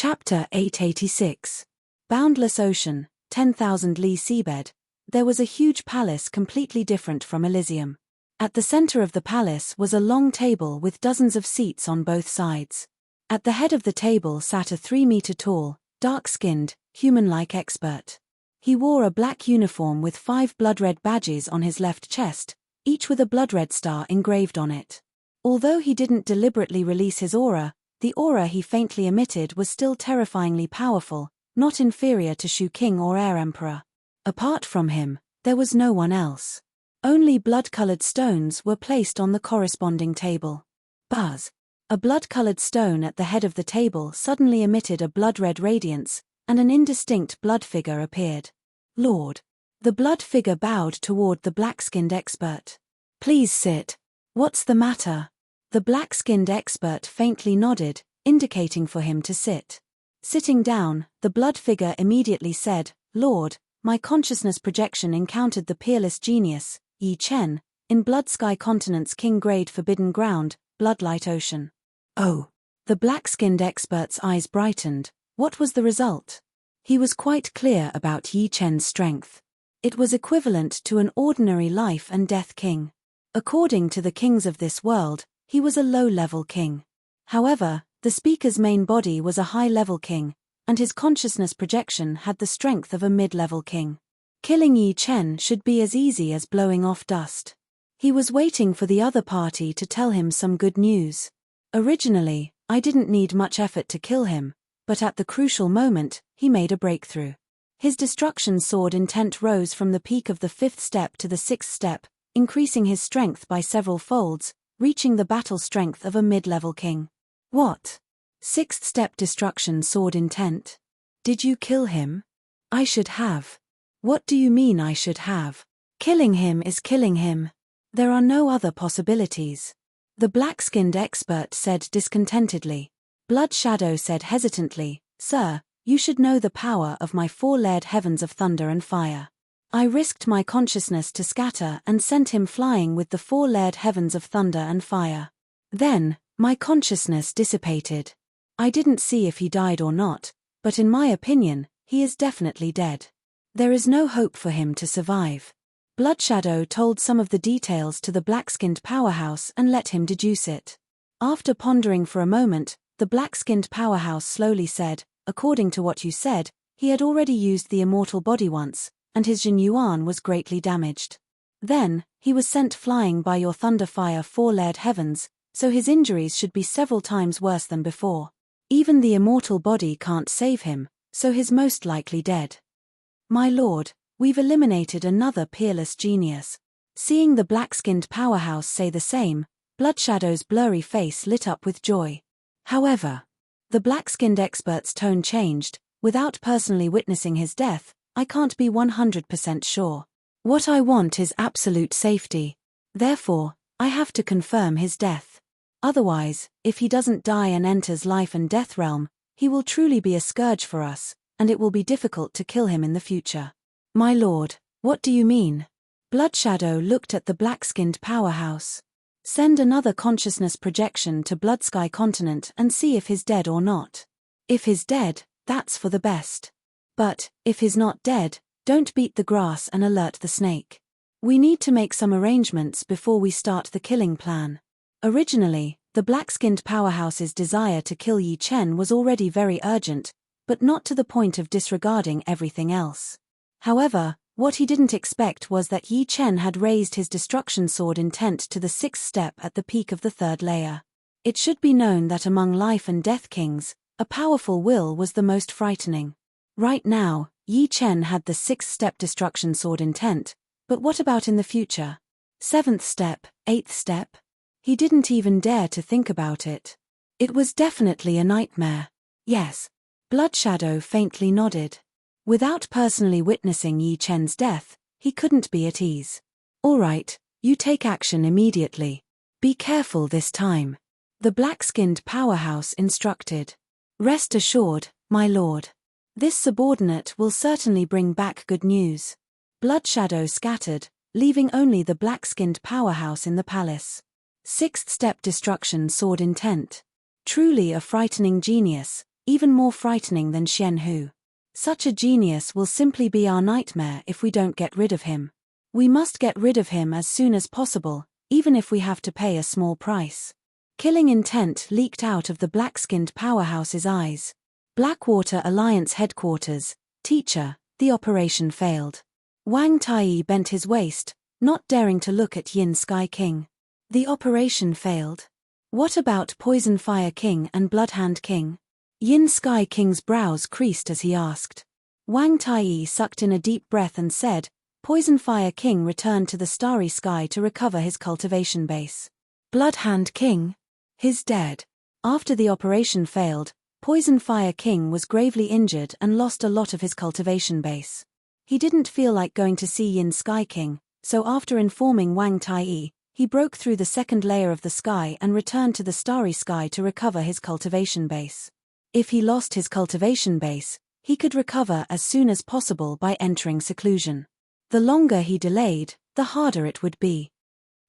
Chapter 886. Boundless Ocean, 10,000 Li seabed. There was a huge palace completely different from Elysium. At the center of the palace was a long table with dozens of seats on both sides. At the head of the table sat a 3-meter-tall, dark-skinned, human-like expert. He wore a black uniform with 5 blood-red badges on his left chest, each with a blood-red star engraved on it. Although he didn't deliberately release his aura, the aura he faintly emitted was still terrifyingly powerful, not inferior to Shu King or Air Emperor. Apart from him, there was no one else. Only blood-colored stones were placed on the corresponding table. Buzz! A blood-colored stone at the head of the table suddenly emitted a blood-red radiance, and an indistinct blood figure appeared. Lord! The blood figure bowed toward the black-skinned expert. Please sit. What's the matter? The black-skinned expert faintly nodded, indicating for him to sit. Sitting down, the blood figure immediately said, Lord, my consciousness projection encountered the peerless genius, Yi Chen, in Blood Sky Continent's King-grade Forbidden Ground, Bloodlight Ocean. Oh! The black-skinned expert's eyes brightened. What was the result? He was quite clear about Yi Chen's strength. It was equivalent to an ordinary life and death king. According to the kings of this world, he was a low-level king. However, the speaker's main body was a high-level king, and his consciousness projection had the strength of a mid-level king. Killing Yi Chen should be as easy as blowing off dust. He was waiting for the other party to tell him some good news. Originally, I didn't need much effort to kill him, but at the crucial moment, he made a breakthrough. His destruction sword intent rose from the peak of the 5th step to the 6th step, increasing his strength by several folds, reaching the battle strength of a mid-level king. What? 6th step destruction sword intent? Did you kill him? I should have. What do you mean I should have? Killing him is killing him. There are no other possibilities. The black-skinned expert said discontentedly. Blood Shadow said hesitantly, Sir, you should know the power of my 4-layered heavens of thunder and fire. I risked my consciousness to scatter and sent him flying with the 4-layered heavens of thunder and fire. Then, my consciousness dissipated. I didn't see if he died or not, but in my opinion, he is definitely dead. There is no hope for him to survive. Bloodshadow told some of the details to the black-skinned powerhouse and let him deduce it. After pondering for a moment, the black-skinned powerhouse slowly said, according to what you said, he had already used the immortal body once, and his Jin Yuan was greatly damaged. Then, he was sent flying by your thunder-fire 4-layered heavens, so his injuries should be several times worse than before. Even the immortal body can't save him, so he's most likely dead. My lord, we've eliminated another peerless genius. Seeing the black-skinned powerhouse say the same, Bloodshadow's blurry face lit up with joy. However, the black-skinned expert's tone changed. Without personally witnessing his death, I can't be 100% sure. What I want is absolute safety. Therefore, I have to confirm his death. Otherwise, if he doesn't die and enters life and death realm, he will truly be a scourge for us, and it will be difficult to kill him in the future. My lord, what do you mean? Bloodshadow looked at the black-skinned powerhouse. Send another consciousness projection to Blood Sky Continent and see if he's dead or not. If he's dead, that's for the best. But, if he's not dead, don't beat the grass and alert the snake. We need to make some arrangements before we start the killing plan. Originally, the black-skinned powerhouse's desire to kill Yi Chen was already very urgent, but not to the point of disregarding everything else. However, what he didn't expect was that Yi Chen had raised his destruction sword intent to the 6th step at the peak of the 3rd layer. It should be known that among life and death kings, a powerful will was the most frightening. Right now, Yi Chen had the 6th step destruction sword intent, but what about in the future? 7th step, 8th step? He didn't even dare to think about it. It was definitely a nightmare. Yes. Bloodshadow faintly nodded. Without personally witnessing Yi Chen's death, he couldn't be at ease. All right, you take action immediately. Be careful this time. The black-skinned powerhouse instructed. Rest assured, my lord. This subordinate will certainly bring back good news. Bloodshadow scattered, leaving only the black-skinned powerhouse in the palace. 6th step destruction sword intent. Truly a frightening genius, even more frightening than Xian Hu. Such a genius will simply be our nightmare if we don't get rid of him. We must get rid of him as soon as possible, even if we have to pay a small price. Killing intent leaked out of the black-skinned powerhouse's eyes. Blackwater Alliance headquarters. Teacher, the operation failed. Wang Tai bent his waist, not daring to look at Yin Sky King. The operation failed. What about Poison Fire King and Bloodhand King? Yin Sky King's brows creased as he asked. Wang Tai sucked in a deep breath and said, Poison Fire King returned to the starry sky to recover his cultivation base. Bloodhand King? He's dead. After the operation failed, Poison Fire King was gravely injured and lost a lot of his cultivation base. He didn't feel like going to see Yin Sky King, so after informing Wang Tai, he broke through the second layer of the sky and returned to the starry sky to recover his cultivation base. If he lost his cultivation base, he could recover as soon as possible by entering seclusion. The longer he delayed, the harder it would be.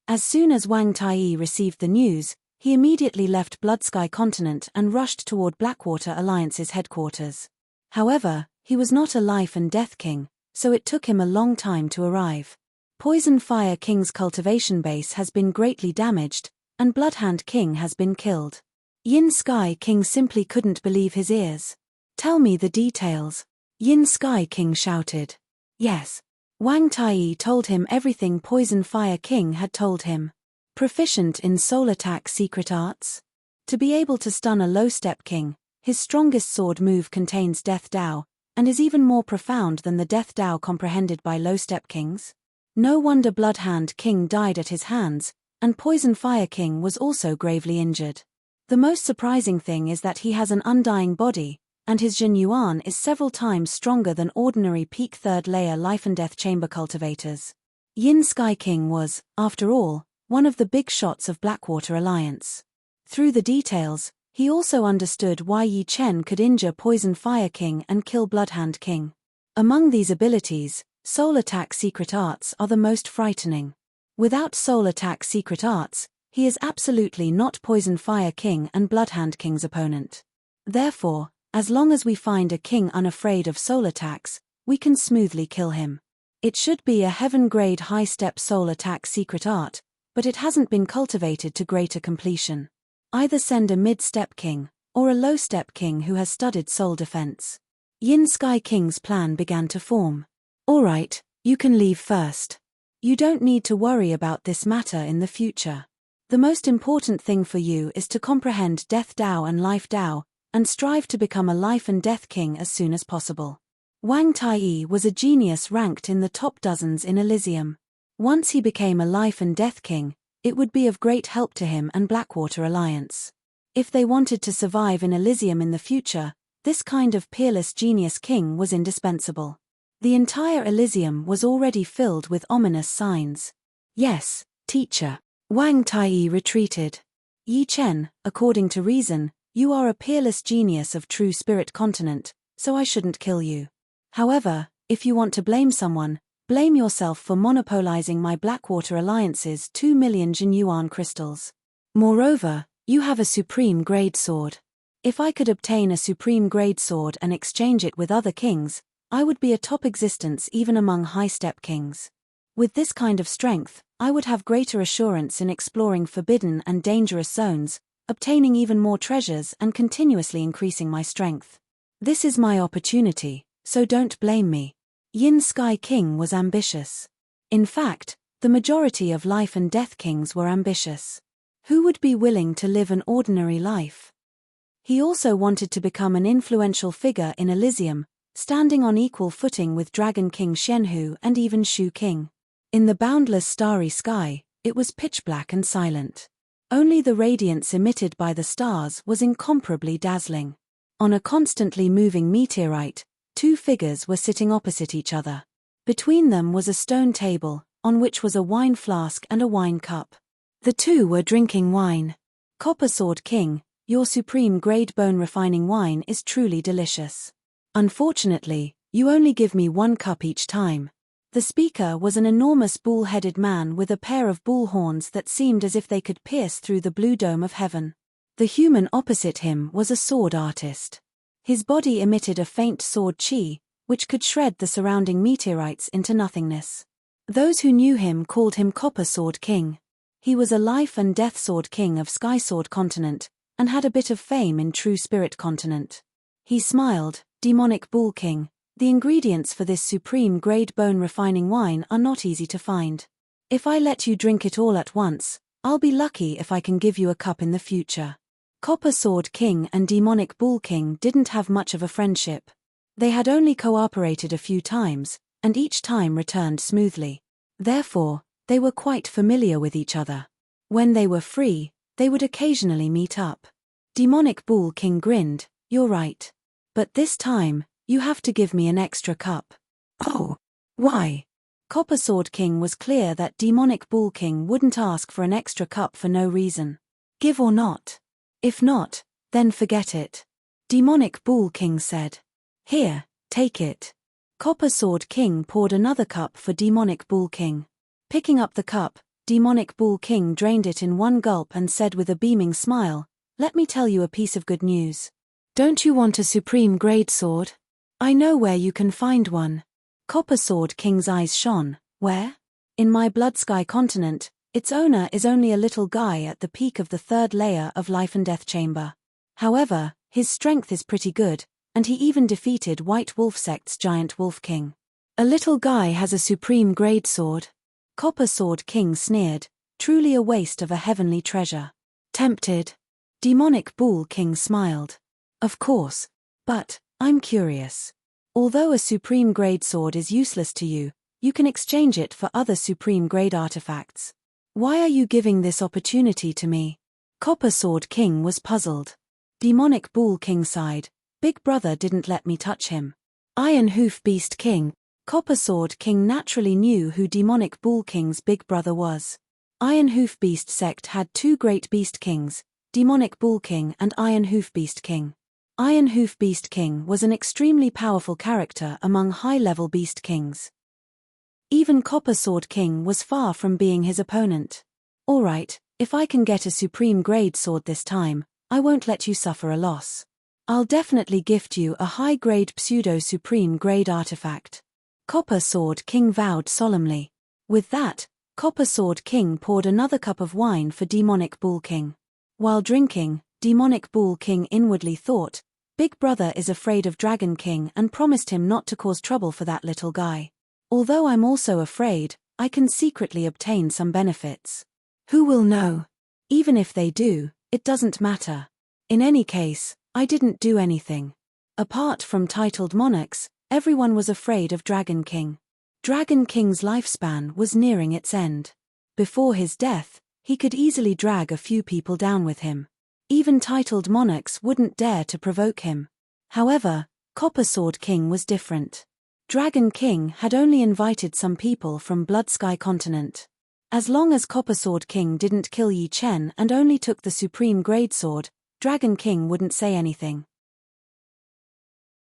As soon as Wang Tai received the news, he immediately left Bloodsky Continent and rushed toward Blackwater Alliance's headquarters. However, he was not a life and death king, so it took him a long time to arrive. Poison Fire King's cultivation base has been greatly damaged, and Bloodhand King has been killed. Yin Sky King simply couldn't believe his ears. Tell me the details. Yin Sky King shouted. Yes. Wang Tai told him everything Poison Fire King had told him. Proficient in soul attack secret arts? To be able to stun a low-step king, his strongest sword move contains Death Dao, and is even more profound than the Death Dao comprehended by low-step kings. No wonder Bloodhand King died at his hands, and Poison Fire King was also gravely injured. The most surprising thing is that he has an undying body, and his Jin Yuan is several times stronger than ordinary peak third-layer life and death chamber cultivators. Yin Sky King was, after all, one of the big shots of Blackwater Alliance. Through the details, he also understood why Yi Chen could injure Poison Fire King and kill Bloodhand King. Among these abilities, Soul Attack Secret Arts are the most frightening. Without Soul Attack Secret Arts, he is absolutely not Poison Fire King and Bloodhand King's opponent. Therefore, as long as we find a king unafraid of soul attacks, we can smoothly kill him. It should be a heaven-grade high-step soul attack secret art, but it hasn't been cultivated to greater completion. Either send a mid-step king, or a low-step king who has studied soul defense. Yin Sky King's plan began to form. Alright, you can leave first. You don't need to worry about this matter in the future. The most important thing for you is to comprehend Death Dao and Life Dao, and strive to become a life and death king as soon as possible. Wang Tai was a genius ranked in the top dozens in Elysium. Once he became a life and death king, it would be of great help to him and Blackwater Alliance. If they wanted to survive in Elysium in the future, this kind of peerless genius king was indispensable. The entire Elysium was already filled with ominous signs. Yes, teacher. Wang Tai retreated. Yi Chen, according to reason, you are a peerless genius of true spirit continent, so I shouldn't kill you. However, if you want to blame someone, blame yourself for monopolizing my Blackwater Alliance's 2 million Jin Yuan crystals. Moreover, you have a supreme grade sword. If I could obtain a supreme grade sword and exchange it with other kings, I would be a top existence even among high-step kings. With this kind of strength, I would have greater assurance in exploring forbidden and dangerous zones, obtaining even more treasures and continuously increasing my strength. This is my opportunity, so don't blame me. Yin Sky King was ambitious. In fact, the majority of life and death kings were ambitious. Who would be willing to live an ordinary life? He also wanted to become an influential figure in Elysium, standing on equal footing with Dragon King Shenhu and even Shu King. In the boundless starry sky, it was pitch black and silent. Only the radiance emitted by the stars was incomparably dazzling. On a constantly moving meteorite, two figures were sitting opposite each other. Between them was a stone table, on which was a wine flask and a wine cup. The two were drinking wine. Copper Sword King, your supreme grade bone refining wine is truly delicious. Unfortunately, you only give me 1 cup each time. The speaker was an enormous bull-headed man with a pair of bull horns that seemed as if they could pierce through the blue dome of heaven. The human opposite him was a sword artist. His body emitted a faint sword chi, which could shred the surrounding meteorites into nothingness. Those who knew him called him Copper Sword King. He was a life and death sword king of Sky Sword Continent, and had a bit of fame in True Spirit Continent. He smiled, Demonic Bull King, the ingredients for this supreme grade bone refining wine are not easy to find. If I let you drink it all at once, I'll be lucky if I can give you a cup in the future. Copper Sword King and Demonic Bull King didn't have much of a friendship. They had only cooperated a few times, and each time returned smoothly. Therefore, they were quite familiar with each other. When they were free, they would occasionally meet up. Demonic Bull King grinned, "You're right. But this time, you have to give me an extra cup." "Oh, why?" Copper Sword King was clear that Demonic Bull King wouldn't ask for an extra cup for no reason. "Give or not? If not, then forget it," Demonic Bull King said. "Here, take it." Copper Sword King poured another cup for Demonic Bull King. Picking up the cup, Demonic Bull King drained it in one gulp and said with a beaming smile, "Let me tell you a piece of good news. Don't you want a supreme grade sword? I know where you can find one." Copper Sword King's eyes shone. "Where?" "In my Blood Sky Continent. Its owner is only a little guy at the peak of the third layer of Life and Death Chamber. However, his strength is pretty good, and he even defeated White Wolf Sect's Giant Wolf King." "A little guy has a supreme grade sword?" Copper Sword King sneered, "Truly a waste of a heavenly treasure." "Tempted?" Demonic Bull King smiled. "Of course. But, I'm curious. Although a supreme grade sword is useless to you, you can exchange it for other supreme grade artifacts. Why are you giving this opportunity to me?" Copper Sword King was puzzled. Demonic Bull King sighed, "Big brother didn't let me touch him." Iron Hoof Beast King. Copper Sword King naturally knew who Demonic Bull King's big brother was. Iron Hoof Beast Sect had two great beast kings, Demonic Bull King and Iron Hoof Beast King. Iron Hoof Beast King was an extremely powerful character among high-level beast kings. Even Copper Sword King was far from being his opponent. "Alright, if I can get a supreme grade sword this time, I won't let you suffer a loss. I'll definitely gift you a high-grade pseudo-supreme grade artifact." Copper Sword King vowed solemnly. With that, Copper Sword King poured another cup of wine for Demonic Bull King. While drinking, Demonic Bull King inwardly thought, "Big brother is afraid of Dragon King and promised him not to cause trouble for that little guy. Although I'm also afraid, I can secretly obtain some benefits. Who will know? Even if they do, it doesn't matter. In any case, I didn't do anything." Apart from titled monarchs, everyone was afraid of Dragon King. Dragon King's lifespan was nearing its end. Before his death, he could easily drag a few people down with him. Even titled monarchs wouldn't dare to provoke him. However, Copper Sword King was different. Dragon King had only invited some people from Blood Sky Continent. As long as Copper Sword King didn't kill Yi Chen and only took the supreme grade sword, Dragon King wouldn't say anything.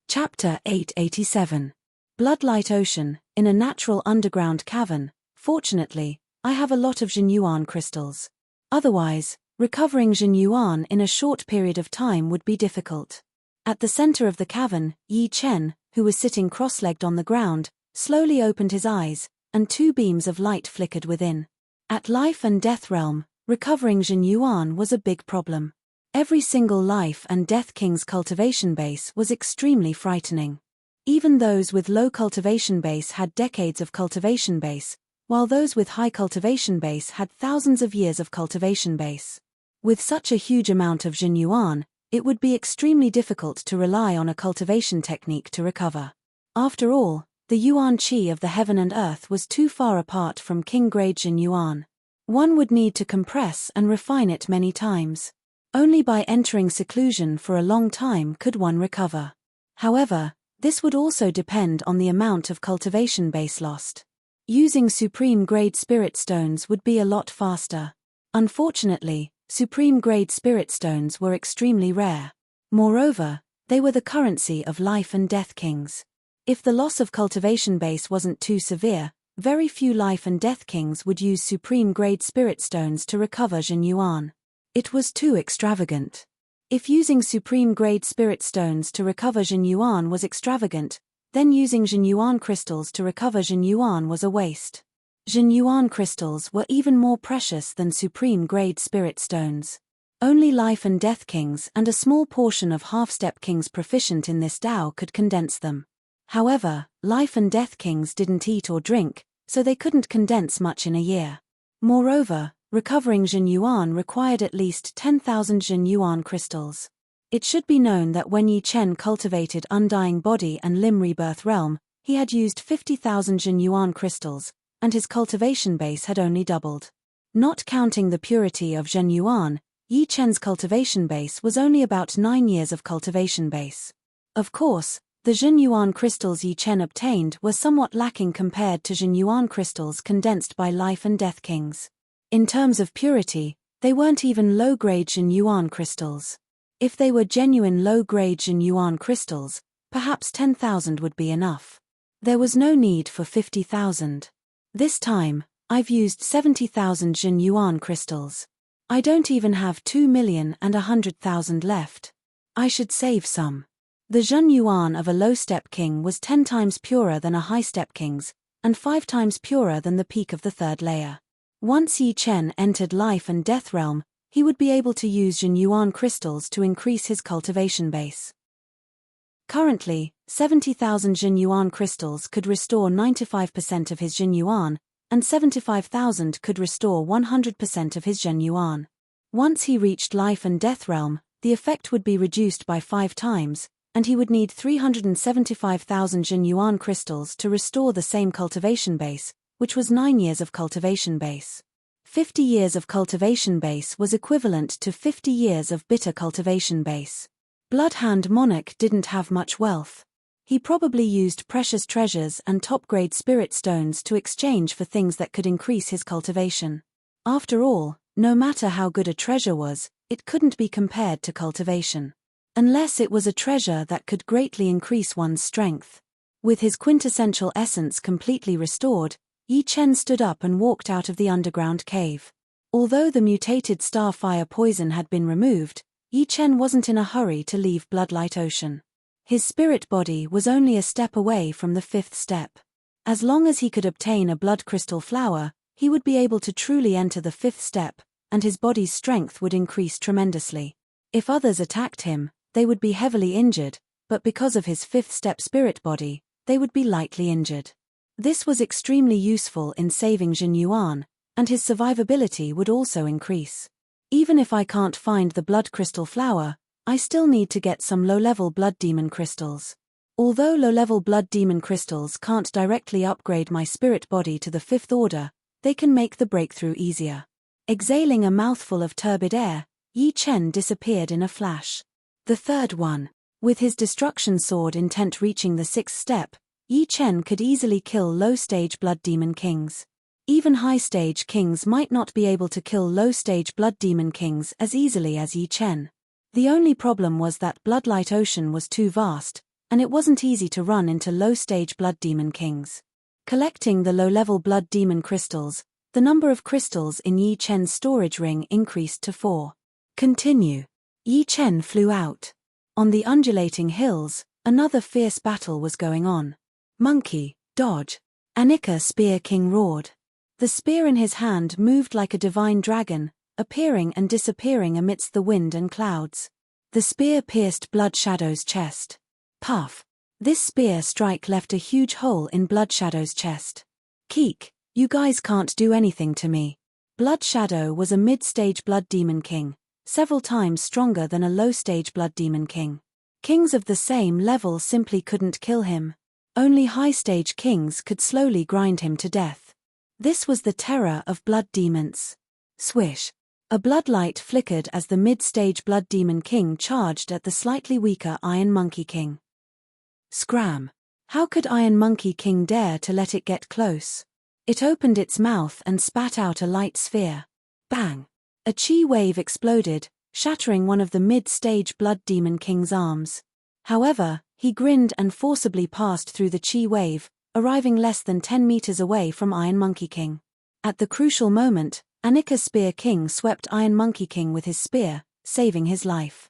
Chapter 887. Bloodlight Ocean. In a natural underground cavern. Fortunately, I have a lot of Jinyuan crystals. Otherwise, recovering Jinyuan in a short period of time would be difficult. At the center of the cavern, Yi Chen, who was sitting cross-legged on the ground, slowly opened his eyes, and two beams of light flickered within. At Life and Death Realm, recovering Jinyuan was a big problem. Every single Life and Death King's cultivation base was extremely frightening. Even those with low cultivation base had decades of cultivation base, while those with high cultivation base had thousands of years of cultivation base. With such a huge amount of Jinyuan, it would be extremely difficult to rely on a cultivation technique to recover. After all, the Yuan Qi of the heaven and earth was too far apart from king-grade Jinyuan. One would need to compress and refine it many times. Only by entering seclusion for a long time could one recover. However, this would also depend on the amount of cultivation base lost. Using supreme-grade spirit stones would be a lot faster. Unfortunately, supreme-grade spirit stones were extremely rare. Moreover, they were the currency of Life and Death Kings. If the loss of cultivation base wasn't too severe, very few Life and Death Kings would use supreme-grade spirit stones to recover Jinyuan. It was too extravagant. If using supreme-grade spirit stones to recover Jin Yuan was extravagant, then using Jin Yuan crystals to recover Jin Yuan was a waste. Jin Yuan crystals were even more precious than supreme-grade spirit stones. Only life and death kings and a small portion of half-step kings proficient in this Tao could condense them. However, life and death kings didn't eat or drink, so they couldn't condense much in a year. Moreover, recovering Jin Yuan required at least 10,000 Jin Yuan crystals. It should be known that when Yi Chen cultivated Undying Body and Limb Rebirth Realm, he had used 50,000 Jin Yuan crystals, and his cultivation base had only doubled. Not counting the purity of Jin Yuan, Yi Chen's cultivation base was only about 9 years of cultivation base. Of course, the Jin Yuan crystals Yi Chen obtained were somewhat lacking compared to Jin Yuan crystals condensed by Life and Death Kings. In terms of purity, they weren't even low-grade Jin Yuan crystals. If they were genuine low-grade Jin Yuan crystals, perhaps 10,000 would be enough. There was no need for 50,000. This time, I've used 70,000 Jin Yuan crystals. I don't even have 2,100,000 left. I should save some. The Jin Yuan of a low-step king was 10 times purer than a high-step king's, and 5 times purer than the peak of the third layer. Once Yi Chen entered Life and Death Realm, he would be able to use Jin Yuan crystals to increase his cultivation base. Currently, 70,000 Jin Yuan crystals could restore 95% of his Jin Yuan, and 75,000 could restore 100% of his Jin Yuan. Once he reached Life and Death Realm, the effect would be reduced by 5 times, and he would need 375,000 Jin Yuan crystals to restore the same cultivation base, which was 9 years of cultivation base. 50 years of cultivation base was equivalent to 50 years of bitter cultivation base. Bloodhound Monarch didn't have much wealth. He probably used precious treasures and top-grade spirit stones to exchange for things that could increase his cultivation. After all, no matter how good a treasure was, it couldn't be compared to cultivation. Unless it was a treasure that could greatly increase one's strength. With his quintessential essence completely restored, Yi Chen stood up and walked out of the underground cave. Although the mutated starfire poison had been removed, Yi Chen wasn't in a hurry to leave Bloodlight Ocean. His spirit body was only a step away from the 5th step. As long as he could obtain a blood crystal flower, he would be able to truly enter the 5th step, and his body's strength would increase tremendously. If others attacked him, they would be heavily injured, but because of his 5th step spirit body, they would be lightly injured. This was extremely useful in saving Jin Yuan, and his survivability would also increase. Even if I can't find the blood crystal flower, I still need to get some low-level blood demon crystals. Although low-level blood demon crystals can't directly upgrade my spirit body to the 5th order, they can make the breakthrough easier. Exhaling a mouthful of turbid air, Yi Chen disappeared in a flash. The third one. With his destruction sword intent reaching the 6th step, Yi Chen could easily kill low-stage blood demon kings. Even high-stage kings might not be able to kill low-stage blood demon kings as easily as Yi Chen. The only problem was that Bloodlight Ocean was too vast, and it wasn't easy to run into low-stage blood demon kings. Collecting the low-level blood demon crystals, the number of crystals in Yi Chen's storage ring increased to 4. Continue. Yi Chen flew out. On the undulating hills, another fierce battle was going on. Monkey, dodge. Anika Spear King roared. The spear in his hand moved like a divine dragon, appearing and disappearing amidst the wind and clouds. The spear pierced Blood Shadow's chest. Puff. This spear strike left a huge hole in Blood Shadow's chest. Keek, you guys can't do anything to me. Blood Shadow was a mid-stage blood demon king, several times stronger than a low-stage blood demon king. Kings of the same level simply couldn't kill him. Only high-stage kings could slowly grind him to death. This was the terror of blood demons. Swish. A bloodlight flickered as the mid-stage blood demon king charged at the slightly weaker Iron Monkey King. Scram. How could Iron Monkey King dare to let it get close? It opened its mouth and spat out a light sphere. Bang. A chi wave exploded, shattering one of the mid-stage blood demon king's arms. However, he grinned and forcibly passed through the chi wave, arriving less than 10 meters away from Iron Monkey King. At the crucial moment, Anika Spear King swept Iron Monkey King with his spear, saving his life.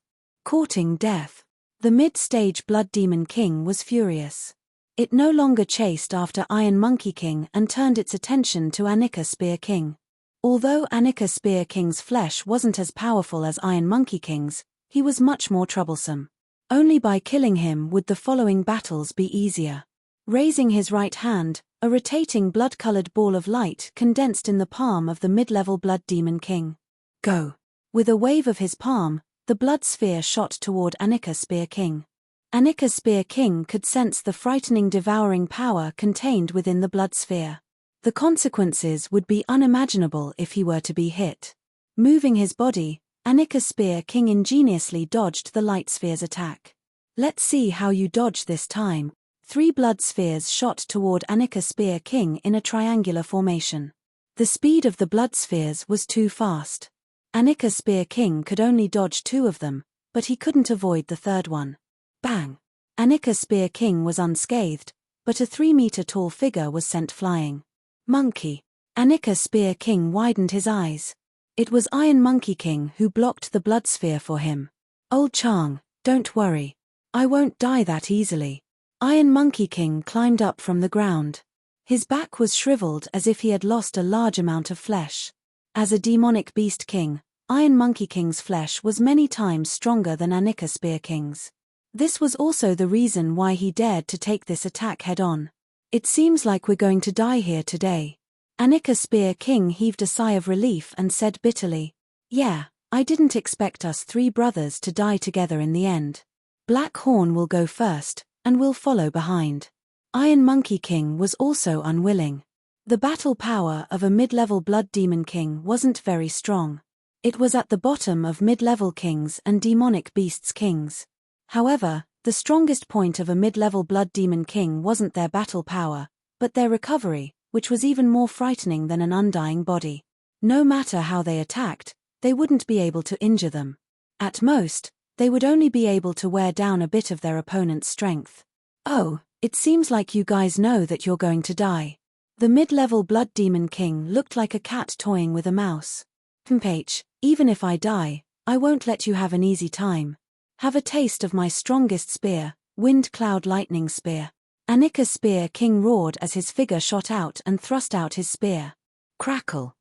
Courting death. The mid-stage Blood Demon King was furious. It no longer chased after Iron Monkey King and turned its attention to Anika Spear King. Although Anika Spear King's flesh wasn't as powerful as Iron Monkey King's, he was much more troublesome. Only by killing him would the following battles be easier. Raising his right hand, a rotating blood-colored ball of light condensed in the palm of the mid-level Blood Demon King. Go! With a wave of his palm, the blood sphere shot toward Anika Spear King. Anika Spear King could sense the frightening devouring power contained within the blood sphere. The consequences would be unimaginable if he were to be hit. Moving his body, Anika Spear King ingeniously dodged the light sphere's attack. Let's see how you dodge this time. 3 blood spheres shot toward Anika Spear King in a triangular formation. The speed of the blood spheres was too fast. Anika Spear King could only dodge 2 of them, but he couldn't avoid the third one. Bang! Anika Spear King was unscathed, but a 3-meter-tall figure was sent flying. Monkey! Anika Spear King widened his eyes. It was Iron Monkey King who blocked the blood sphere for him. Old Chang, don't worry. I won't die that easily. Iron Monkey King climbed up from the ground. His back was shriveled as if he had lost a large amount of flesh. As a demonic beast king, Iron Monkey King's flesh was many times stronger than Anika Spear King's. This was also the reason why he dared to take this attack head-on. It seems like we're going to die here today. Anika Spear King heaved a sigh of relief and said bitterly, "Yeah, I didn't expect us 3 brothers to die together in the end. Black Horn will go first, and we'll follow behind." Iron Monkey King was also unwilling. The battle power of a mid-level Blood Demon King wasn't very strong. It was at the bottom of mid-level kings and demonic beasts kings. However, the strongest point of a mid-level Blood Demon King wasn't their battle power, but their recovery, which was even more frightening than an undying body. No matter how they attacked, they wouldn't be able to injure them. At most, they would only be able to wear down a bit of their opponent's strength. "Oh, it seems like you guys know that you're going to die." The mid-level Blood Demon King looked like a cat toying with a mouse. "Mph, even if I die, I won't let you have an easy time. Have a taste of my strongest spear, Wind Cloud Lightning Spear." Anika Spear King roared as his figure shot out and thrust out his spear. Crackle!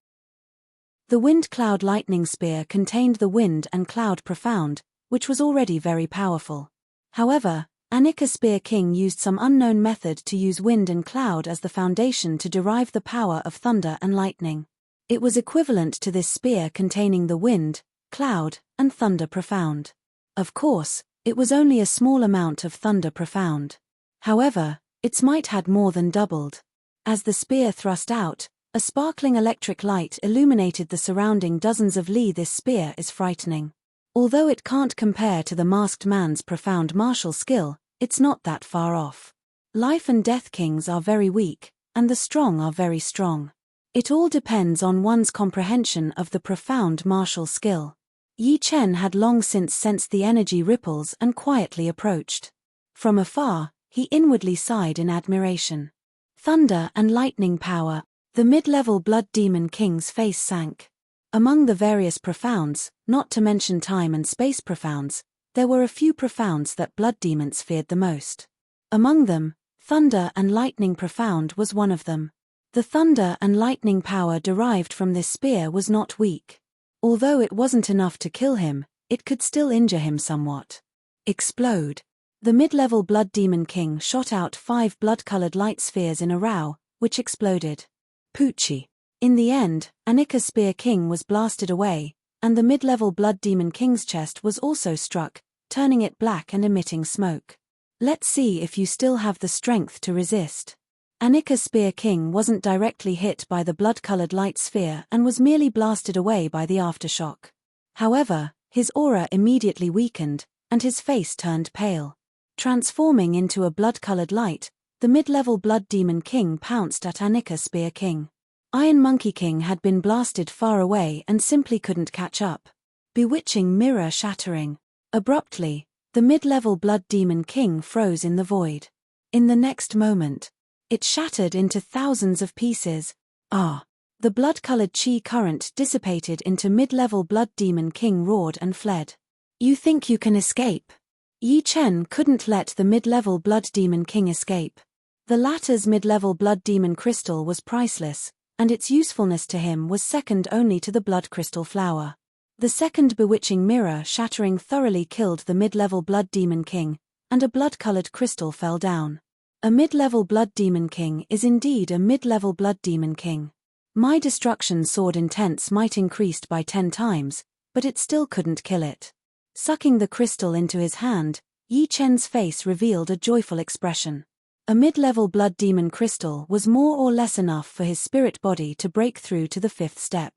The Wind Cloud Lightning Spear contained the wind and cloud profound, which was already very powerful. However, Anika Spear King used some unknown method to use wind and cloud as the foundation to derive the power of thunder and lightning. It was equivalent to this spear containing the wind, cloud, and thunder profound. Of course, it was only a small amount of thunder profound. However, its might had more than doubled. As the spear thrust out, a sparkling electric light illuminated the surrounding dozens of li. This spear is frightening. Although it can't compare to the masked man's profound martial skill, it's not that far off. Life and death kings are very weak, and the strong are very strong. It all depends on one's comprehension of the profound martial skill. Yi Chen had long since sensed the energy ripples and quietly approached. From afar, he inwardly sighed in admiration. Thunder and lightning power. The mid-level Blood Demon King's face sank. Among the various profounds, not to mention time and space profounds, there were a few profounds that blood demons feared the most. Among them, thunder and lightning profound was one of them. The thunder and lightning power derived from this spear was not weak. Although it wasn't enough to kill him, it could still injure him somewhat. Explode! The mid-level Blood Demon King shot out 5 blood-colored light spheres in a row, which exploded. Poochie! In the end, Anika Spear King was blasted away, and the mid-level Blood Demon King's chest was also struck, turning it black and emitting smoke. Let's see if you still have the strength to resist. Anika Spear King wasn't directly hit by the blood-colored light sphere and was merely blasted away by the aftershock. However, his aura immediately weakened, and his face turned pale. Transforming into a blood-colored light, the mid-level Blood Demon King pounced at Anika Spear King. Iron Monkey King had been blasted far away and simply couldn't catch up. Bewitching mirror shattering. Abruptly, the mid-level Blood Demon King froze in the void. In the next moment, it shattered into thousands of pieces. The blood-colored chi current dissipated into mid-level Blood Demon King roared and fled. You think you can escape? Yi Chen couldn't let the mid-level Blood Demon King escape. The latter's mid-level Blood Demon Crystal was priceless, and its usefulness to him was second only to the Blood Crystal Flower. The second bewitching mirror shattering thoroughly killed the mid-level Blood Demon King, and a blood-colored crystal fell down. A mid-level Blood Demon King is indeed a mid-level Blood Demon King. My destruction sword intense might increased by 10 times, but it still couldn't kill it. Sucking the crystal into his hand, Yi Chen's face revealed a joyful expression. A mid-level Blood Demon Crystal was more or less enough for his spirit body to break through to the 5th step.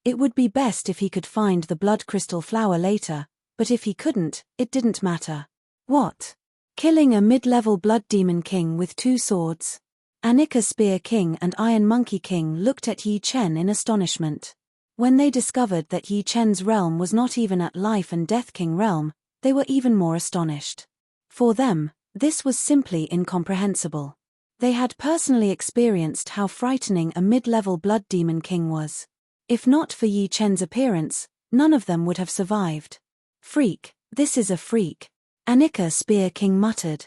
It would be best if he could find the Blood Crystal Flower later, but if he couldn't, it didn't matter. What? Killing a mid-level Blood Demon King with 2 swords? Anika Spear King and Iron Monkey King looked at Yi Chen in astonishment. When they discovered that Yi Chen's realm was not even at Life and Death King realm, they were even more astonished. For them, this was simply incomprehensible. They had personally experienced how frightening a mid-level Blood Demon King was. If not for Yi Chen's appearance, none of them would have survived. Freak, this is a freak, Anika Spear King muttered.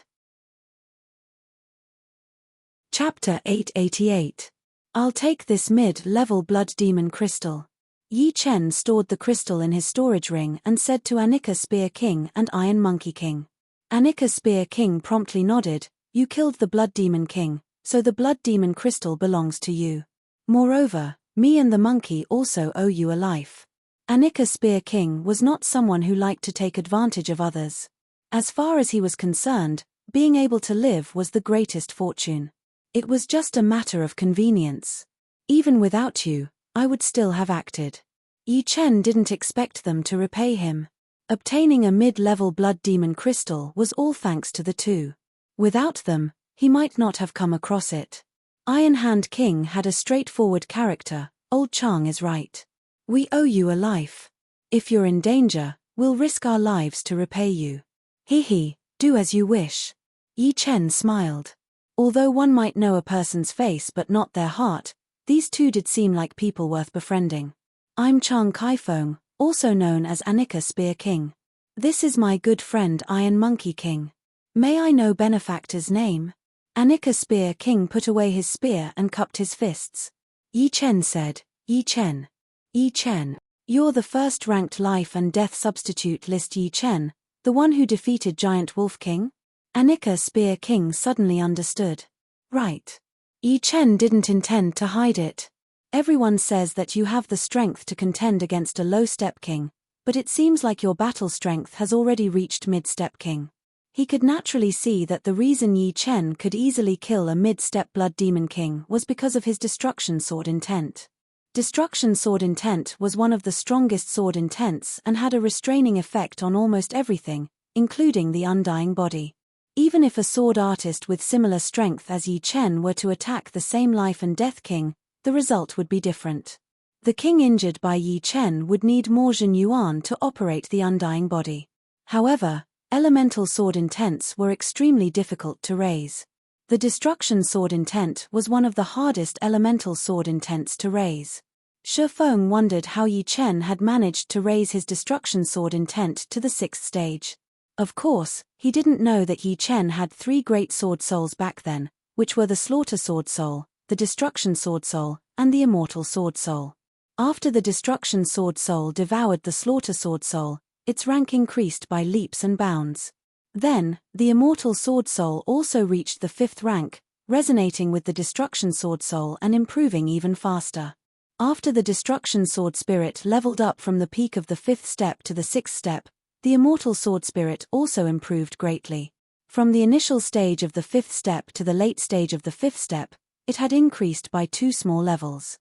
Chapter 888. I'll take this mid-level Blood Demon Crystal. Yi Chen stored the crystal in his storage ring and said to Anika Spear King and Iron Monkey King. Anika Spear King promptly nodded, "You killed the Blood Demon King, so the Blood Demon Crystal belongs to you. Moreover, me and the monkey also owe you a life." Anika Spear King was not someone who liked to take advantage of others. As far as he was concerned, being able to live was the greatest fortune. It was just a matter of convenience. Even without you, I would still have acted. Yi Chen didn't expect them to repay him. Obtaining a mid-level Blood Demon Crystal was all thanks to the two. Without them, he might not have come across it. Iron Hand King had a straightforward character. Old Chang is right. We owe you a life. If you're in danger, we'll risk our lives to repay you. He, do as you wish. Yi Chen smiled. Although one might know a person's face but not their heart, these two did seem like people worth befriending. I'm Chang Kaifeng, also known as Anika Spear King. This is my good friend Iron Monkey King. May I know benefactor's name? Anika Spear King put away his spear and cupped his fists. Yi Chen said, Yi Chen. Yi Chen. You're the first-ranked life and death substitute list Yi Chen, the one who defeated Giant Wolf King? Anika Spear King suddenly understood. Right. Yi Chen didn't intend to hide it. Everyone says that you have the strength to contend against a low-step king, but it seems like your battle strength has already reached mid-step king. He could naturally see that the reason Yi Chen could easily kill a mid-step Blood Demon King was because of his Destruction Sword intent. Destruction Sword intent was one of the strongest sword intents and had a restraining effect on almost everything, including the undying body. Even if a sword artist with similar strength as Yi Chen were to attack the same Life and Death King, the result would be different. The king injured by Yi Chen would need more Zhen Yuan to operate the undying body. However, elemental sword intents were extremely difficult to raise. The Destruction Sword intent was one of the hardest elemental sword intents to raise. Shi Feng wondered how Yi Chen had managed to raise his Destruction Sword intent to the 6th stage. Of course, he didn't know that Yi Chen had 3 great sword souls back then, which were the Slaughter Sword Soul, the Destruction Sword Soul, and the Immortal Sword Soul. After the Destruction Sword Soul devoured the Slaughter Sword Soul, its rank increased by leaps and bounds. Then, the Immortal Sword Soul also reached the 5th rank, resonating with the Destruction Sword Soul and improving even faster. After the Destruction Sword Spirit leveled up from the peak of the 5th step to the 6th step, the Immortal Sword Spirit also improved greatly. From the initial stage of the 5th step to the late stage of the 5th step, it had increased by 2 small levels.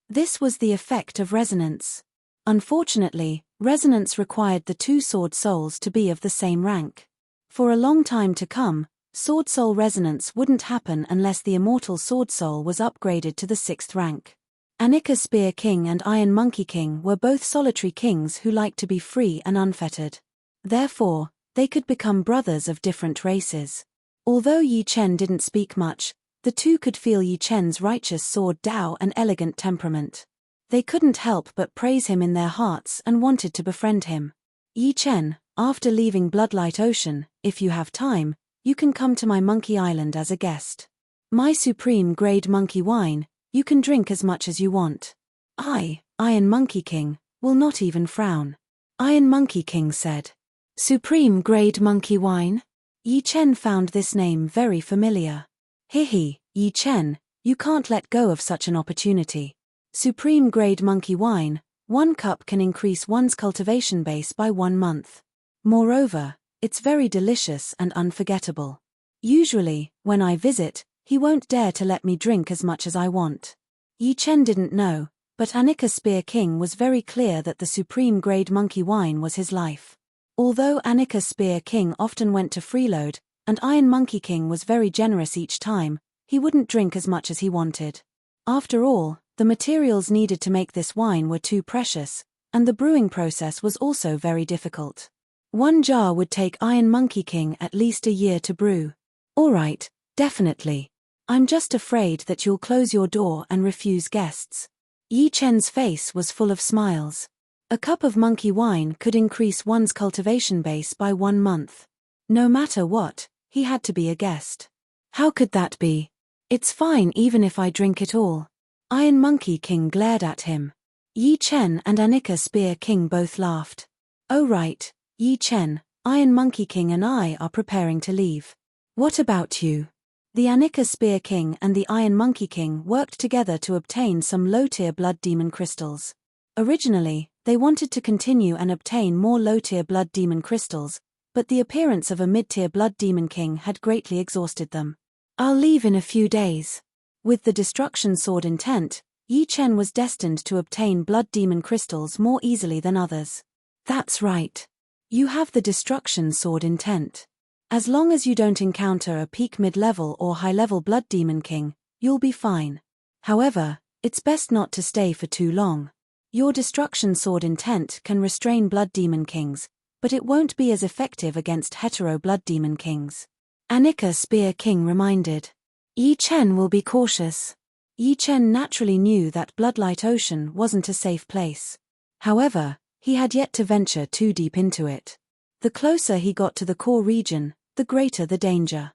This was the effect of resonance. Unfortunately, resonance required the 2 sword souls to be of the same rank. For a long time to come, sword soul resonance wouldn't happen unless the Immortal Sword Soul was upgraded to the 6th rank. Anika Spear King and Iron Monkey King were both solitary kings who liked to be free and unfettered. Therefore, they could become brothers of different races. Although Yi Chen didn't speak much, the two could feel Yi Chen's righteous sword Dao and elegant temperament. They couldn't help but praise him in their hearts and wanted to befriend him. Yi Chen, after leaving Bloodlight Ocean, if you have time, you can come to my monkey island as a guest. My supreme grade monkey wine, you can drink as much as you want. I, Iron Monkey King, will not even frown. Iron Monkey King said. Supreme grade monkey wine? Yi Chen found this name very familiar. Hihi, Yi Chen, you can't let go of such an opportunity. Supreme grade monkey wine, 1 cup can increase one's cultivation base by 1 month. Moreover, it's very delicious and unforgettable. Usually, when I visit, he won't dare to let me drink as much as I want. Yi Chen didn't know, but Anika Spear King was very clear that the supreme grade monkey wine was his life. Although Anika Spear King often went to freeload, and Iron Monkey King was very generous each time, he wouldn't drink as much as he wanted. After all, the materials needed to make this wine were too precious, and the brewing process was also very difficult. 1 jar would take Iron Monkey King at least a year to brew. Alright, definitely. I'm just afraid that you'll close your door and refuse guests. Yi Chen's face was full of smiles. A cup of monkey wine could increase one's cultivation base by 1 month. No matter what, he had to be a guest. How could that be? It's fine even if I drink it all. Iron Monkey King glared at him. Yi Chen and Anika Spear King both laughed. Oh right, Yi Chen, Iron Monkey King and I are preparing to leave. What about you? The Anika Spear King and the Iron Monkey King worked together to obtain some low-tier blood demon crystals. Originally, they wanted to continue and obtain more low-tier blood demon crystals, but the appearance of a mid-tier blood demon king had greatly exhausted them. I'll leave in a few days. With the destruction sword intent, Yi Chen was destined to obtain blood demon crystals more easily than others. That's right. You have the destruction sword intent. As long as you don't encounter a peak mid-level or high-level blood demon king, you'll be fine. However, it's best not to stay for too long. Your destruction sword intent can restrain blood demon kings, but it won't be as effective against hetero blood demon kings. Anika Spear King reminded. Yi Chen will be cautious. Yi Chen naturally knew that Bloodlight Ocean wasn't a safe place. However, he had yet to venture too deep into it. The closer he got to the core region, the greater the danger.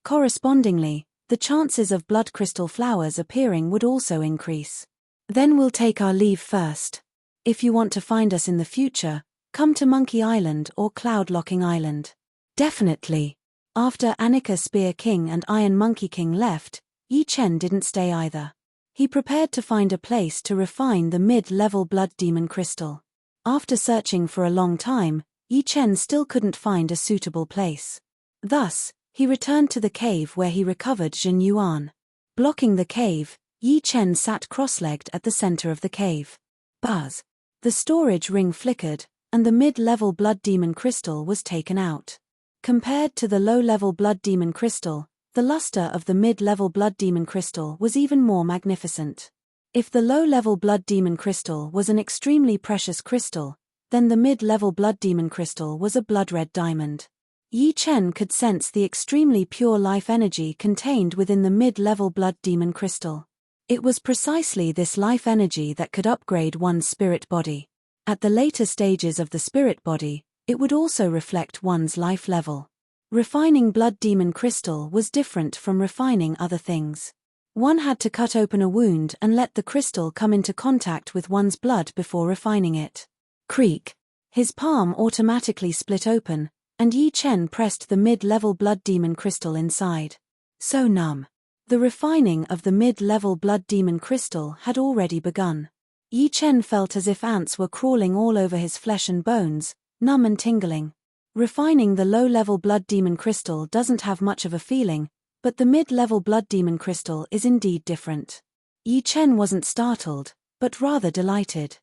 Correspondingly, the chances of blood crystal flowers appearing would also increase. Then we'll take our leave first. If you want to find us in the future, come to Monkey Island or Cloud Locking Island. Definitely. After Anika Spear King and Iron Monkey King left, Yi Chen didn't stay either. He prepared to find a place to refine the mid-level blood demon crystal. After searching for a long time, Yi Chen still couldn't find a suitable place. Thus, he returned to the cave where he recovered Jin Yuan. Blocking the cave, Yi Chen sat cross-legged at the center of the cave. Buzz! The storage ring flickered, and the mid-level blood demon crystal was taken out. Compared to the low-level blood demon crystal, the luster of the mid-level blood demon crystal was even more magnificent. If the low-level blood demon crystal was an extremely precious crystal, then the mid-level blood demon crystal was a blood-red diamond. Yi Chen could sense the extremely pure life energy contained within the mid-level blood demon crystal. It was precisely this life energy that could upgrade one's spirit body. At the later stages of the spirit body, it would also reflect one's life level. Refining blood demon crystal was different from refining other things. One had to cut open a wound and let the crystal come into contact with one's blood before refining it. Creak. His palm automatically split open, and Yi Chen pressed the mid-level blood demon crystal inside. So numb. The refining of the mid-level blood demon crystal had already begun. Yi Chen felt as if ants were crawling all over his flesh and bones, numb and tingling. Refining the low-level blood demon crystal doesn't have much of a feeling, but the mid-level blood demon crystal is indeed different. Yi Chen wasn't startled, but rather delighted.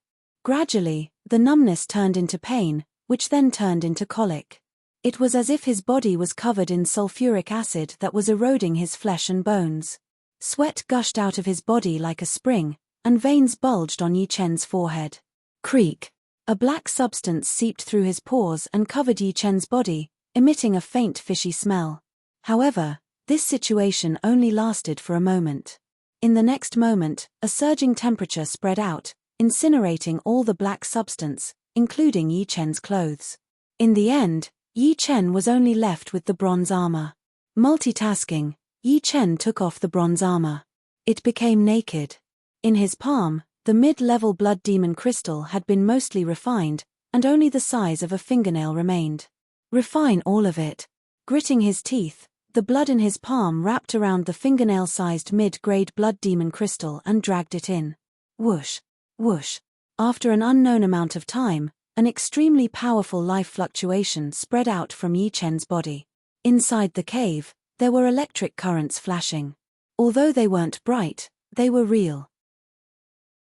Gradually, the numbness turned into pain, which then turned into colic. It was as if his body was covered in sulfuric acid that was eroding his flesh and bones. Sweat gushed out of his body like a spring, and veins bulged on Yi Chen's forehead. Creak. A black substance seeped through his pores and covered Yi Chen's body, emitting a faint fishy smell. However, this situation only lasted for a moment. In the next moment, a surging temperature spread out, incinerating all the black substance, including Yi Chen's clothes. In the end, Yi Chen was only left with the bronze armor. Multitasking, Yi Chen took off the bronze armor. It became naked. In his palm, the mid-level blood demon crystal had been mostly refined, and only the size of a fingernail remained. Refine all of it. Gritting his teeth, the blood in his palm wrapped around the fingernail-sized mid-grade blood demon crystal and dragged it in. Whoosh, whoosh. After an unknown amount of time, an extremely powerful life fluctuation spread out from Yi Chen's body. Inside the cave, there were electric currents flashing. Although they weren't bright, they were real.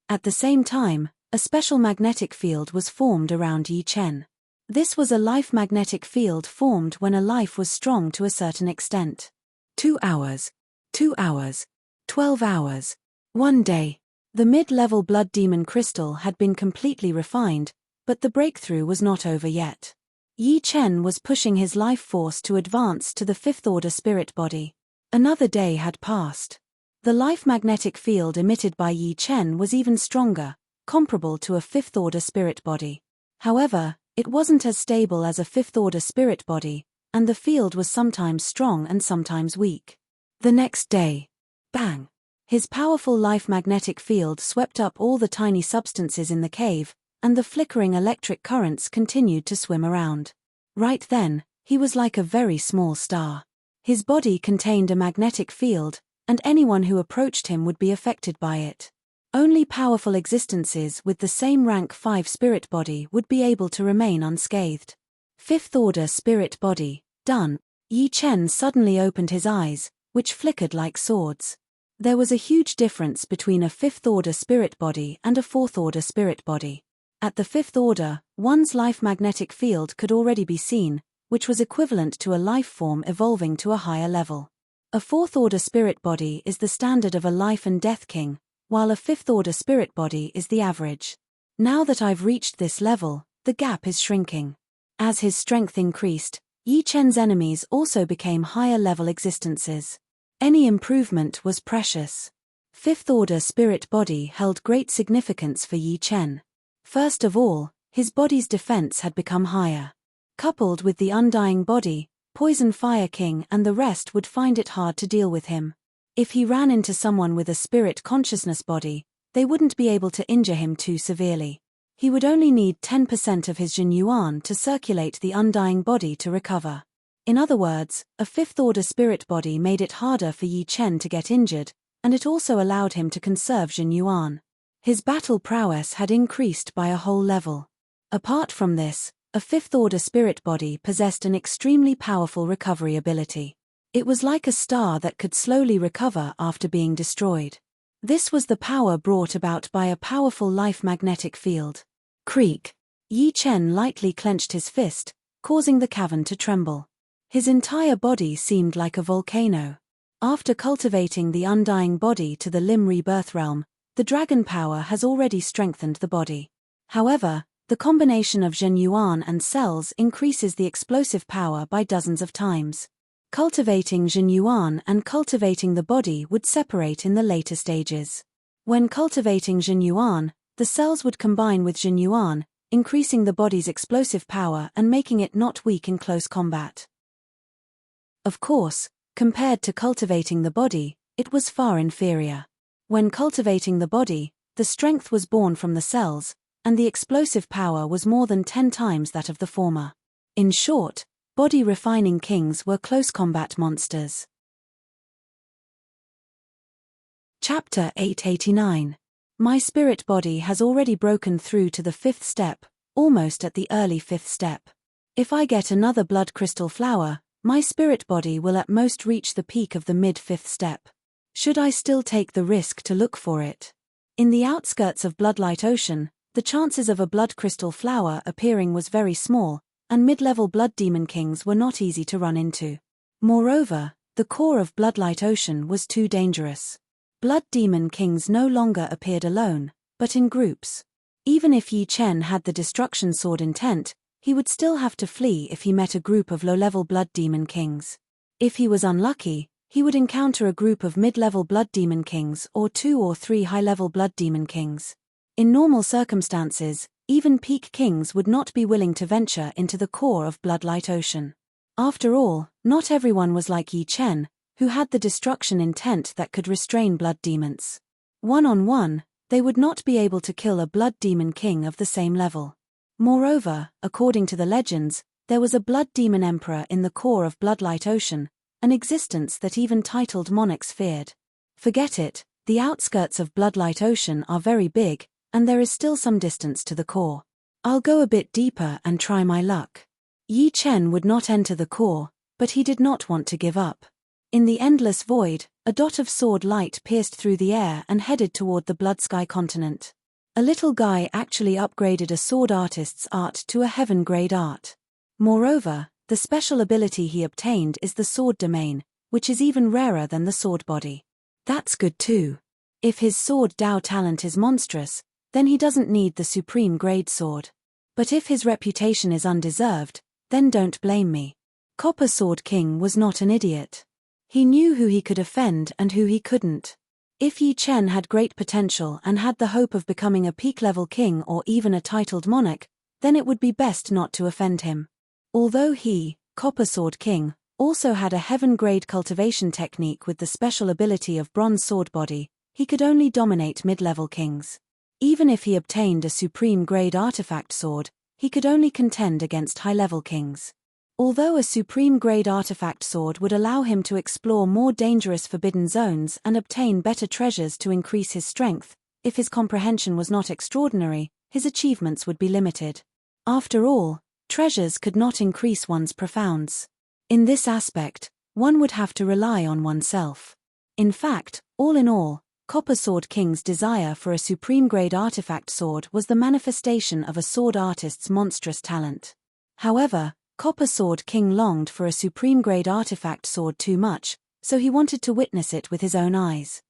At the same time, a special magnetic field was formed around Yi Chen. This was a life magnetic field formed when a life was strong to a certain extent. 2 hours. 2 hours. 12 hours. 1 day. The mid-level blood demon crystal had been completely refined, but the breakthrough was not over yet. Yi Chen was pushing his life force to advance to the fifth-order spirit body. Another day had passed. The life magnetic field emitted by Yi Chen was even stronger, comparable to a fifth-order spirit body. However, it wasn't as stable as a fifth-order spirit body, and the field was sometimes strong and sometimes weak. The next day. Bang! His powerful life magnetic field swept up all the tiny substances in the cave, and the flickering electric currents continued to swim around. Right then, he was like a very small star. His body contained a magnetic field, and anyone who approached him would be affected by it. Only powerful existences with the same rank 5 spirit body would be able to remain unscathed. Fifth-order spirit body, done. Yi Chen suddenly opened his eyes, which flickered like swords. There was a huge difference between a fifth-order spirit body and a fourth-order spirit body. At the fifth order, one's life magnetic field could already be seen, which was equivalent to a life form evolving to a higher level. A fourth-order spirit body is the standard of a life and death king, while a fifth-order spirit body is the average. Now that I've reached this level, the gap is shrinking. As his strength increased, Yi Chen's enemies also became higher-level existences. Any improvement was precious. Fifth-order spirit body held great significance for Yi Chen. First of all, his body's defense had become higher. Coupled with the undying body, Poison Fire King and the rest would find it hard to deal with him. If he ran into someone with a spirit consciousness body, they wouldn't be able to injure him too severely. He would only need 10% of his Jin Yuan to circulate the undying body to recover. In other words, a fifth-order spirit body made it harder for Yi Chen to get injured, and it also allowed him to conserve Jin Yuan. His battle prowess had increased by a whole level. Apart from this, a fifth-order spirit body possessed an extremely powerful recovery ability. It was like a star that could slowly recover after being destroyed. This was the power brought about by a powerful life magnetic field. Creak! Yi Chen lightly clenched his fist, causing the cavern to tremble. His entire body seemed like a volcano. After cultivating the undying body to the Lim Rebirth realm, the dragon power has already strengthened the body. However, the combination of Jin Yuan and cells increases the explosive power by dozens of times. Cultivating Jin Yuan and cultivating the body would separate in the later stages. When cultivating Jin Yuan, the cells would combine with Jin Yuan, increasing the body's explosive power and making it not weak in close combat. Of course, compared to cultivating the body, it was far inferior. When cultivating the body, the strength was born from the cells, and the explosive power was more than 10 times that of the former. In short, body-refining kings were close combat monsters. Chapter 889. My spirit body has already broken through to the 5th step, almost at the early 5th step. If I get another blood crystal flower, my spirit body will at most reach the peak of the mid-5th step. Should I still take the risk to look for it? In the outskirts of Bloodlight Ocean, the chances of a blood crystal flower appearing was very small, and mid-level blood demon kings were not easy to run into. Moreover, the core of Bloodlight Ocean was too dangerous. Blood demon kings no longer appeared alone, but in groups. Even if Yi Chen had the destruction sword intent, he would still have to flee if he met a group of low-level blood demon kings. If he was unlucky, he would encounter a group of mid-level blood demon kings or 2 or 3 high-level blood demon kings. In normal circumstances, even peak kings would not be willing to venture into the core of Bloodlight Ocean. After all, not everyone was like Yi Chen, who had the destruction intent that could restrain blood demons. One-on-one, they would not be able to kill a blood demon king of the same level. Moreover, according to the legends, there was a blood demon emperor in the core of Bloodlight Ocean, an existence that even titled monarchs feared. Forget it, the outskirts of Bloodlight Ocean are very big, and there is still some distance to the core. I'll go a bit deeper and try my luck. Yi Chen would not enter the core, but he did not want to give up. In the endless void, a dot of sword light pierced through the air and headed toward the Blood Sky continent. A little guy actually upgraded a sword artist's art to a heaven-grade art. Moreover, the special ability he obtained is the sword domain, which is even rarer than the sword body. That's good too. If his sword Dao talent is monstrous, then he doesn't need the supreme grade sword. But if his reputation is undeserved, then don't blame me. Copper Sword King was not an idiot. He knew who he could offend and who he couldn't. If Yi Chen had great potential and had the hope of becoming a peak-level king or even a titled monarch, then it would be best not to offend him. Although he, Copper Sword King, also had a heaven-grade cultivation technique with the special ability of Bronze Sword Body, he could only dominate mid-level kings. Even if he obtained a supreme-grade artifact sword, he could only contend against high-level kings. Although a supreme-grade artifact sword would allow him to explore more dangerous forbidden zones and obtain better treasures to increase his strength, if his comprehension was not extraordinary, his achievements would be limited. After all, treasures could not increase one's profounds. In this aspect, one would have to rely on oneself. In fact, all in all, Copper Sword King's desire for a supreme-grade artifact sword was the manifestation of a sword artist's monstrous talent. However, Copper Sword King longed for a supreme-grade artifact sword too much, so he wanted to witness it with his own eyes.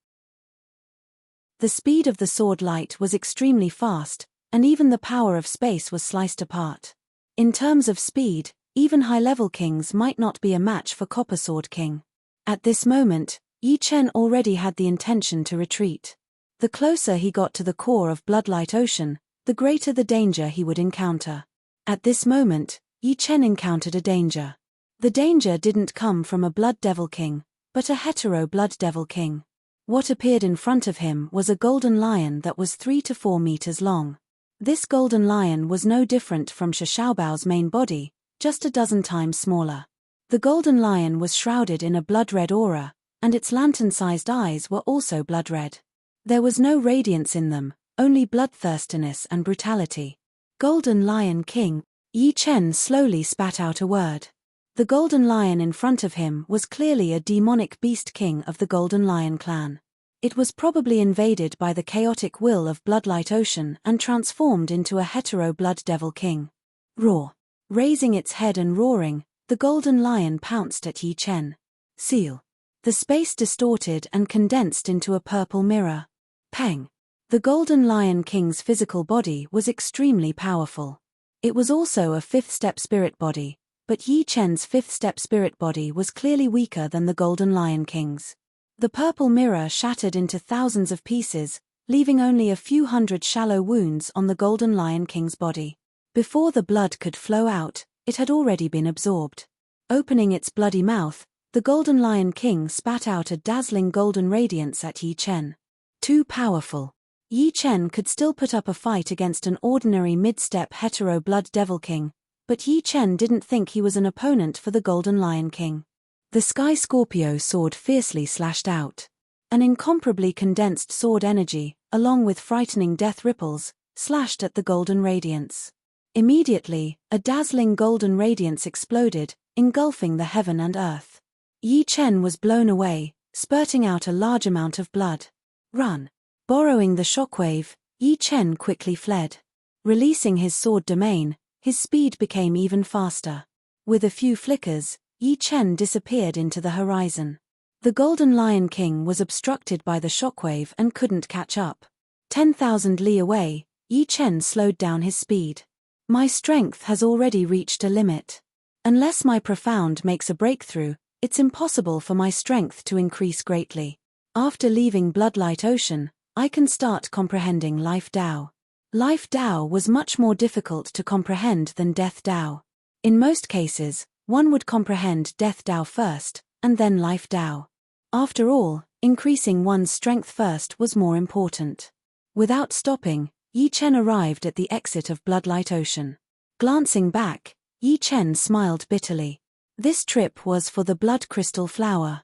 The speed of the sword light was extremely fast, and even the power of space was sliced apart. In terms of speed, even high-level kings might not be a match for Copper Sword King. At this moment, Yi Chen already had the intention to retreat. The closer he got to the core of Bloodlight Ocean, the greater the danger he would encounter. At this moment, Yi Chen encountered a danger. The danger didn't come from a Blood Devil King, but a hetero Blood Devil King. What appeared in front of him was a golden lion that was 3 to 4 meters long. This golden lion was no different from Xiaobao's main body, just a dozen times smaller. The golden lion was shrouded in a blood-red aura, and its lantern-sized eyes were also blood-red. There was no radiance in them, only bloodthirstiness and brutality. Golden Lion King. Yi Chen slowly spat out a word. The golden lion in front of him was clearly a demonic beast king of the Golden Lion clan. It was probably invaded by the chaotic will of Bloodlight Ocean and transformed into a hetero Blood Devil King. Roar. Raising its head and roaring, the golden lion pounced at Yi Chen. Seal. The space distorted and condensed into a purple mirror. Pang. The Golden Lion King's physical body was extremely powerful. It was also a 5th-step spirit body, but Yi Chen's 5th-step spirit body was clearly weaker than the Golden Lion King's. The purple mirror shattered into thousands of pieces, leaving only a few hundred shallow wounds on the Golden Lion King's body. Before the blood could flow out, it had already been absorbed. Opening its bloody mouth, the Golden Lion King spat out a dazzling golden radiance at Yi Chen. Too powerful. Yi Chen could still put up a fight against an ordinary mid-step hetero Blood Devil King, but Yi Chen didn't think he was an opponent for the Golden Lion King. The Sky Scorpio sword fiercely slashed out. An incomparably condensed sword energy, along with frightening death ripples, slashed at the golden radiance. Immediately, a dazzling golden radiance exploded, engulfing the heaven and earth. Yi Chen was blown away, spurting out a large amount of blood. Run. Borrowing the shockwave, Yi Chen quickly fled. Releasing his sword domain, his speed became even faster. With a few flickers, Yi Chen disappeared into the horizon. The Golden Lion King was obstructed by the shockwave and couldn't catch up. 10,000 li away, Yi Chen slowed down his speed. My strength has already reached a limit. Unless my profound makes a breakthrough, It's impossible for my strength to increase greatly. After leaving Bloodlight Ocean, I can start comprehending Life Tao. Life Tao was much more difficult to comprehend than Death Tao. In most cases, one would comprehend Death Tao first, and then Life Tao. After all, increasing one's strength first was more important. Without stopping, Yi Chen arrived at the exit of Bloodlight Ocean. Glancing back, Yi Chen smiled bitterly. This trip was for the blood crystal flower.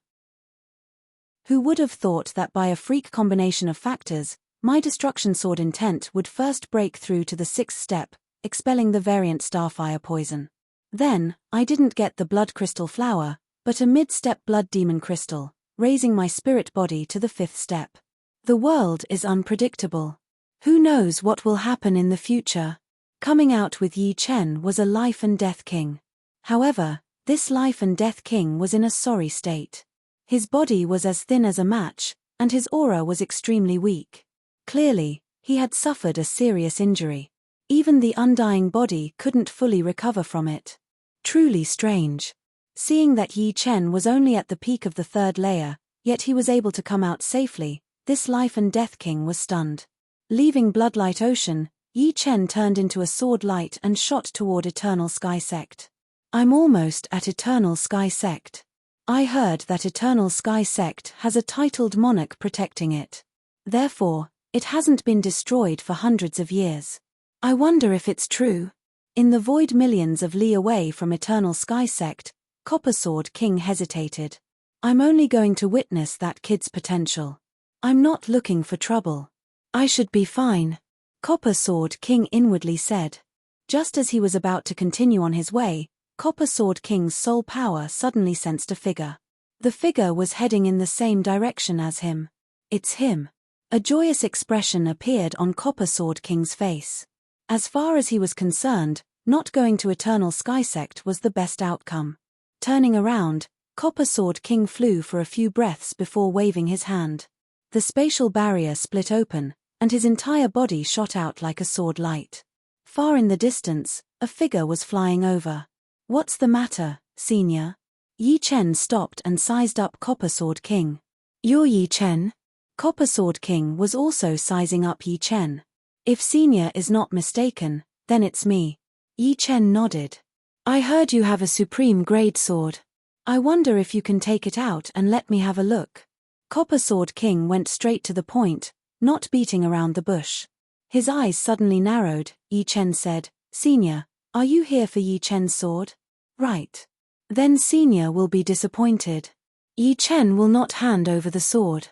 Who would have thought that by a freak combination of factors, my destruction sword intent would first break through to the 6th step, expelling the variant starfire poison. Then, I didn't get the blood crystal flower, but a mid-step blood demon crystal, raising my spirit body to the 5th step. The world is unpredictable. Who knows what will happen in the future? Coming out with Yi Chen was a life and death king. However, this life and death king was in a sorry state. His body was as thin as a match, and his aura was extremely weak. Clearly, he had suffered a serious injury. Even the undying body couldn't fully recover from it. Truly strange. Seeing that Yi Chen was only at the peak of the 3rd layer, yet he was able to come out safely, this life and death king was stunned. Leaving Bloodlight Ocean, Yi Chen turned into a sword light and shot toward Eternal Sky Sect. I'm almost at Eternal Sky Sect. I heard that Eternal Sky Sect has a titled monarch protecting it. Therefore, it hasn't been destroyed for hundreds of years. I wonder if it's true. In the void millions of li away from Eternal Sky Sect, Copper Sword King hesitated. I'm only going to witness that kid's potential. I'm not looking for trouble. I should be fine, Copper Sword King inwardly said. Just as he was about to continue on his way, Copper Sword King's soul power suddenly sensed a figure. The figure was heading in the same direction as him. It's him. A joyous expression appeared on Copper Sword King's face. As far as he was concerned, not going to Eternal Sky Sect was the best outcome. Turning around, Copper Sword King flew for a few breaths before waving his hand. The spatial barrier split open, and his entire body shot out like a sword light. Far in the distance, a figure was flying over. What's the matter, Senior? Yi Chen stopped and sized up Copper Sword King. You're Yi Chen? Copper Sword King was also sizing up Yi Chen. If Senior is not mistaken, then it's me. Yi Chen nodded. I heard you have a supreme grade sword. I wonder if you can take it out and let me have a look. Copper Sword King went straight to the point, not beating around the bush. His eyes suddenly narrowed. Yi Chen said, Senior, are you here for Yi Chen's sword? Right. Then Senior will be disappointed. Yi Chen will not hand over the sword.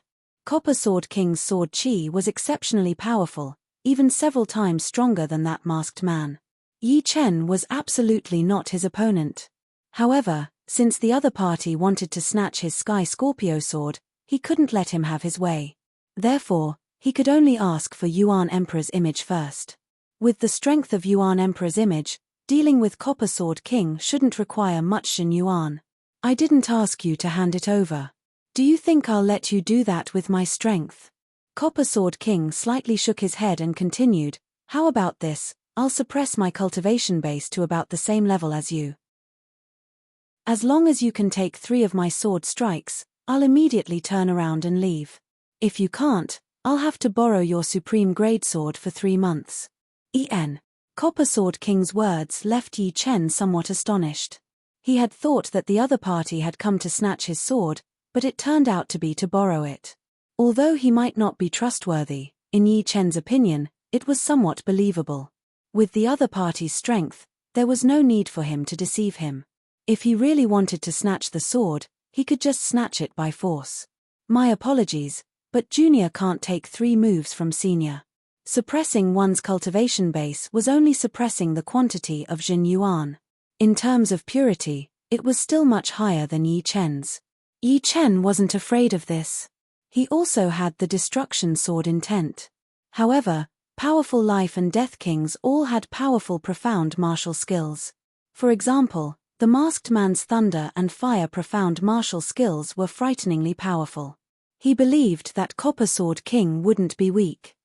Copper Sword King's sword chi was exceptionally powerful, even several times stronger than that masked man. Yi Chen was absolutely not his opponent. However, since the other party wanted to snatch his Sky Scorpio sword, he couldn't let him have his way. Therefore, he could only ask for Yuan Emperor's image first. With the strength of Yuan Emperor's image, dealing with Copper Sword King shouldn't require much Shin Yuan. I didn't ask you to hand it over. Do you think I'll let you do that with my strength? Copper Sword King slightly shook his head and continued, how about this, I'll suppress my cultivation base to about the same level as you. As long as you can take 3 of my sword strikes, I'll immediately turn around and leave. If you can't, I'll have to borrow your supreme grade sword for 3 months. Copper Sword King's words left Yi Chen somewhat astonished. He had thought that the other party had come to snatch his sword, but it turned out to be to borrow it. Although he might not be trustworthy, in Yi Chen's opinion, it was somewhat believable. With the other party's strength, there was no need for him to deceive him. If he really wanted to snatch the sword, he could just snatch it by force. My apologies, but Junior can't take 3 moves from Senior. Suppressing one's cultivation base was only suppressing the quantity of Jin Yuan. In terms of purity, it was still much higher than Yi Chen's. Yi Chen wasn't afraid of this. He also had the destruction sword intent. However, powerful life and death kings all had powerful profound martial skills. For example, the masked man's thunder and fire profound martial skills were frighteningly powerful. He believed that Copper Sword King wouldn't be weak.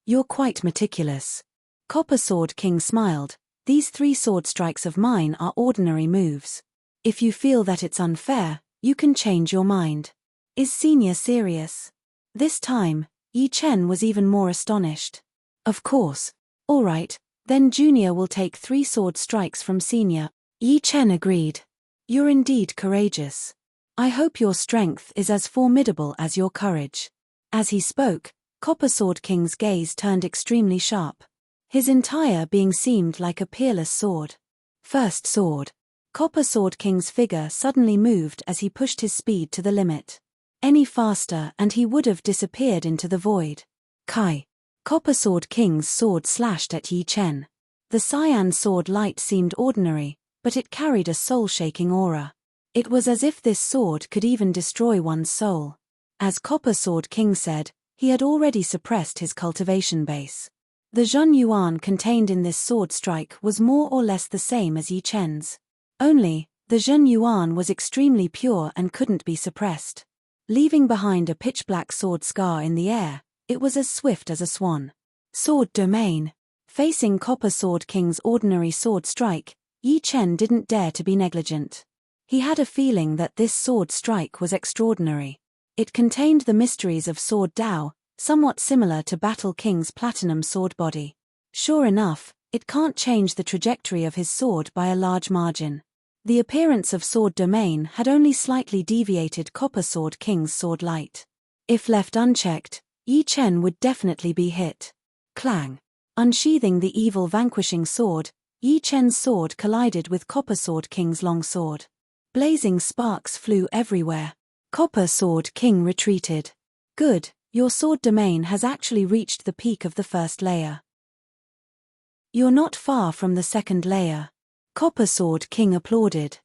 You're quite meticulous. Copper Sword King smiled. These 3 sword strikes of mine are ordinary moves. If you feel that it's unfair, you can change your mind. Is Senior serious? This time, Yi Chen was even more astonished. Of course. All right, then Junior will take 3 sword strikes from Senior. Yi Chen agreed. You're indeed courageous. I hope your strength is as formidable as your courage. As he spoke, Copper Sword King's gaze turned extremely sharp. His entire being seemed like a peerless sword. First sword. Copper Sword King's figure suddenly moved as he pushed his speed to the limit. Any faster and he would have disappeared into the void. Kai. Copper Sword King's sword slashed at Yi Chen. The cyan sword light seemed ordinary, but it carried a soul-shaking aura. It was as if this sword could even destroy one's soul. As Copper Sword King said, he had already suppressed his cultivation base. The Zhen Yuan contained in this sword strike was more or less the same as Yi Chen's. Only, the Zhen Yuan was extremely pure and couldn't be suppressed. Leaving behind a pitch-black sword scar in the air, it was as swift as a swan. Sword domain. Facing Copper Sword King's ordinary sword strike, Yi Chen didn't dare to be negligent. He had a feeling that this sword strike was extraordinary. It contained the mysteries of Sword Dao, somewhat similar to Battle King's platinum sword body. Sure enough, it can't change the trajectory of his sword by a large margin. The appearance of sword domain had only slightly deviated Copper Sword King's sword light. If left unchecked, Yi Chen would definitely be hit. Clang. Unsheathing the evil vanquishing sword, Yi Chen's sword collided with Copper Sword King's long sword. Blazing sparks flew everywhere. Copper Sword King retreated. Good, your sword domain has actually reached the peak of the first layer. You're not far from the second layer. Copper Sword King applauded.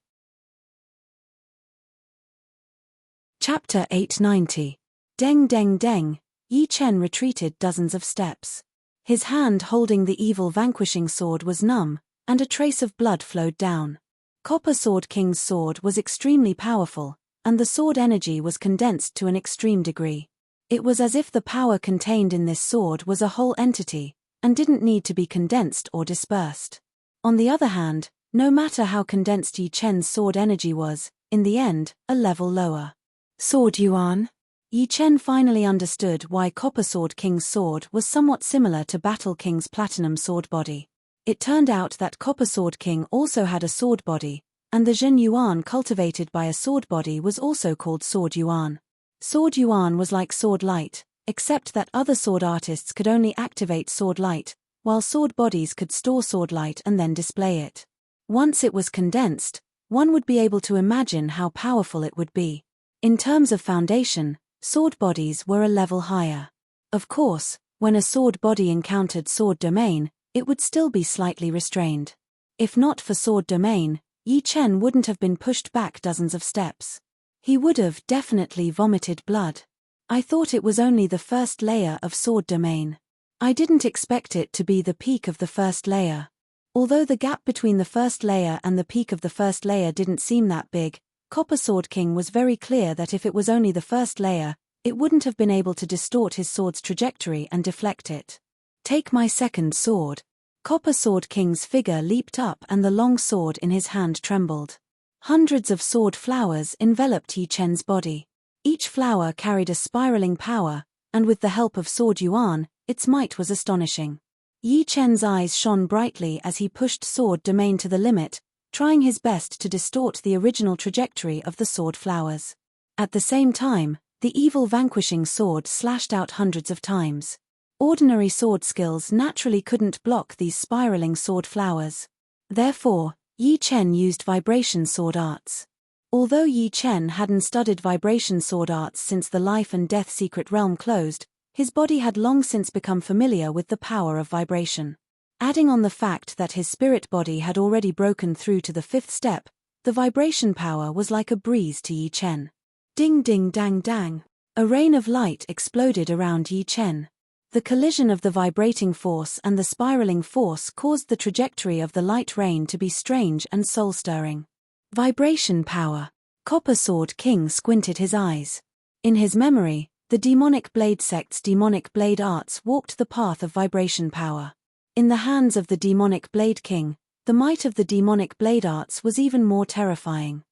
Chapter 890. Deng Deng Deng. Yi Chen retreated dozens of steps. His hand holding the evil vanquishing sword was numb, and a trace of blood flowed down. Copper Sword King's sword was extremely powerful, and the sword energy was condensed to an extreme degree. It was as if the power contained in this sword was a whole entity, and didn't need to be condensed or dispersed. On the other hand, no matter how condensed Yi Chen's sword energy was, in the end, a level lower. Sword Yuan? Yi Chen finally understood why Copper Sword King's sword was somewhat similar to Battle King's platinum sword body. It turned out that Copper Sword King also had a sword body, and the Zhen Yuan cultivated by a sword body was also called Sword Yuan. Sword Yuan was like sword light, except that other sword artists could only activate sword light, while sword bodies could store sword light and then display it. Once it was condensed, one would be able to imagine how powerful it would be. In terms of foundation, sword bodies were a level higher. Of course, when a sword body encountered sword domain, it would still be slightly restrained. If not for sword domain, Yi Chen wouldn't have been pushed back dozens of steps. He would have definitely vomited blood. I thought it was only the first layer of sword domain. I didn't expect it to be the peak of the first layer. Although the gap between the first layer and the peak of the first layer didn't seem that big, Copper Sword King was very clear that if it was only the first layer, it wouldn't have been able to distort his sword's trajectory and deflect it. Take my second sword. Copper Sword King's figure leaped up and the long sword in his hand trembled. Hundreds of sword flowers enveloped Yi Chen's body. Each flower carried a spiraling power, and with the help of Sword Yuan, its might was astonishing. Yi Chen's eyes shone brightly as he pushed sword domain to the limit, trying his best to distort the original trajectory of the sword flowers. At the same time, the evil vanquishing sword slashed out hundreds of times. Ordinary sword skills naturally couldn't block these spiraling sword flowers. Therefore, Yi Chen used vibration sword arts. Although Yi Chen hadn't studied vibration sword arts since the life and death secret realm closed, his body had long since become familiar with the power of vibration. Adding on the fact that his spirit body had already broken through to the 5th step, the vibration power was like a breeze to Yi Chen. Ding ding dang dang. A rain of light exploded around Yi Chen. The collision of the vibrating force and the spiraling force caused the trajectory of the light rain to be strange and soul-stirring. Vibration power. Copper Sword King squinted his eyes. In his memory, the demonic blade sect's demonic blade arts walked the path of vibration power. In the hands of the demonic blade king, the might of the demonic blade arts was even more terrifying.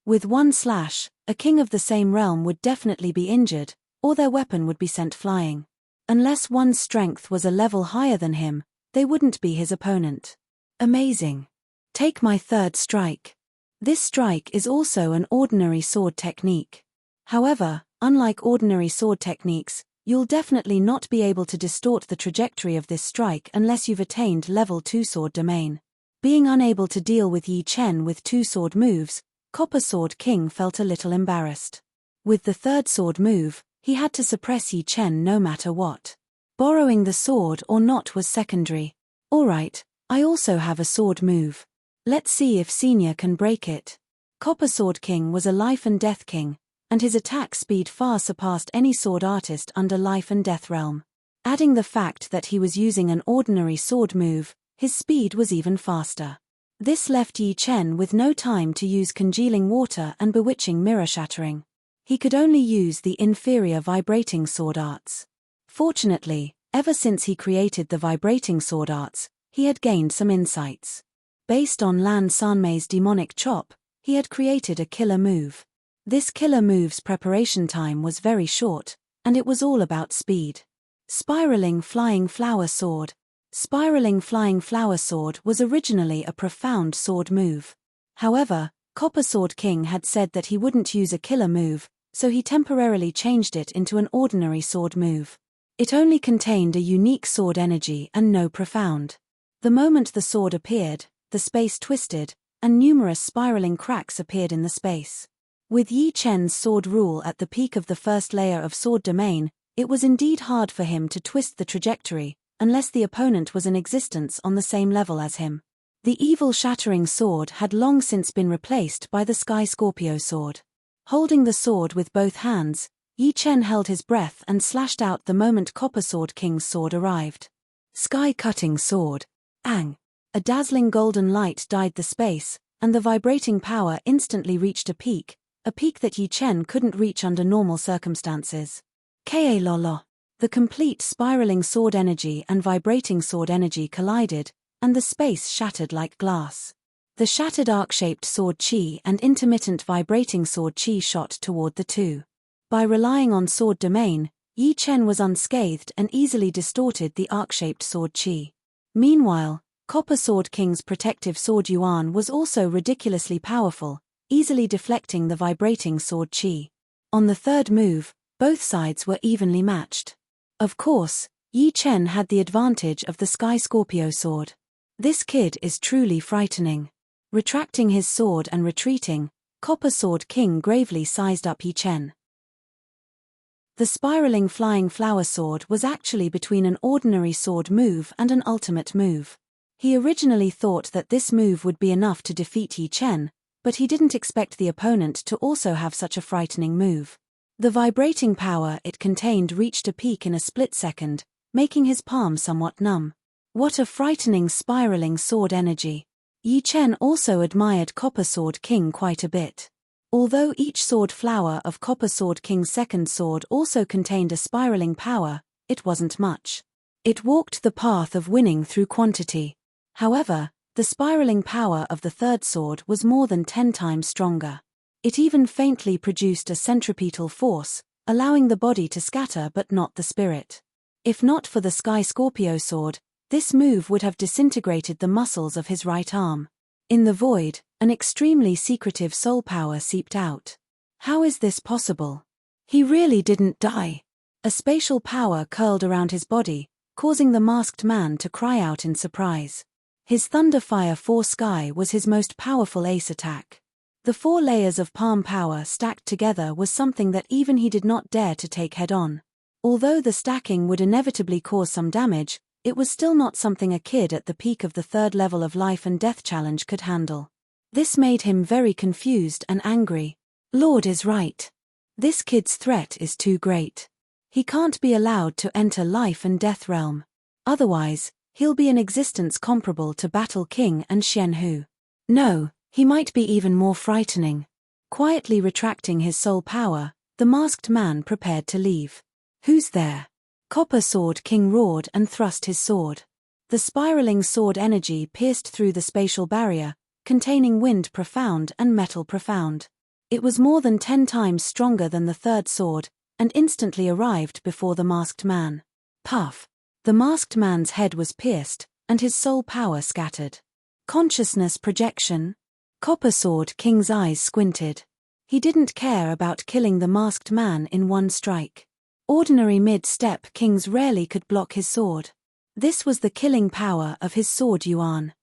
With one slash, a king of the same realm would definitely be injured, or their weapon would be sent flying. Unless one's strength was a level higher than him, they wouldn't be his opponent. Amazing. Take my third strike. This strike is also an ordinary sword technique. However, unlike ordinary sword techniques, you'll definitely not be able to distort the trajectory of this strike unless you've attained level 2 sword domain. Being unable to deal with Yi Chen with 2 sword moves, Copper Sword King felt a little embarrassed. With the third sword move, he had to suppress Yi Chen no matter what. Borrowing the sword or not was secondary. Alright, I also have a sword move. Let's see if Senior can break it. Copper Sword King was a life and death king, and his attack speed far surpassed any sword artist under life and death realm. Adding the fact that he was using an ordinary sword move, his speed was even faster. This left Yi Chen with no time to use congealing water and bewitching mirror shattering. He could only use the inferior vibrating sword arts. Fortunately, ever since he created the vibrating sword arts, he had gained some insights. Based on Lan Sanmei's demonic chop, he had created a killer move. This killer move's preparation time was very short, and it was all about speed. Spiraling Flying Flower Sword. Spiraling Flying Flower Sword was originally a profound sword move. However, Copper Sword King had said that he wouldn't use a killer move, so he temporarily changed it into an ordinary sword move. It only contained a unique sword energy and no profound. The moment the sword appeared, the space twisted, and numerous spiraling cracks appeared in the space. With Yi Chen's sword rule at the peak of the first layer of sword domain, it was indeed hard for him to twist the trajectory, unless the opponent was in existence on the same level as him. The evil shattering sword had long since been replaced by the Sky Scorpio sword. Holding the sword with both hands, Yi Chen held his breath and slashed out the moment Copper Sword King's sword arrived. Sky Cutting Sword. Ang! A dazzling golden light dyed the space, and the vibrating power instantly reached a peak that Yi Chen couldn't reach under normal circumstances. Ka Lolo. The complete spiraling sword energy and vibrating sword energy collided, and the space shattered like glass. The shattered arc-shaped sword chi and intermittent vibrating sword chi shot toward the two. By relying on sword domain, Yi Chen was unscathed and easily distorted the arc-shaped sword chi. Meanwhile, Copper Sword King's protective sword Yuan was also ridiculously powerful, easily deflecting the vibrating sword chi. On the third move, both sides were evenly matched. Of course, Yi Chen had the advantage of the Sky Scorpio sword. This kid is truly frightening. Retracting his sword and retreating, Copper Sword King gravely sized up Yi Chen. The spiraling flying flower sword was actually between an ordinary sword move and an ultimate move. He originally thought that this move would be enough to defeat Yi Chen, but he didn't expect the opponent to also have such a frightening move. The vibrating power it contained reached a peak in a split second, making his palm somewhat numb. What a frightening spiraling sword energy. Yi Chen also admired Copper Sword King quite a bit. Although each sword flower of Copper Sword King's second sword also contained a spiraling power, it wasn't much. It walked the path of winning through quantity. However, the spiraling power of the third sword was more than 10 times stronger. It even faintly produced a centripetal force, allowing the body to scatter but not the spirit. If not for the Sky Scorpio sword, this move would have disintegrated the muscles of his right arm. In the void, an extremely secretive soul power seeped out. How is this possible? He really didn't die. A spatial power curled around his body, causing the masked man to cry out in surprise. His Thunderfire 4 Sky was his most powerful ace attack. The 4 layers of palm power stacked together was something that even he did not dare to take head-on. Although the stacking would inevitably cause some damage, it was still not something a kid at the peak of the third level of life and death challenge could handle. This made him very confused and angry. Lord is right. This kid's threat is too great. He can't be allowed to enter life and death realm. Otherwise, he'll be in existence comparable to Battle King and Xianhu. No, he might be even more frightening. Quietly retracting his soul power, the masked man prepared to leave. Who's there? Copper Sword King roared and thrust his sword. The spiraling sword energy pierced through the spatial barrier, containing wind profound and metal profound. It was more than 10 times stronger than the third sword, and instantly arrived before the masked man. Puff! The masked man's head was pierced, and his soul power scattered. Consciousness projection? Copper Sword King's eyes squinted. He didn't care about killing the masked man in one strike. Ordinary mid-step kings rarely could block his sword. This was the killing power of his sword Yuan.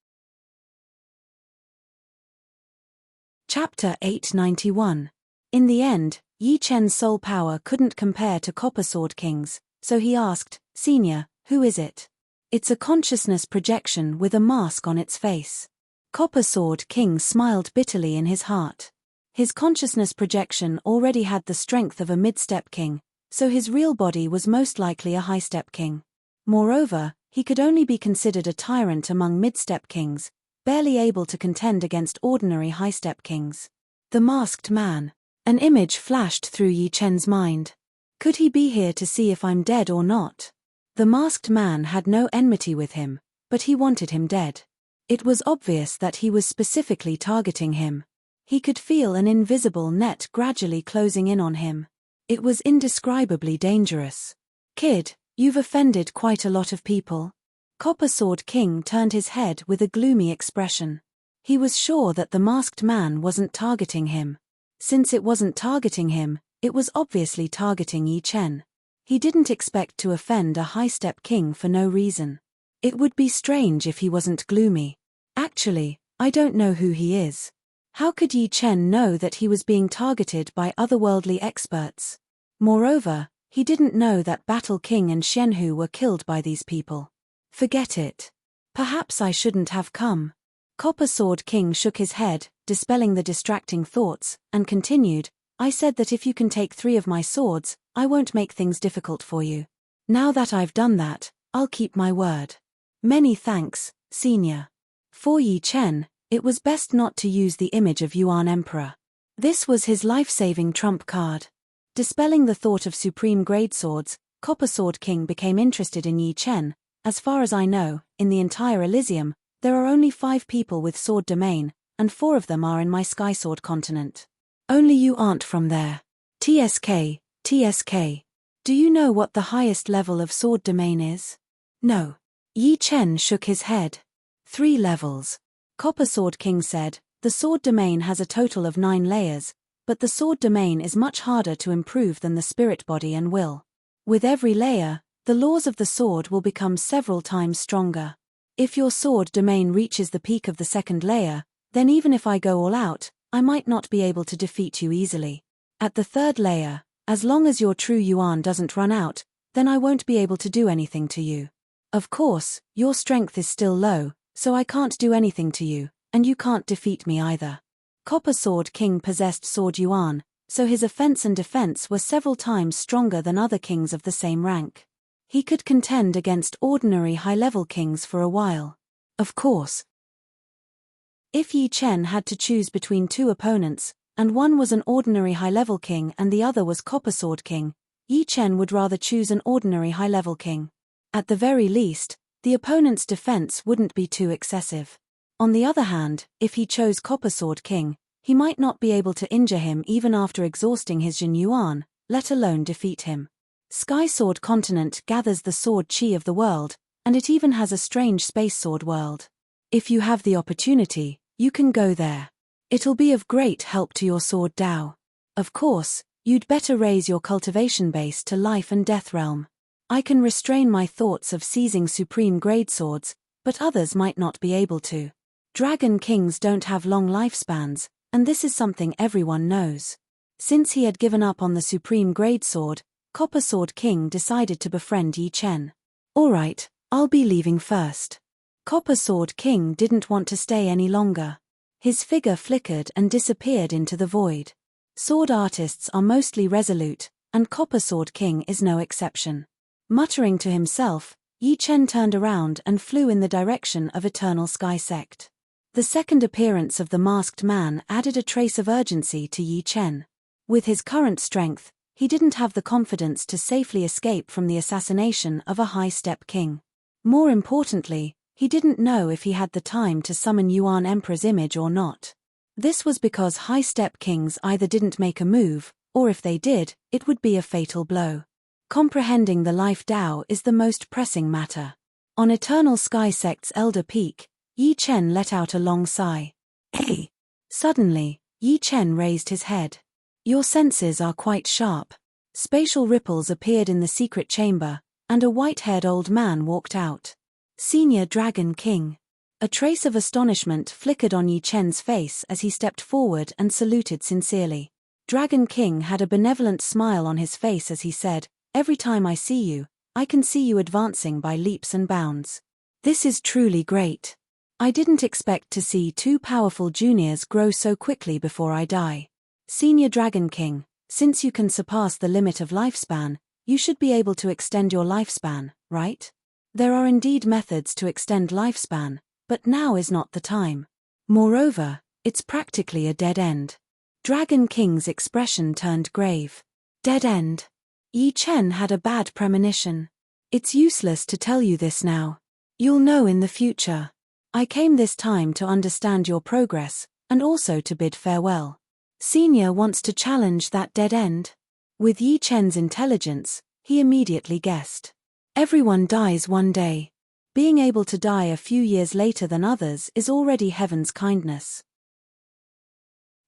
Chapter 891. In the end, Yi Chen's soul power couldn't compare to Copper Sword King's, so he asked, "Senior, who is it?" "It's a consciousness projection with a mask on its face." Copper Sword King smiled bitterly in his heart. His consciousness projection already had the strength of a mid-step king, so his real body was most likely a high-step king. Moreover, he could only be considered a tyrant among mid-step kings, barely able to contend against ordinary high-step kings. The masked man. An image flashed through Yi Chen's mind. Could he be here to see if I'm dead or not? The masked man had no enmity with him, but he wanted him dead. It was obvious that he was specifically targeting him. He could feel an invisible net gradually closing in on him. It was indescribably dangerous. "Kid, you've offended quite a lot of people." Copper Sword King turned his head with a gloomy expression. He was sure that the masked man wasn't targeting him. Since it wasn't targeting him, it was obviously targeting Yi Chen. He didn't expect to offend a high-step king for no reason. It would be strange if he wasn't gloomy. "Actually, I don't know who he is." How could Yi Chen know that he was being targeted by otherworldly experts? Moreover, he didn't know that Battle King and Xianhu were killed by these people. Forget it. Perhaps I shouldn't have come. Copper Sword King shook his head, dispelling the distracting thoughts, and continued, "I said that if you can take 3 of my swords, I won't make things difficult for you. Now that I've done that, I'll keep my word." "Many thanks, Senior." For Yi Chen, it was best not to use the image of Yuan Emperor. This was his life-saving trump card. Dispelling the thought of supreme grade swords, Copper Sword King became interested in Yi Chen. "As far as I know, in the entire Elysium, there are only 5 people with sword domain, and 4 of them are in my Skysword continent. Only you aren't from there. TSK. Do you know what the highest level of sword domain is?" "No." Yi Chen shook his head. 3 levels. Copper Sword King said, "The sword domain has a total of 9 layers, but the sword domain is much harder to improve than the spirit body and will. With every layer, the laws of the sword will become several times stronger. If your sword domain reaches the peak of the 2nd layer, then even if I go all out, I might not be able to defeat you easily. At the 3rd layer, as long as your true yuan doesn't run out, then I won't be able to do anything to you. Of course, your strength is still low, so I can't do anything to you, and you can't defeat me either." Copper Sword King possessed sword yuan, so his offense and defense were several times stronger than other kings of the same rank. He could contend against ordinary high-level kings for a while. Of course. If Yi Chen had to choose between 2 opponents, and one was an ordinary high-level king and the other was Copper Sword King, Yi Chen would rather choose an ordinary high-level king. At the very least, the opponent's defense wouldn't be too excessive. On the other hand, if he chose Copper Sword King, he might not be able to injure him even after exhausting his Jin Yuan, let alone defeat him. Skysword continent gathers the sword chi of the world, and it even has a strange space sword world. If you have the opportunity, you can go there. It'll be of great help to your sword Dao. Of course, you'd better raise your cultivation base to life and death realm. I can restrain my thoughts of seizing supreme grade swords, but others might not be able to. Dragon kings don't have long lifespans, and this is something everyone knows. Since he had given up on the supreme grade sword, Copper Sword King decided to befriend Yi Chen. "Alright, I'll be leaving first." Copper Sword King didn't want to stay any longer. His figure flickered and disappeared into the void. Sword artists are mostly resolute, and Copper Sword King is no exception. Muttering to himself, Yi Chen turned around and flew in the direction of Eternal Sky Sect. The second appearance of the masked man added a trace of urgency to Yi Chen. With his current strength, he didn't have the confidence to safely escape from the assassination of a high-step king. More importantly, he didn't know if he had the time to summon Yuan Emperor's image or not. This was because high-step kings either didn't make a move, or if they did, it would be a fatal blow. Comprehending the life Tao is the most pressing matter. On Eternal Sky Sect's elder peak, Yi Chen let out a long sigh. Hey! Suddenly, Yi Chen raised his head. Your senses are quite sharp. Spatial ripples appeared in the secret chamber, and a white-haired old man walked out. Senior Dragon King. A trace of astonishment flickered on Yi Chen's face as he stepped forward and saluted sincerely. Dragon King had a benevolent smile on his face as he said, "Every time I see you, I can see you advancing by leaps and bounds. This is truly great. I didn't expect to see two powerful juniors grow so quickly before I die. Senior Dragon King, since you can surpass the limit of lifespan, you should be able to extend your lifespan, right? There are indeed methods to extend lifespan, but now is not the time. Moreover, it's practically a dead end." Dragon King's expression turned grave. Dead end? Yi Chen had a bad premonition. It's useless to tell you this now. You'll know in the future. I came this time to understand your progress, and also to bid farewell. Senior wants to challenge that dead end? With Yi Chen's intelligence, he immediately guessed. Everyone dies one day. Being able to die a few years later than others is already heaven's kindness.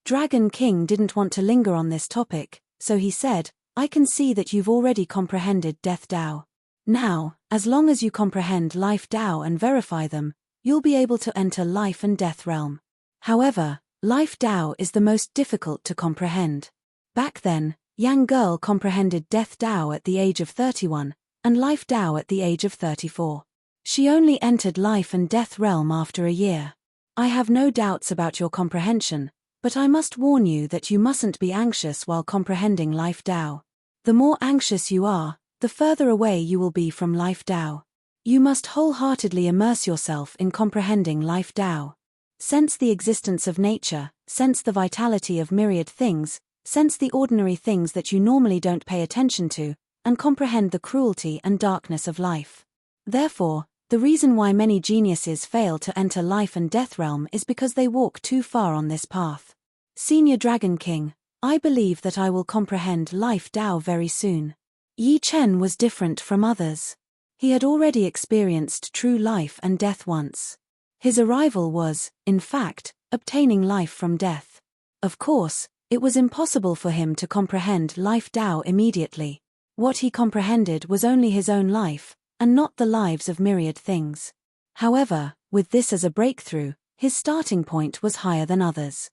Dragon King didn't want to linger on this topic, so he said, "I can see that you've already comprehended Death Tao. Now, as long as you comprehend Life Tao and verify them, you'll be able to enter Life and Death realm. However, Life Tao is the most difficult to comprehend. Back then, Yang Girl comprehended Death Tao at the age of 31, and Life Tao at the age of 34. She only entered Life and Death realm after a year. I have no doubts about your comprehension, but I must warn you that you mustn't be anxious while comprehending Life Tao. The more anxious you are, the further away you will be from Life Tao. You must wholeheartedly immerse yourself in comprehending Life Tao. Sense the existence of nature, sense the vitality of myriad things, sense the ordinary things that you normally don't pay attention to, and comprehend the cruelty and darkness of life. Therefore, the reason why many geniuses fail to enter Life and Death realm is because they walk too far on this path. Senior Dragon King, I believe that I will comprehend Life Tao very soon." Yi Chen was different from others. He had already experienced true life and death once. His arrival was, in fact, obtaining life from death. Of course, it was impossible for him to comprehend Life Tao immediately. What he comprehended was only his own life, and not the lives of myriad things. However, with this as a breakthrough, his starting point was higher than others.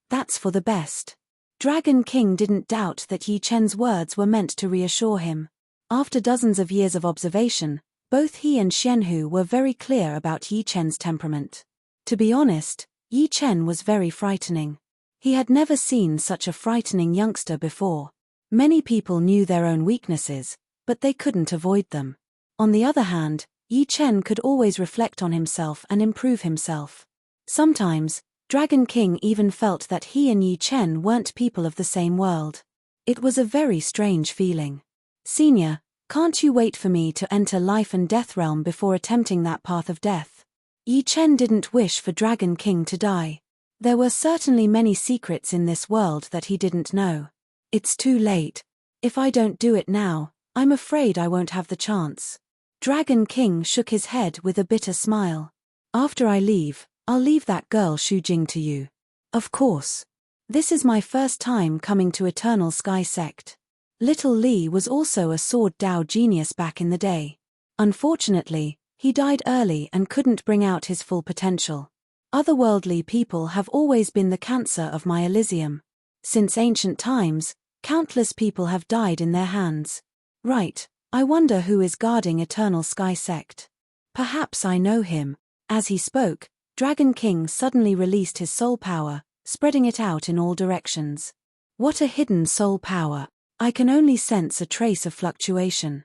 That's for the best. Dragon King didn't doubt that Yi Chen's words were meant to reassure him. After dozens of years of observation, both he and Xianhu were very clear about Yi Chen's temperament. To be honest, Yi Chen was very frightening. He had never seen such a frightening youngster before. Many people knew their own weaknesses, but they couldn't avoid them. On the other hand, Yi Chen could always reflect on himself and improve himself. Sometimes, Dragon King even felt that he and Yi Chen weren't people of the same world. It was a very strange feeling. "Senior, can't you wait for me to enter Life and Death realm before attempting that path of death?" Yi Chen didn't wish for Dragon King to die. There were certainly many secrets in this world that he didn't know. "It's too late. If I don't do it now, I'm afraid I won't have the chance." Dragon King shook his head with a bitter smile. "After I leave, I'll leave that girl Shu Jing to you. Of course. This is my first time coming to Eternal Sky Sect. Little Li was also a Sword Dao genius back in the day. Unfortunately, he died early and couldn't bring out his full potential. Otherworldly people have always been the cancer of my Elysium. Since ancient times, countless people have died in their hands. Right, I wonder who is guarding Eternal Sky Sect. Perhaps I know him." As he spoke, Dragon King suddenly released his soul power, spreading it out in all directions. What a hidden soul power! I can only sense a trace of fluctuation.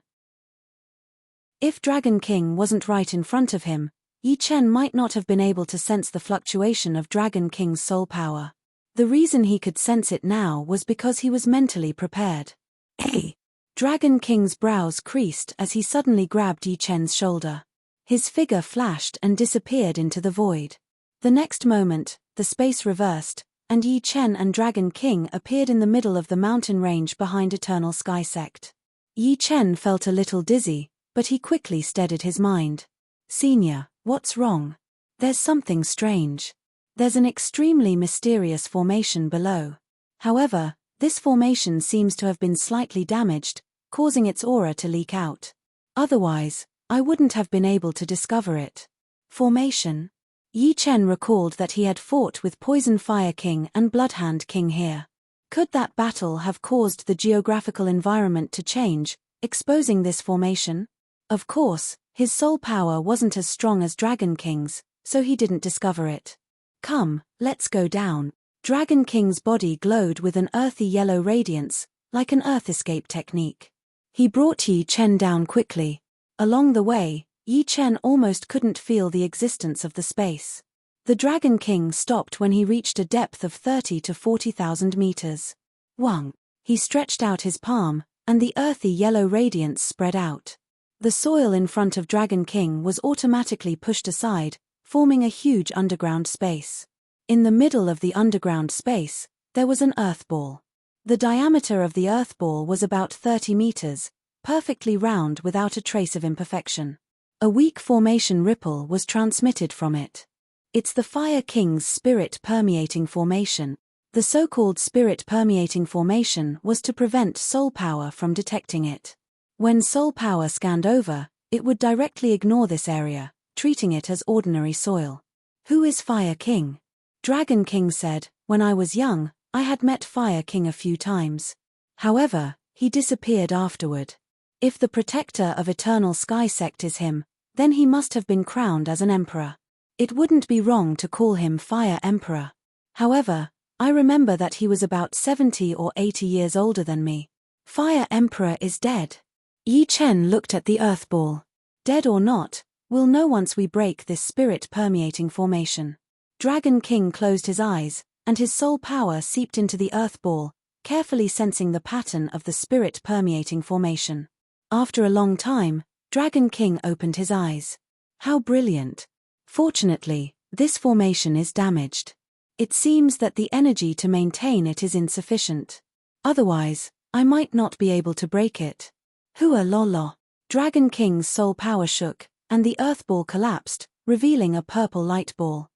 If Dragon King wasn't right in front of him, Yi Chen might not have been able to sense the fluctuation of Dragon King's soul power. The reason he could sense it now was because he was mentally prepared. Hey! Dragon King's brows creased as he suddenly grabbed Yi Chen's shoulder. His figure flashed and disappeared into the void. The next moment, the space reversed, and Yi Chen and Dragon King appeared in the middle of the mountain range behind Eternal Sky Sect. Yi Chen felt a little dizzy, but he quickly steadied his mind. "Senior, what's wrong? There's something strange. There's an extremely mysterious formation below. However, this formation seems to have been slightly damaged, causing its aura to leak out. Otherwise, I wouldn't have been able to discover it." Formation? Yi Chen recalled that he had fought with Poison Fire King and Bloodhand King here. Could that battle have caused the geographical environment to change, exposing this formation? Of course, his soul power wasn't as strong as Dragon King's, so he didn't discover it. "Come, let's go down." Dragon King's body glowed with an earthy yellow radiance, like an earth escape technique. He brought Yi Chen down quickly. Along the way, Yi Chen almost couldn't feel the existence of the space. The Dragon King stopped when he reached a depth of 30 to 40,000 meters. Wang. He stretched out his palm, and the earthy yellow radiance spread out. The soil in front of Dragon King was automatically pushed aside, forming a huge underground space. In the middle of the underground space, there was an earth ball. The diameter of the earth ball was about 30 meters, perfectly round without a trace of imperfection. A weak formation ripple was transmitted from it. It's the Fire King's spirit-permeating formation. The so-called spirit-permeating formation was to prevent soul power from detecting it. When soul power scanned over, it would directly ignore this area, treating it as ordinary soil. "Who is Fire King?" Dragon King said, "When I was young, I had met Fire King a few times. However, he disappeared afterward. If the protector of Eternal Sky Sect is him, then he must have been crowned as an emperor. It wouldn't be wrong to call him Fire Emperor. However, I remember that he was about 70 or 80 years older than me. Fire Emperor is dead." Yi Chen looked at the earth ball. "Dead or not, we'll know once we break this spirit-permeating formation." Dragon King closed his eyes, and his soul power seeped into the earth ball, carefully sensing the pattern of the spirit-permeating formation. After a long time, Dragon King opened his eyes. "How brilliant. Fortunately, this formation is damaged. It seems that the energy to maintain it is insufficient. Otherwise, I might not be able to break it." "Hua lolo." Dragon King's soul power shook, and the earth ball collapsed, revealing a purple light ball.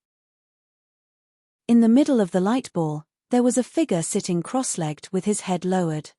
In the middle of the light ball, there was a figure sitting cross-legged with his head lowered.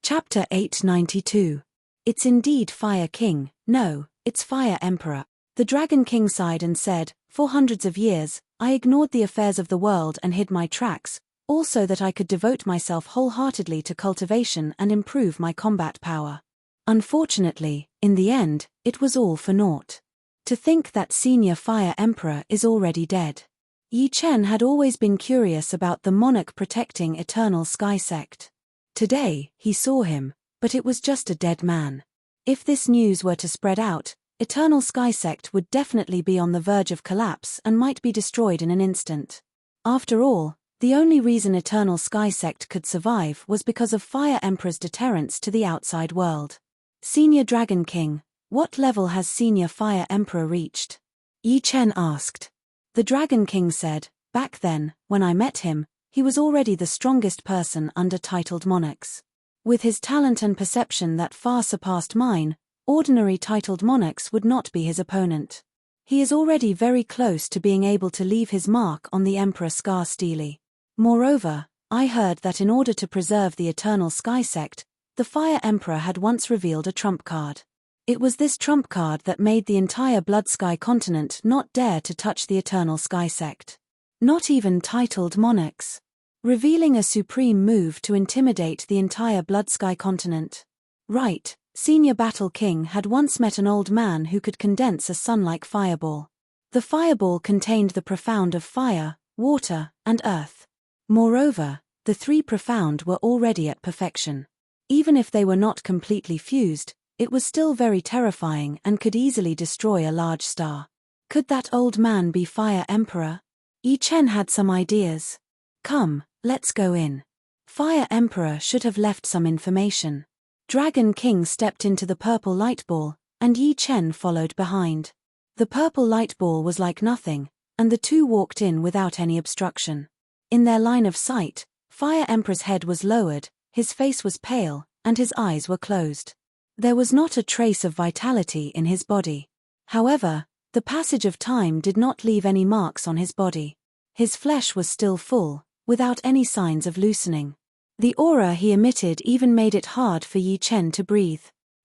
Chapter 892. It's indeed Fire King. No, it's Fire Emperor. The Dragon King sighed and said, "For hundreds of years, I ignored the affairs of the world and hid my tracks, all so that I could devote myself wholeheartedly to cultivation and improve my combat power. Unfortunately, in the end, it was all for naught. To think that Senior Fire Emperor is already dead." Yi Chen had always been curious about the monarch protecting Eternal Sky Sect. Today, he saw him, but it was just a dead man. If this news were to spread out, Eternal Sky Sect would definitely be on the verge of collapse and might be destroyed in an instant. After all, the only reason Eternal Sky Sect could survive was because of Fire Emperor's deterrence to the outside world. "Senior Dragon King, what level has Senior Fire Emperor reached?" Yi Chen asked. The Dragon King said, "Back then, when I met him, he was already the strongest person under titled monarchs. With his talent and perception that far surpassed mine, ordinary titled monarchs would not be his opponent. He is already very close to being able to leave his mark on the Emperor Scar Steely. Moreover, I heard that in order to preserve the Eternal Sky Sect, the Fire Emperor had once revealed a trump card. It was this trump card that made the entire Blood Sky continent not dare to touch the Eternal Sky Sect. Not even titled monarchs. Revealing a supreme move to intimidate the entire Blood Sky continent. Right, Senior Battle King had once met an old man who could condense a sun-like fireball. The fireball contained the profound of fire, water, and earth. Moreover, the three profound were already at perfection. Even if they were not completely fused, it was still very terrifying and could easily destroy a large star. Could that old man be Fire Emperor? Yi Chen had some ideas. "Come, let's go in. Fire Emperor should have left some information." Dragon King stepped into the purple light ball, and Yi Chen followed behind. The purple light ball was like nothing, and the two walked in without any obstruction. In their line of sight, Fire Emperor's head was lowered, his face was pale, and his eyes were closed. There was not a trace of vitality in his body. However, the passage of time did not leave any marks on his body. His flesh was still full, without any signs of loosening. The aura he emitted even made it hard for Yi Chen to breathe.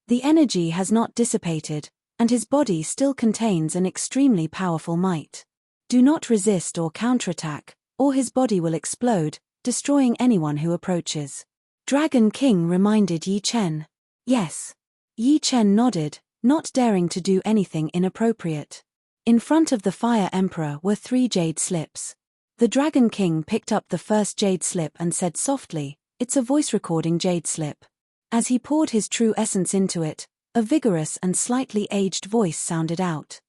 The energy has not dissipated, and his body still contains an extremely powerful might. Do not resist or counterattack, or his body will explode, destroying anyone who approaches. Dragon King reminded Yi Chen. Yes. Yi Chen nodded, not daring to do anything inappropriate. In front of the Fire Emperor were 3 jade slips. The Dragon King picked up the first jade slip and said softly, "It's a voice recording jade slip." As he poured his true essence into it, a vigorous and slightly aged voice sounded out.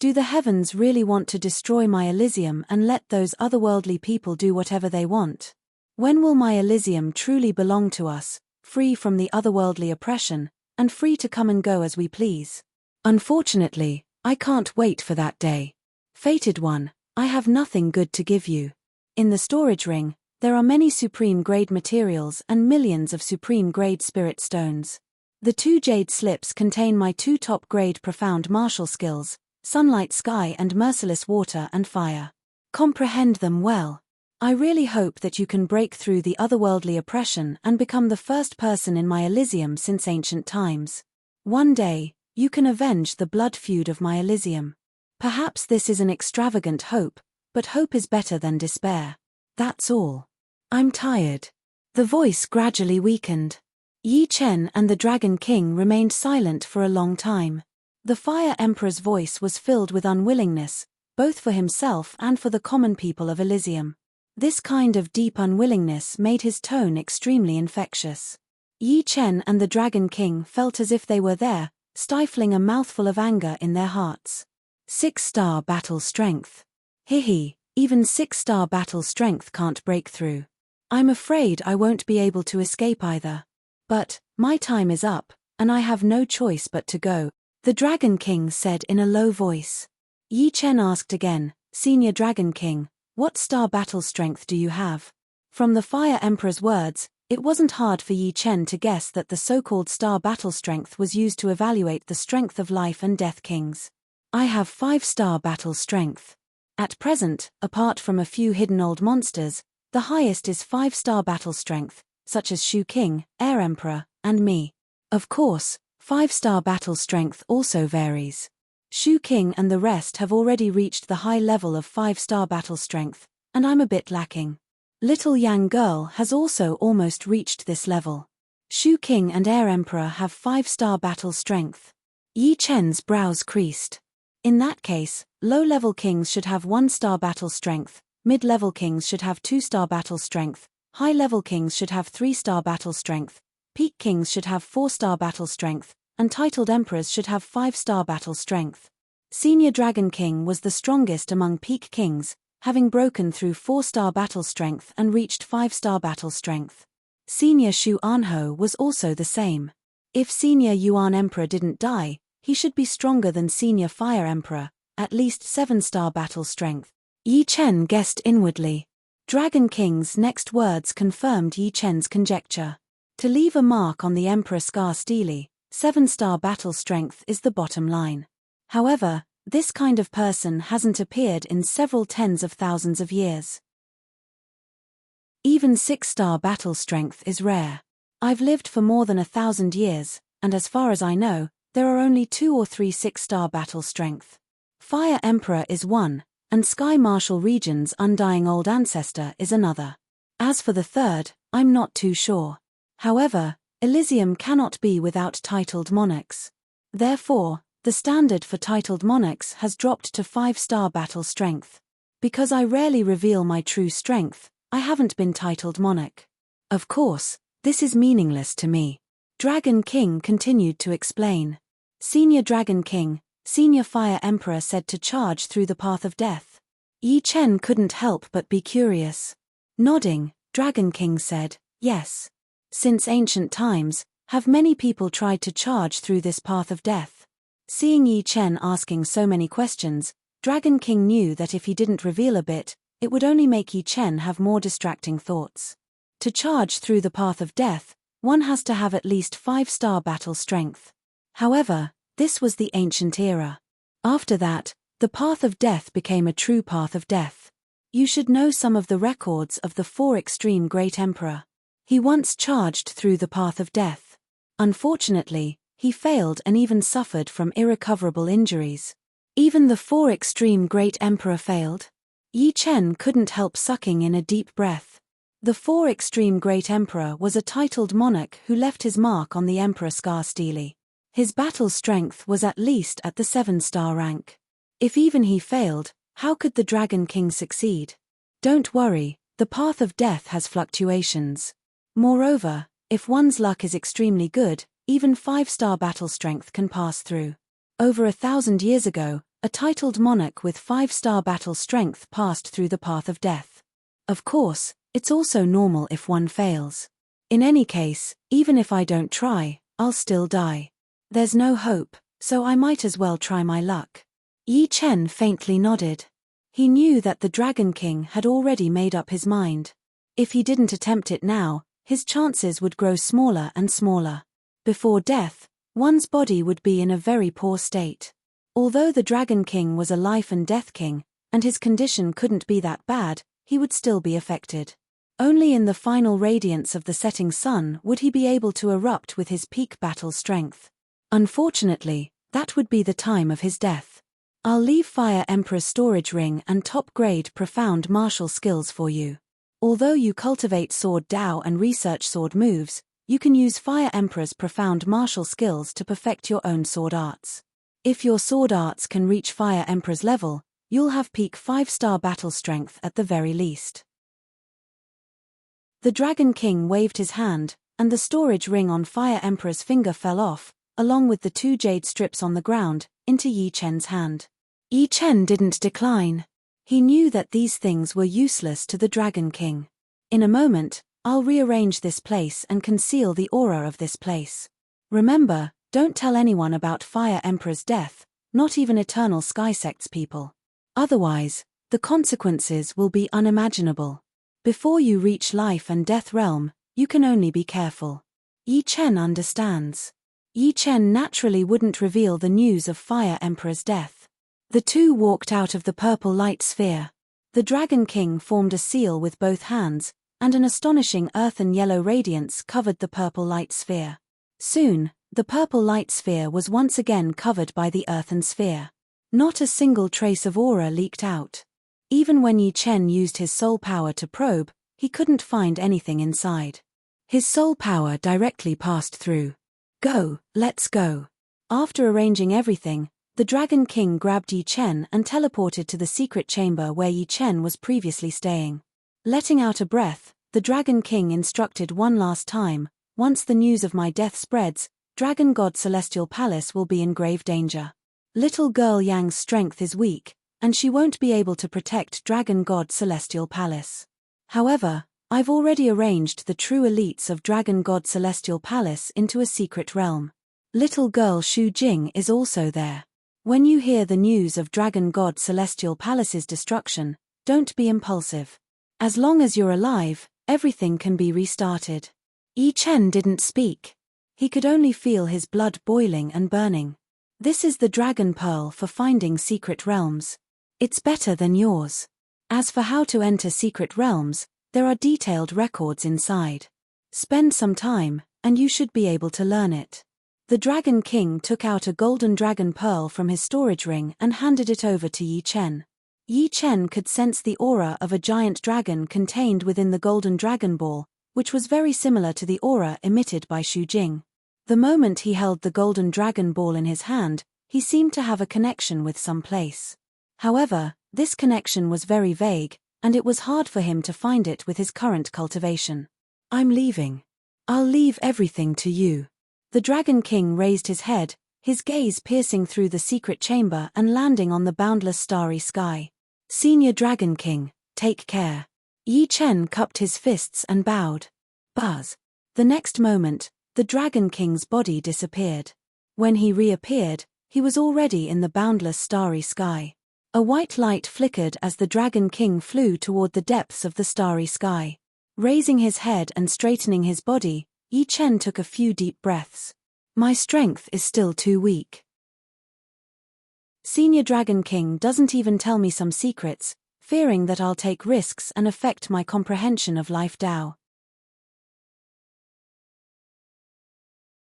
"Do the heavens really want to destroy my Elysium and let those otherworldly people do whatever they want? When will my Elysium truly belong to us, free from the otherworldly oppression, and free to come and go as we please? Unfortunately, I can't wait for that day. Fated One, I have nothing good to give you. In the storage ring, there are many supreme-grade materials and millions of supreme-grade spirit stones. The 2 jade slips contain my 2 top-grade profound martial skills, Sunlight Sky and Merciless Water and Fire. Comprehend them well. I really hope that you can break through the otherworldly oppression and become the first person in my Elysium since ancient times. One day, you can avenge the blood feud of my Elysium. Perhaps this is an extravagant hope, but hope is better than despair. That's all. I'm tired." The voice gradually weakened. Yi Chen and the Dragon King remained silent for a long time. The Fire Emperor's voice was filled with unwillingness, both for himself and for the common people of Elysium. This kind of deep unwillingness made his tone extremely infectious. Yi Chen and the Dragon King felt as if they were there, stifling a mouthful of anger in their hearts. 6-star battle strength. Even 6-star battle strength can't break through. I'm afraid I won't be able to escape either. But, my time is up, and I have no choice but to go, the Dragon King said in a low voice. Yi Chen asked again, "Senior Dragon King, what star battle strength do you have?" From the Fire Emperor's words, it wasn't hard for Yi Chen to guess that the so-called star battle strength was used to evaluate the strength of life and death kings. "I have 5-star battle strength. At present, apart from a few hidden old monsters, the highest is 5-star battle strength, such as Shu King, Air Emperor, and me. Of course, 5-star battle strength also varies. Shu King and the rest have already reached the high level of 5-star battle strength, and I'm a bit lacking. Little Yang Girl has also almost reached this level. Shu King and Air Emperor have 5-star battle strength." Yi Chen's brows creased. In that case, low-level kings should have 1-star battle strength, mid-level kings should have 2-star battle strength, high-level kings should have 3-star battle strength, peak kings should have 4-star battle strength, and titled emperors should have 5-star battle strength. Senior Dragon King was the strongest among peak kings, having broken through 4-star battle strength and reached 5-star battle strength. Senior Shu Anho was also the same. If Senior Yuan Emperor didn't die, he should be stronger than Senior Fire Emperor, at least 7-star battle strength. Yi Chen guessed inwardly. Dragon King's next words confirmed Yi Chen's conjecture. To leave a mark on the Emperor Scar Steely, 7-star battle strength is the bottom line. However, this kind of person hasn't appeared in several tens of thousands of years. Even 6-star battle strength is rare. I've lived for more than 1,000 years, and as far as I know, there are only 2 or 3 6-star battle strength. Fire Emperor is one, and Sky Marshal Region's undying old ancestor is another. As for the third, I'm not too sure. However, Elysium cannot be without titled monarchs. Therefore, the standard for titled monarchs has dropped to 5-star battle strength. Because I rarely reveal my true strength, I haven't been titled monarch. Of course, this is meaningless to me. Dragon King continued to explain. Senior Dragon King, Senior Fire Emperor said to charge through the path of death. Yi Chen couldn't help but be curious. Nodding, Dragon King said, "Yes. Since ancient times, have many people tried to charge through this path of death. Seeing Yi Chen asking so many questions, Dragon King knew that if he didn't reveal a bit, it would only make Yi Chen have more distracting thoughts. To charge through the path of death, one has to have at least 5-star battle strength. However, this was the ancient era. After that, the path of death became a true path of death. You should know some of the records of the 4 extreme great emperor. He once charged through the path of death. Unfortunately, he failed and even suffered from irrecoverable injuries. Even the 4 extreme great emperor failed. Yi Chen couldn't help sucking in a deep breath. The 4 extreme great emperor was a titled monarch who left his mark on the emperor scar stele. His battle strength was at least at the 7-star rank. If even he failed, how could the Dragon King succeed? Don't worry, the path of death has fluctuations. Moreover, if one's luck is extremely good, even 5-star battle strength can pass through. Over 1,000 years ago, a titled monarch with 5-star battle strength passed through the path of death. Of course, it's also normal if one fails. In any case, even if I don't try, I'll still die. There's no hope, so I might as well try my luck. Yi Chen faintly nodded. He knew that the Dragon King had already made up his mind. If he didn't attempt it now, his chances would grow smaller and smaller. Before death, one's body would be in a very poor state. Although the Dragon King was a life and death king, and his condition couldn't be that bad, he would still be affected. Only in the final radiance of the setting sun would he be able to erupt with his peak battle strength. Unfortunately, that would be the time of his death. I'll leave Fire Emperor's storage ring and top-grade profound martial skills for you. Although you cultivate sword Dao and research sword moves, you can use Fire Emperor's profound martial skills to perfect your own sword arts. If your sword arts can reach Fire Emperor's level, you'll have peak 5-star battle strength at the very least. The Dragon King waved his hand, and the storage ring on Fire Emperor's finger fell off, along with the 2 jade strips on the ground, into Yi Chen's hand. Yi Chen didn't decline. He knew that these things were useless to the Dragon King. In a moment, I'll rearrange this place and conceal the aura of this place. Remember, don't tell anyone about Fire Emperor's death, not even Eternal Sky Sect's people. Otherwise, the consequences will be unimaginable. Before you reach life and death realm, you can only be careful. Yi Chen understands. Yi Chen naturally wouldn't reveal the news of Fire Emperor's death. The two walked out of the purple light sphere. The Dragon King formed a seal with both hands, and an astonishing earthen yellow radiance covered the purple light sphere. Soon, the purple light sphere was once again covered by the earthen sphere. Not a single trace of aura leaked out. Even when Yi Chen used his soul power to probe, he couldn't find anything inside. His soul power directly passed through. Go, let's go. After arranging everything, the Dragon King grabbed Yi Chen and teleported to the secret chamber where Yi Chen was previously staying. Letting out a breath, the Dragon King instructed one last time, once the news of my death spreads, Dragon God Celestial Palace will be in grave danger. Little girl Yang's strength is weak, and she won't be able to protect Dragon God Celestial Palace. However, I've already arranged the true elites of Dragon God Celestial Palace into a secret realm. Little girl Shu Jing is also there. When you hear the news of Dragon God Celestial Palace's destruction, don't be impulsive. As long as you're alive, everything can be restarted. Yi Chen didn't speak. He could only feel his blood boiling and burning. This is the Dragon Pearl for finding secret realms. It's better than yours. As for how to enter secret realms, there are detailed records inside. Spend some time, and you should be able to learn it. The Dragon King took out a golden dragon pearl from his storage ring and handed it over to Yi Chen. Yi Chen could sense the aura of a giant dragon contained within the golden dragon ball, which was very similar to the aura emitted by Shu Jing. The moment he held the golden dragon ball in his hand, he seemed to have a connection with some place. However, this connection was very vague, and it was hard for him to find it with his current cultivation. I'm leaving. I'll leave everything to you. The Dragon King raised his head, his gaze piercing through the secret chamber and landing on the boundless starry sky. Senior Dragon King, take care. Yi Chen cupped his fists and bowed. Buzz. The next moment, the Dragon King's body disappeared. When he reappeared, he was already in the boundless starry sky. A white light flickered as the Dragon King flew toward the depths of the starry sky. Raising his head and straightening his body, Yi Chen took a few deep breaths. My strength is still too weak. Senior Dragon King doesn't even tell me some secrets, fearing that I'll take risks and affect my comprehension of life Tao.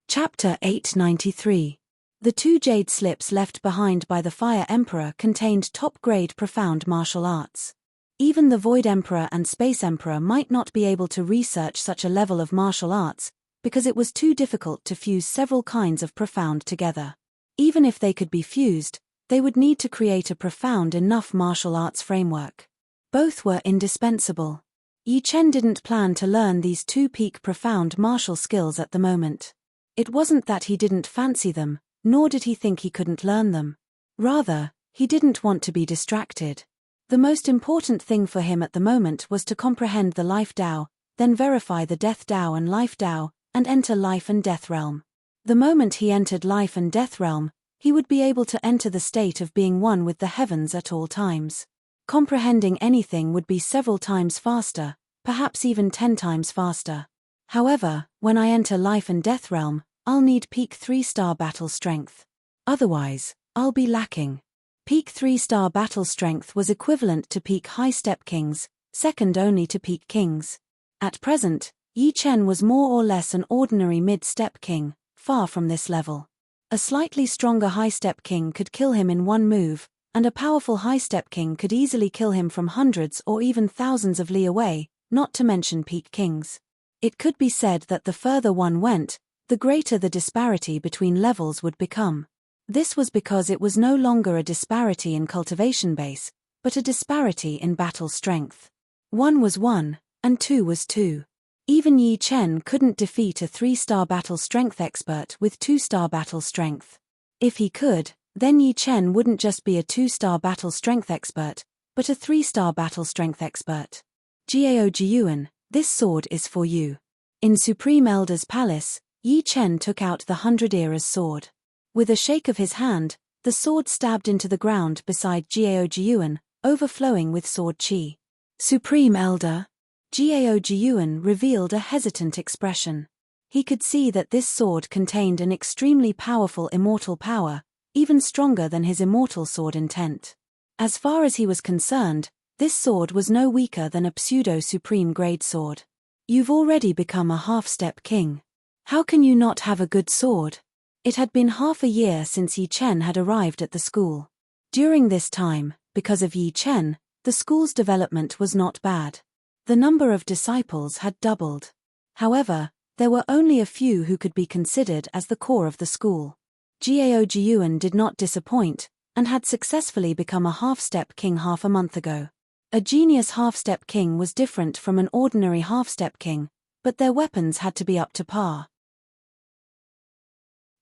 Chapter 893. The 2 jade slips left behind by the Fire Emperor contained top-grade profound martial arts. Even the Void Emperor and Space Emperor might not be able to research such a level of martial arts, because it was too difficult to fuse several kinds of profound together. Even if they could be fused, they would need to create a profound enough martial arts framework. Both were indispensable. Yi Chen didn't plan to learn these 2 peak profound martial skills at the moment. It wasn't that he didn't fancy them, nor did he think he couldn't learn them. Rather, he didn't want to be distracted. The most important thing for him at the moment was to comprehend the Life Tao, then verify the Death Tao and Life Tao, and enter Life and Death Realm. The moment he entered Life and Death Realm, he would be able to enter the state of being one with the heavens at all times. Comprehending anything would be several times faster, perhaps even 10 times faster. However, when I enter Life and Death Realm, I'll need peak 3-star battle strength. Otherwise, I'll be lacking. Peak 3-star battle strength was equivalent to peak high-step kings, second only to peak kings. At present, Yi Chen was more or less an ordinary mid-step king, far from this level. A slightly stronger high-step king could kill him in one move, and a powerful high-step king could easily kill him from hundreds or even thousands of li away, not to mention peak kings. It could be said that the further one went, the greater the disparity between levels would become. This was because it was no longer a disparity in cultivation base, but a disparity in battle strength. 1 was 1, and 2 was 2. Even Yi Chen couldn't defeat a 3-star battle strength expert with 2-star battle strength. If he could, then Yi Chen wouldn't just be a 2-star battle strength expert, but a 3-star battle strength expert. Jiao Jiyuan, this sword is for you. In Supreme Elder's palace, Yi Chen took out the 100 Eras sword. With a shake of his hand, the sword stabbed into the ground beside Jiao Jiyuan, overflowing with sword chi. Supreme Elder. Jiao Jiyuan revealed a hesitant expression. He could see that this sword contained an extremely powerful immortal power, even stronger than his immortal sword intent. As far as he was concerned, this sword was no weaker than a pseudo-supreme grade sword. You've already become a half-step king. How can you not have a good sword? It had been half a year since Yi Chen had arrived at the school. During this time, because of Yi Chen, the school's development was not bad. The number of disciples had doubled. However, there were only a few who could be considered as the core of the school. Jiao Jiyuan did not disappoint, and had successfully become a half-step king half a month ago. A genius half-step king was different from an ordinary half-step king, but their weapons had to be up to par.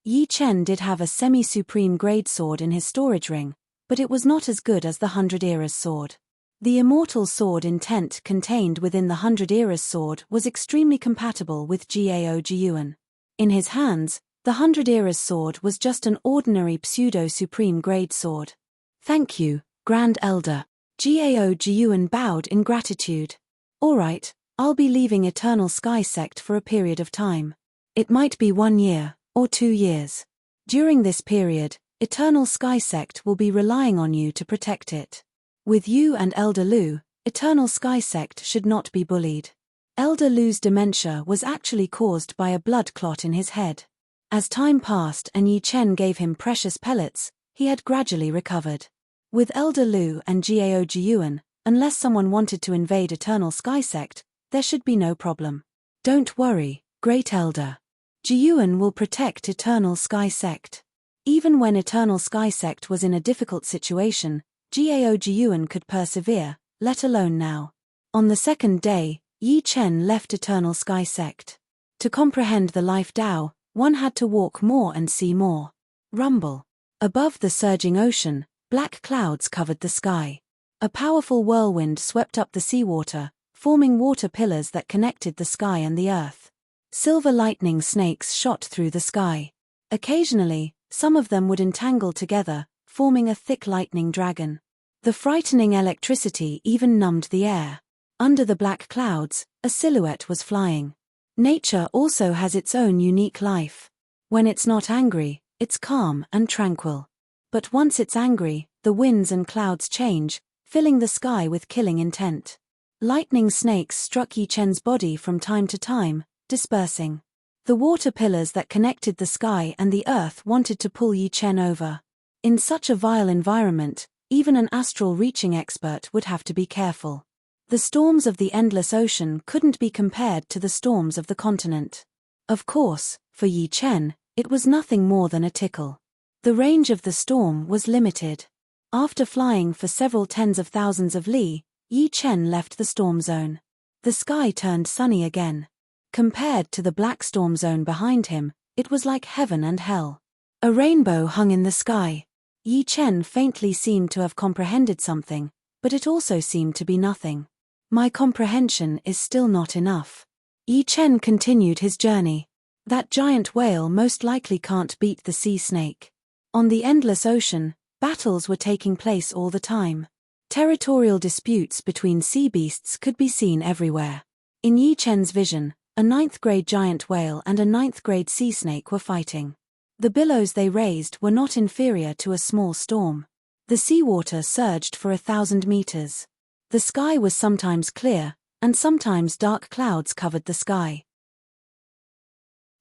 Yi Chen did have a semi-supreme grade sword in his storage ring, but it was not as good as the 100 Eras sword. The Immortal sword intent contained within the 100 Eras sword was extremely compatible with Jiao Jiyuan. In his hands, the 100 Eras sword was just an ordinary pseudo-supreme grade sword. Thank you, Grand Elder. Jiao Jiyuan bowed in gratitude. Alright, I'll be leaving Eternal Sky Sect for a period of time. It might be 1 year, or 2 years. During this period, Eternal Sky Sect will be relying on you to protect it. With you and Elder Lu, Eternal Sky Sect should not be bullied. Elder Lu's dementia was actually caused by a blood clot in his head. As time passed and Yi Chen gave him precious pellets, he had gradually recovered. With Elder Lu and Jiao Jiyuan, unless someone wanted to invade Eternal Sky Sect, there should be no problem. Don't worry, Great Elder. Jiyuan will protect Eternal Sky Sect. Even when Eternal Sky Sect was in a difficult situation, Jiao Jiyuan could persevere, let alone now. On the second day, Yi Chen left Eternal Sky Sect. To comprehend the Life Tao, one had to walk more and see more. Rumble. Above the surging ocean, black clouds covered the sky. A powerful whirlwind swept up the seawater, forming water pillars that connected the sky and the earth. Silver lightning snakes shot through the sky. Occasionally, Some of them would entangle together, forming a thick lightning dragon. The frightening electricity even numbed the air. Under the black clouds, a silhouette was flying. Nature also has its own unique life. When it's not angry, it's calm and tranquil. But once it's angry, the winds and clouds change, filling the sky with killing intent. Lightning snakes struck Yi Chen's body from time to time, dispersing. The water pillars that connected the sky and the earth wanted to pull Yi Chen over. In such a vile environment, even an astral reaching expert would have to be careful. The storms of the endless ocean couldn't be compared to the storms of the continent. Of course, for Yi Chen, it was nothing more than a tickle. The range of the storm was limited. After flying for several tens of thousands of li, Yi Chen left the storm zone. The sky turned sunny again. Compared to the black storm zone behind him, it was like heaven and hell. A rainbow hung in the sky. Yi Chen faintly seemed to have comprehended something, but it also seemed to be nothing. My comprehension is still not enough. Yi Chen continued his journey. That giant whale most likely can't beat the sea snake. On the endless ocean, battles were taking place all the time. Territorial disputes between sea beasts could be seen everywhere. In Yi Chen's vision, a 9th-grade giant whale and a 9th-grade sea snake were fighting. The billows they raised were not inferior to a small storm. The seawater surged for 1,000 meters. The sky was sometimes clear, and sometimes dark clouds covered the sky.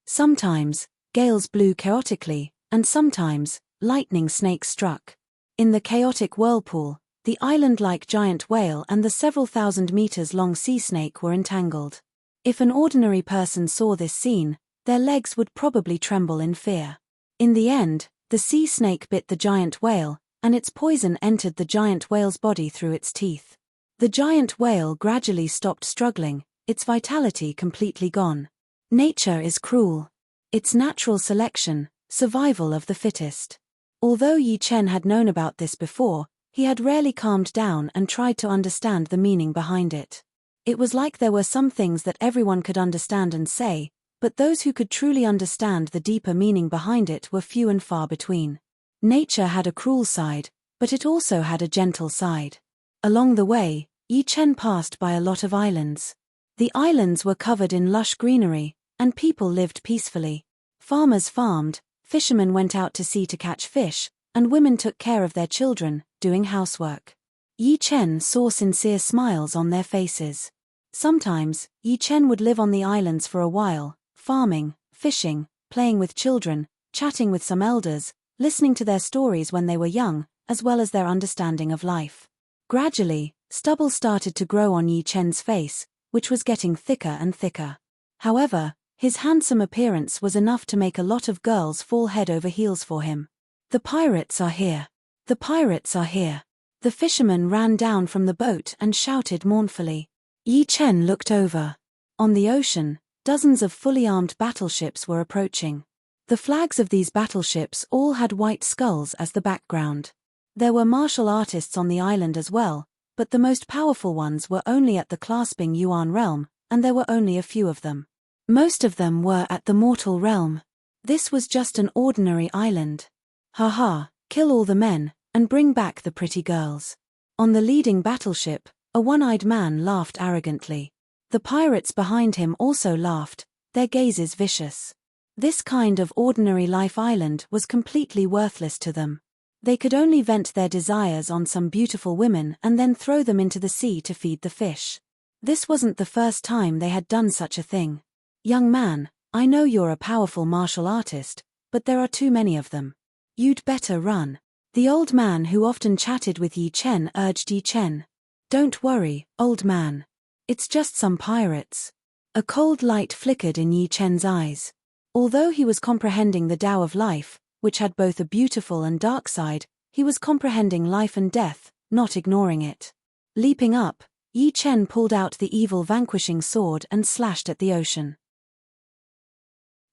Sometimes, gales blew chaotically, and sometimes, lightning snakes struck. In the chaotic whirlpool, the island-like giant whale and the several thousand meters long sea snake were entangled. If an ordinary person saw this scene, their legs would probably tremble in fear. In the end, the sea snake bit the giant whale, and its poison entered the giant whale's body through its teeth. The giant whale gradually stopped struggling, its vitality completely gone. Nature is cruel. It's natural selection, survival of the fittest. Although Yi Chen had known about this before, he had rarely calmed down and tried to understand the meaning behind it. It was like there were some things that everyone could understand and say, but those who could truly understand the deeper meaning behind it were few and far between. Nature had a cruel side, but it also had a gentle side. Along the way, Yi Chen passed by a lot of islands. The islands were covered in lush greenery, and people lived peacefully. Farmers farmed, fishermen went out to sea to catch fish, and women took care of their children, doing housework. Yi Chen saw sincere smiles on their faces. Sometimes, Yi Chen would live on the islands for a while, farming, fishing, playing with children, chatting with some elders, listening to their stories when they were young, as well as their understanding of life. Gradually, stubble started to grow on Yi Chen's face, which was getting thicker and thicker. However, his handsome appearance was enough to make a lot of girls fall head over heels for him. The pirates are here. The pirates are here. The fisherman ran down from the boat and shouted mournfully. Yi Chen looked over. On the ocean, dozens of fully armed battleships were approaching. The flags of these battleships all had white skulls as the background. There were martial artists on the island as well, but the most powerful ones were only at the clasping Yuan realm, and there were only a few of them. Most of them were at the mortal realm. This was just an ordinary island. Ha, kill all the men, and bring back the pretty girls. On the leading battleship, a one-eyed man laughed arrogantly. The pirates behind him also laughed, their gazes vicious. This kind of ordinary life island was completely worthless to them. They could only vent their desires on some beautiful women and then throw them into the sea to feed the fish. This wasn't the first time they had done such a thing. Young man, I know you're a powerful martial artist, but there are too many of them. You'd better run. The old man who often chatted with Yi Chen urged Yi Chen. Don't worry, old man. It's just some pirates. A cold light flickered in Yi Chen's eyes. Although he was comprehending the Tao of life, which had both a beautiful and dark side, he was comprehending life and death, not ignoring it. Leaping up, Yi Chen pulled out the evil vanquishing sword and slashed at the ocean.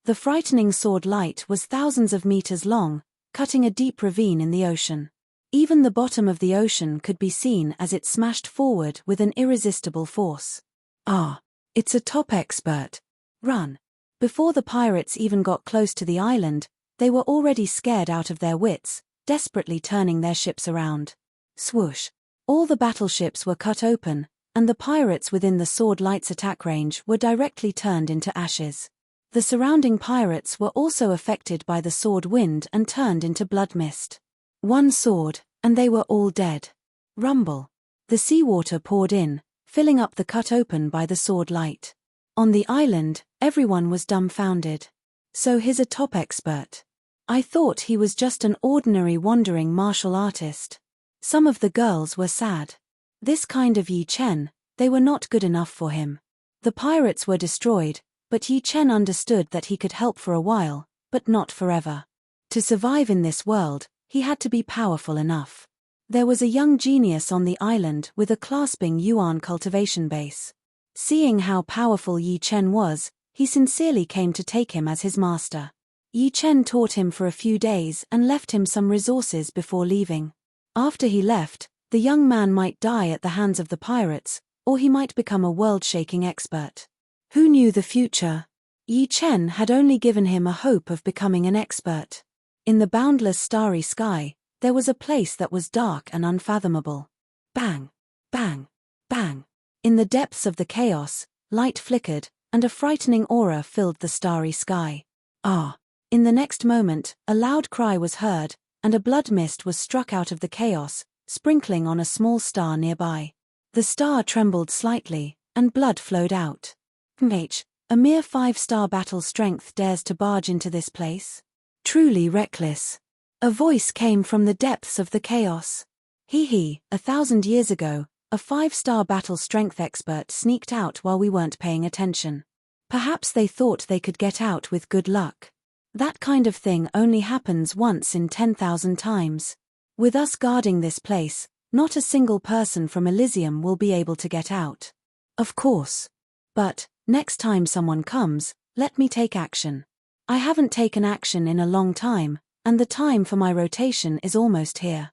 The frightening sword light was thousands of meters long, cutting a deep ravine in the ocean. Even the bottom of the ocean could be seen as it smashed forward with an irresistible force. Ah, it's a top expert. Run. Before the pirates even got close to the island, They were already scared out of their wits, desperately turning their ships around. Swoosh! All the battleships were cut open, and the pirates within the Sword Light's attack range were directly turned into ashes. The surrounding pirates were also affected by the sword wind and turned into blood mist. One sword, and they were all dead. Rumble. The seawater poured in, filling up the cut open by the sword light. On the island, everyone was dumbfounded. So he's a top expert. I thought he was just an ordinary wandering martial artist. Some of the girls were sad. This kind of Yi Chen, they were not good enough for him. The pirates were destroyed, but Yi Chen understood that he could help for a while, but not forever. To survive in this world, he had to be powerful enough. There was a young genius on the island with a clasping yuan cultivation base. Seeing how powerful Yi Chen was, he sincerely came to take him as his master. Yi Chen taught him for a few days and left him some resources before leaving. After he left, the young man might die at the hands of the pirates, or he might become a world-shaking expert. Who knew the future? Yi Chen had only given him a hope of becoming an expert. In the boundless starry sky, there was a place that was dark and unfathomable. Bang! Bang! Bang! In the depths of the chaos, light flickered, and a frightening aura filled the starry sky. Ah! In the next moment, a loud cry was heard, and a blood mist was struck out of the chaos, sprinkling on a small star nearby. The star trembled slightly, and blood flowed out. A mere 5-star battle strength dares to barge into this place? Truly reckless. A voice came from the depths of the chaos. 1,000 years ago, a 5-star battle strength expert sneaked out while we weren't paying attention. Perhaps they thought they could get out with good luck. That kind of thing only happens once in 10,000 times. With us guarding this place, not a single person from Elysium will be able to get out. Of course. But, next time someone comes, let me take action. I haven't taken action in a long time, and the time for my rotation is almost here.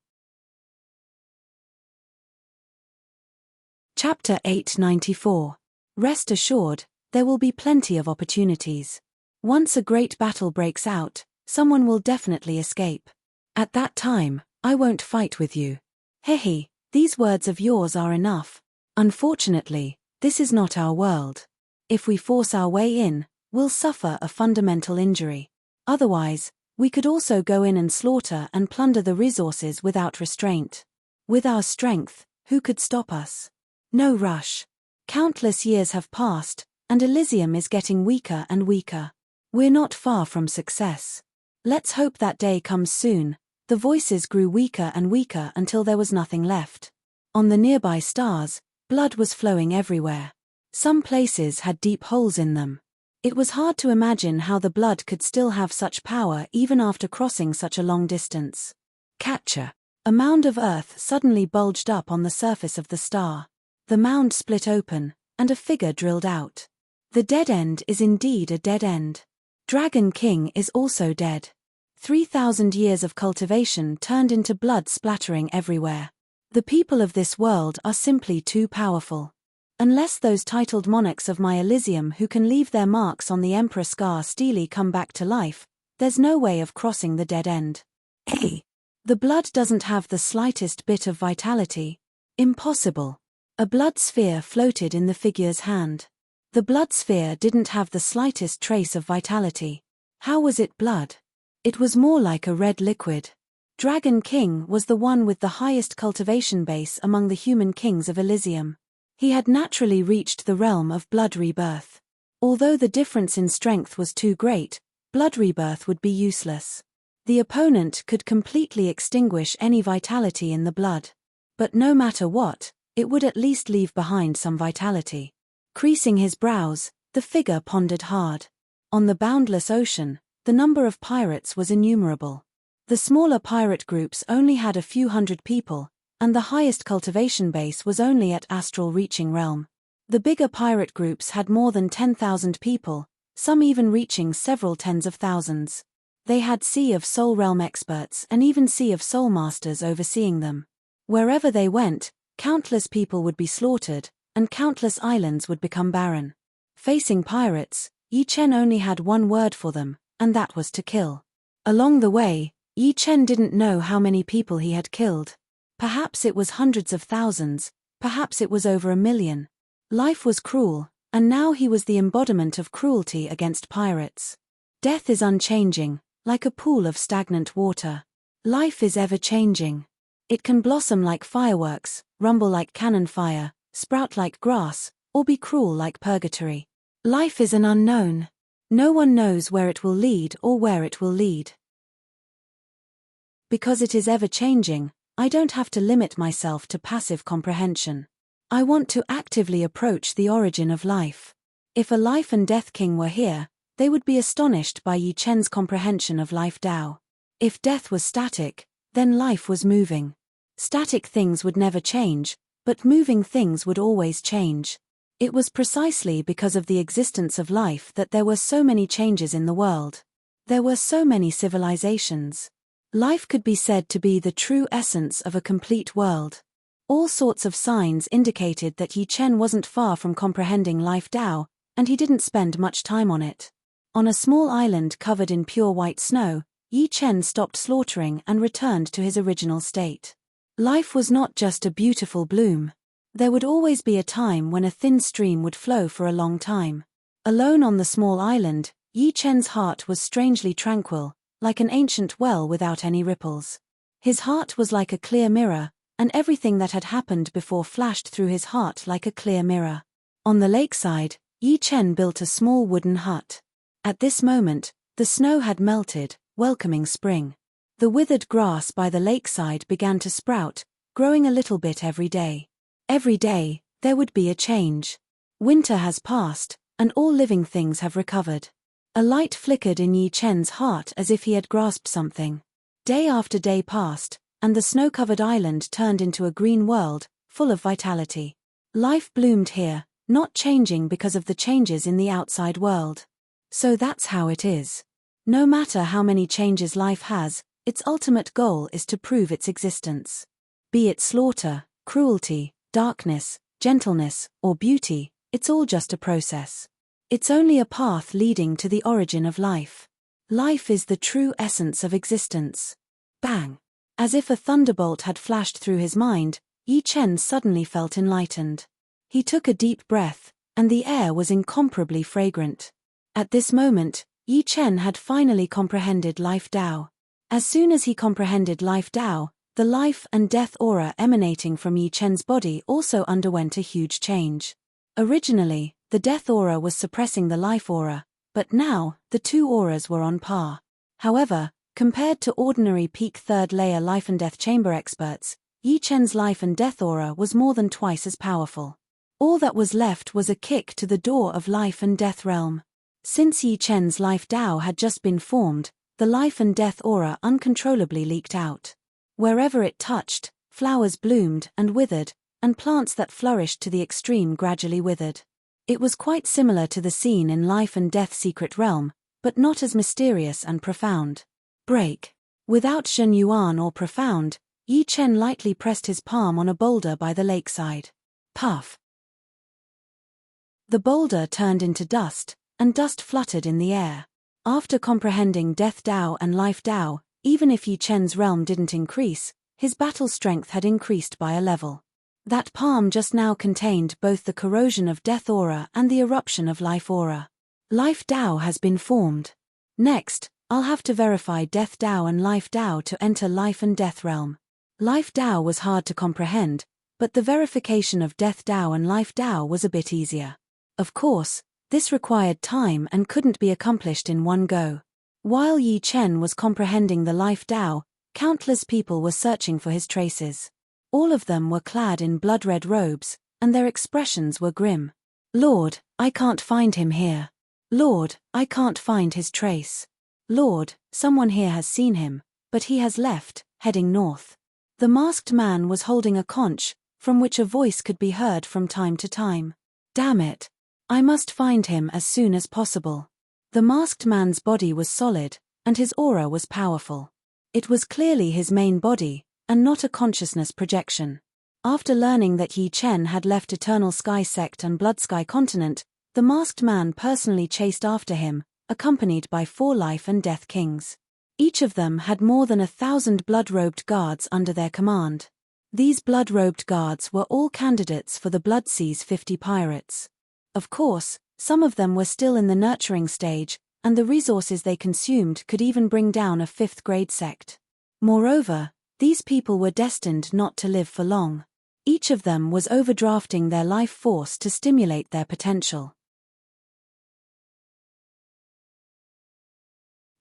Chapter 894. Rest assured, there will be plenty of opportunities. Once a great battle breaks out, someone will definitely escape. At that time, I won't fight with you. These words of yours are enough. Unfortunately, this is not our world. If we force our way in, we'll suffer a fundamental injury. Otherwise, we could also go in and slaughter and plunder the resources without restraint. With our strength, who could stop us? No rush. Countless years have passed, and Elysium is getting weaker and weaker. We're not far from success. Let's hope that day comes soon. The voices grew weaker and weaker until there was nothing left. On the nearby stars, blood was flowing everywhere. Some places had deep holes in them. It was hard to imagine how the blood could still have such power even after crossing such a long distance. Catcher. A mound of earth suddenly bulged up on the surface of the star. The mound split open, and a figure drilled out. The dead end is indeed a dead end. Dragon King is also dead. 3,000 years of cultivation turned into blood splattering everywhere. The people of this world are simply too powerful. Unless those titled monarchs of my Elysium who can leave their marks on the Emperor Scar steely come back to life, there's no way of crossing the dead end. The blood doesn't have the slightest bit of vitality. Impossible. A blood sphere floated in the figure's hand. The blood sphere didn't have the slightest trace of vitality. How was it blood? It was more like a red liquid. Dragon King was the one with the highest cultivation base among the human kings of Elysium. He had naturally reached the realm of blood rebirth. Although the difference in strength was too great, blood rebirth would be useless. The opponent could completely extinguish any vitality in the blood. But no matter what, it would at least leave behind some vitality. Creasing his brows, the figure pondered hard. On the boundless ocean, the number of pirates was innumerable. The smaller pirate groups only had a few hundred people, and the highest cultivation base was only at astral reaching realm. The bigger pirate groups had more than 10,000 people, some even reaching several tens of thousands. They had Sea of Soul realm experts and even Sea of Soul masters overseeing them. Wherever they went, countless people would be slaughtered, and countless islands would become barren. Facing pirates, Yi Chen only had one word for them, and that was to kill. Along the way, Yi Chen didn't know how many people he had killed. Perhaps it was hundreds of thousands, perhaps it was over 1,000,000. Life was cruel, and now he was the embodiment of cruelty against pirates. Death is unchanging, like a pool of stagnant water. Life is ever-changing. It can blossom like fireworks, rumble like cannon fire, sprout like grass, or be cruel like purgatory. Life is an unknown. No one knows where it will lead or where it will lead. Because it is ever-changing, I don't have to limit myself to passive comprehension. I want to actively approach the origin of life. If a life and death king were here, they would be astonished by Yi Chen's comprehension of life Tao. If death was static, then life was moving. Static things would never change, but moving things would always change. It was precisely because of the existence of life that there were so many changes in the world. There were so many civilizations. Life could be said to be the true essence of a complete world. All sorts of signs indicated that Yi Chen wasn't far from comprehending life Tao, and he didn't spend much time on it. On a small island covered in pure white snow, Yi Chen stopped slaughtering and returned to his original state. Life was not just a beautiful bloom. There would always be a time when a thin stream would flow for a long time. Alone on the small island, Yi Chen's heart was strangely tranquil, like an ancient well without any ripples. His heart was like a clear mirror, and everything that had happened before flashed through his heart like a clear mirror. On the lakeside, Yi Chen built a small wooden hut. At this moment, the snow had melted, welcoming spring. The withered grass by the lakeside began to sprout, growing a little bit every day. Every day, there would be a change. Winter has passed, and all living things have recovered. A light flickered in Yi Chen's heart as if he had grasped something. Day after day passed, and the snow-covered island turned into a green world, full of vitality. Life bloomed here, not changing because of the changes in the outside world. So that's how it is. No matter how many changes life has, its ultimate goal is to prove its existence. Be it slaughter, cruelty, darkness, gentleness, or beauty, it's all just a process. It's only a path leading to the origin of life. Life is the true essence of existence. Bang! As if a thunderbolt had flashed through his mind, Yi Chen suddenly felt enlightened. He took a deep breath, and the air was incomparably fragrant. At this moment, Yi Chen had finally comprehended life Tao. As soon as he comprehended life Tao, the life and death aura emanating from Yi Chen's body also underwent a huge change. Originally, the death aura was suppressing the life aura, but now, the two auras were on par. However, compared to ordinary peak third-layer life and death chamber experts, Yi Chen's life and death aura was more than twice as powerful. All that was left was a kick to the door of life and death realm. Since Yi Chen's life Tao had just been formed, the life and death aura uncontrollably leaked out. Wherever it touched, flowers bloomed and withered, and plants that flourished to the extreme gradually withered. It was quite similar to the scene in Life and Death Secret Realm, but not as mysterious and profound. Break. Without Shen Yuan or profound, Yi Chen lightly pressed his palm on a boulder by the lakeside. Puff. The boulder turned into dust, and dust fluttered in the air. After comprehending Death Tao and Life Tao, even if Yi Chen's realm didn't increase, his battle strength had increased by a level. That palm just now contained both the corrosion of Death Aura and the eruption of Life Aura. Life Tao has been formed. Next, I'll have to verify Death Tao and Life Tao to enter Life and Death Realm. Life Tao was hard to comprehend, but the verification of Death Tao and Life Tao was a bit easier. Of course, this required time and couldn't be accomplished in one go. While Yi Chen was comprehending the Life Tao, countless people were searching for his traces. All of them were clad in blood-red robes, and their expressions were grim. Lord, I can't find him here. Lord, I can't find his trace. Lord, someone here has seen him, but he has left, heading north. The masked man was holding a conch, from which a voice could be heard from time to time. Damn it. I must find him as soon as possible. The masked man's body was solid, and his aura was powerful. It was clearly his main body, and not a consciousness projection. After learning that Yi Chen had left Eternal Sky Sect and Blood Sky Continent, the masked man personally chased after him, accompanied by 4 life and death kings. Each of them had more than 1,000 blood-robed guards under their command. These blood-robed guards were all candidates for the Bloodsea's 50 pirates. Of course, some of them were still in the nurturing stage, and the resources they consumed could even bring down a 5th-grade sect. Moreover, these people were destined not to live for long. Each of them was overdrafting their life force to stimulate their potential.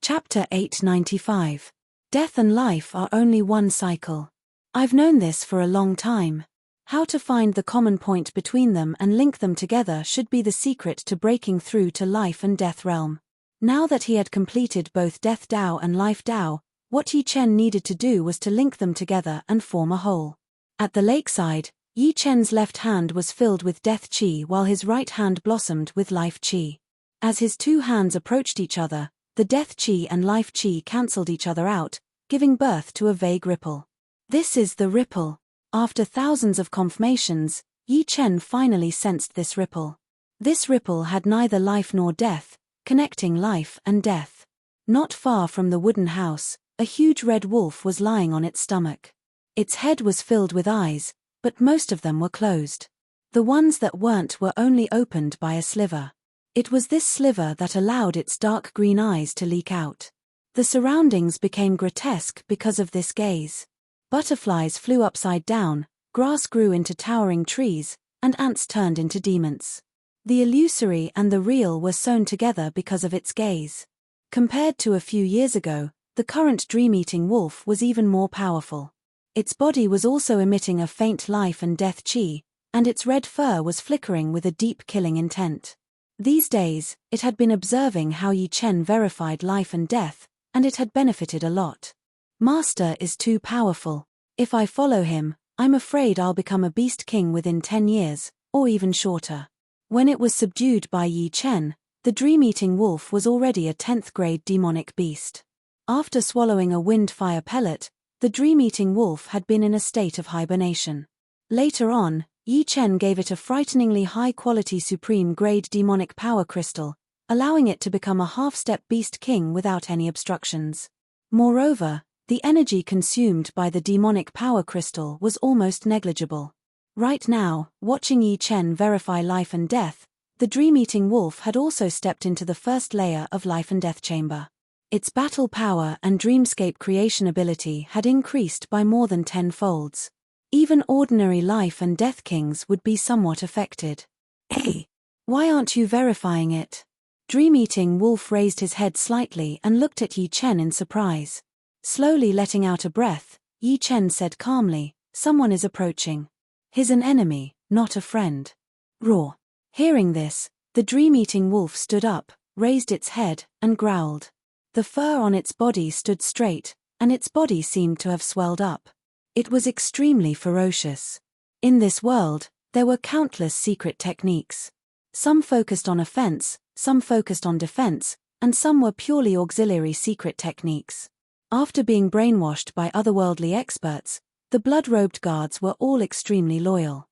Chapter 895. Death and life are only one cycle. I've known this for a long time. How to find the common point between them and link them together should be the secret to breaking through to life and death realm. Now that he had completed both Death Dao and Life Dao, what Yi Chen needed to do was to link them together and form a whole. At the lakeside, Yi Chen's left hand was filled with Death Qi while his right hand blossomed with Life Qi. As his two hands approached each other, the Death Qi and Life Qi cancelled each other out, giving birth to a vague ripple. This is the ripple. After thousands of confirmations, Yi Chen finally sensed this ripple. This ripple had neither life nor death, connecting life and death. Not far from the wooden house, a huge red wolf was lying on its stomach. Its head was filled with eyes, but most of them were closed. The ones that weren't were only opened by a sliver. It was this sliver that allowed its dark green eyes to leak out. The surroundings became grotesque because of this gaze. Butterflies flew upside down, grass grew into towering trees, and ants turned into demons. The illusory and the real were sewn together because of its gaze. Compared to a few years ago, the current dream-eating wolf was even more powerful. Its body was also emitting a faint life and death qi, and its red fur was flickering with a deep killing intent. These days, it had been observing how Yi Chen verified life and death, and it had benefited a lot. Master is too powerful. If I follow him, I'm afraid I'll become a beast king within 10 years, or even shorter. When it was subdued by Yi Chen, the dream-eating wolf was already a 10th-grade demonic beast. After swallowing a wind-fire pellet, the dream-eating wolf had been in a state of hibernation. Later on, Yi Chen gave it a frighteningly high-quality supreme-grade demonic power crystal, allowing it to become a half-step beast king without any obstructions. Moreover, the energy consumed by the demonic power crystal was almost negligible. Right now, watching Yi Chen verify life and death, the dream-eating wolf had also stepped into the first layer of life and death chamber. Its battle power and dreamscape creation ability had increased by more than 10 folds. Even ordinary life and death kings would be somewhat affected. Hey, why aren't you verifying it? Dream-eating wolf raised his head slightly and looked at Yi Chen in surprise. Slowly letting out a breath, Yi Chen said calmly, "Someone is approaching. He's an enemy, not a friend." Roar. Hearing this, the dream-eating wolf stood up, raised its head, and growled. The fur on its body stood straight, and its body seemed to have swelled up. It was extremely ferocious. In this world, there were countless secret techniques. Some focused on offense, some focused on defense, and some were purely auxiliary secret techniques. After being brainwashed by otherworldly experts, the blood-robed guards were all extremely loyal.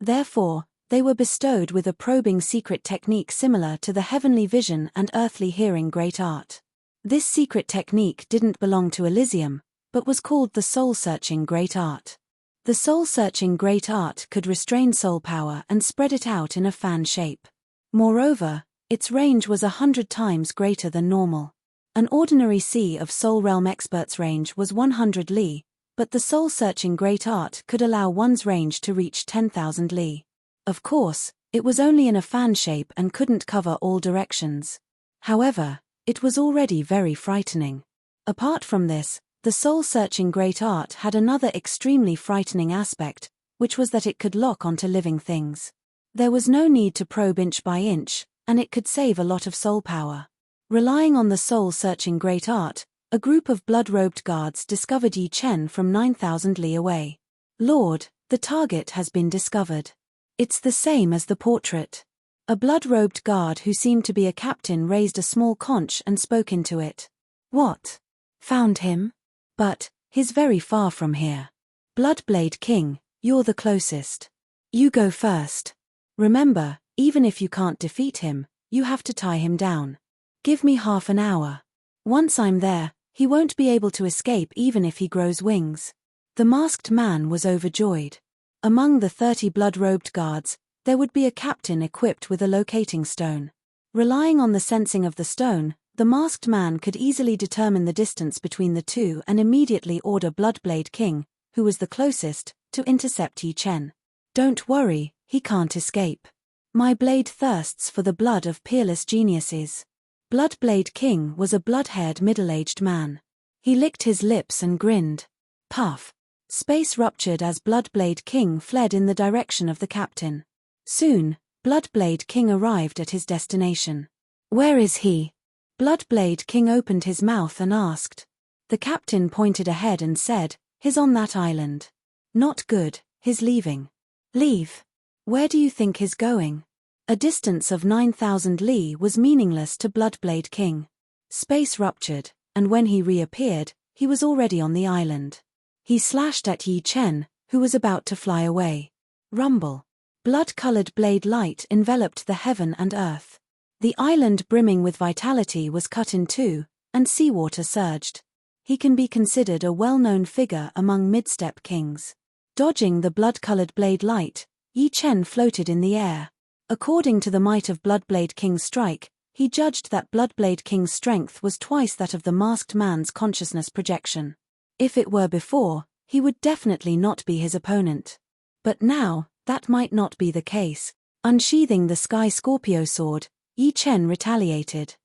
Therefore, they were bestowed with a probing secret technique similar to the heavenly vision and earthly hearing great art. This secret technique didn't belong to Elysium, but was called the soul-searching great art. The soul-searching great art could restrain soul power and spread it out in a fan shape. Moreover, its range was 100 times greater than normal. An ordinary Sea of Soul Realm expert's range was 100 li, but the soul-searching great art could allow one's range to reach 10,000 li. Of course, it was only in a fan shape and couldn't cover all directions. However, it was already very frightening. Apart from this, the soul-searching great art had another extremely frightening aspect, which was that it could lock onto living things. There was no need to probe inch by inch, and it could save a lot of soul power. Relying on the soul-searching great art, a group of blood-robed guards discovered Yi Chen from 9,000 li away. "Lord, the target has been discovered. It's the same as the portrait." A blood-robed guard who seemed to be a captain raised a small conch and spoke into it. "What? Found him? But, he's very far from here. Bloodblade King, you're the closest. You go first. Remember, even if you can't defeat him, you have to tie him down. Give me half an hour." Once I'm there, he won't be able to escape even if he grows wings. The masked man was overjoyed. Among the 30 blood-robed guards, there would be a captain equipped with a locating stone. Relying on the sensing of the stone, the masked man could easily determine the distance between the two and immediately order Bloodblade King, who was the closest, to intercept Yi Chen. Don't worry, he can't escape. My blade thirsts for the blood of peerless geniuses. Bloodblade King was a blood-haired middle-aged man. He licked his lips and grinned. Puff. Space ruptured as Bloodblade King fled in the direction of the captain. Soon, Bloodblade King arrived at his destination. Where is he? Bloodblade King opened his mouth and asked. The captain pointed ahead and said, he's on that island. Not good, he's leaving. Leave? Where do you think he's going? A distance of 9,000 li was meaningless to Bloodblade King. Space ruptured, and when he reappeared, he was already on the island. He slashed at Yi Chen, who was about to fly away. Rumble. Blood-colored blade light enveloped the heaven and earth. The island brimming with vitality was cut in two, and seawater surged. He can be considered a well-known figure among mid-step kings. Dodging the blood-colored blade light, Yi Chen floated in the air. According to the might of Bloodblade King's strike, he judged that Bloodblade King's strength was twice that of the masked man's consciousness projection. If it were before, he would definitely not be his opponent. But now, that might not be the case. Unsheathing the Sky Scorpio sword, Yi Chen retaliated.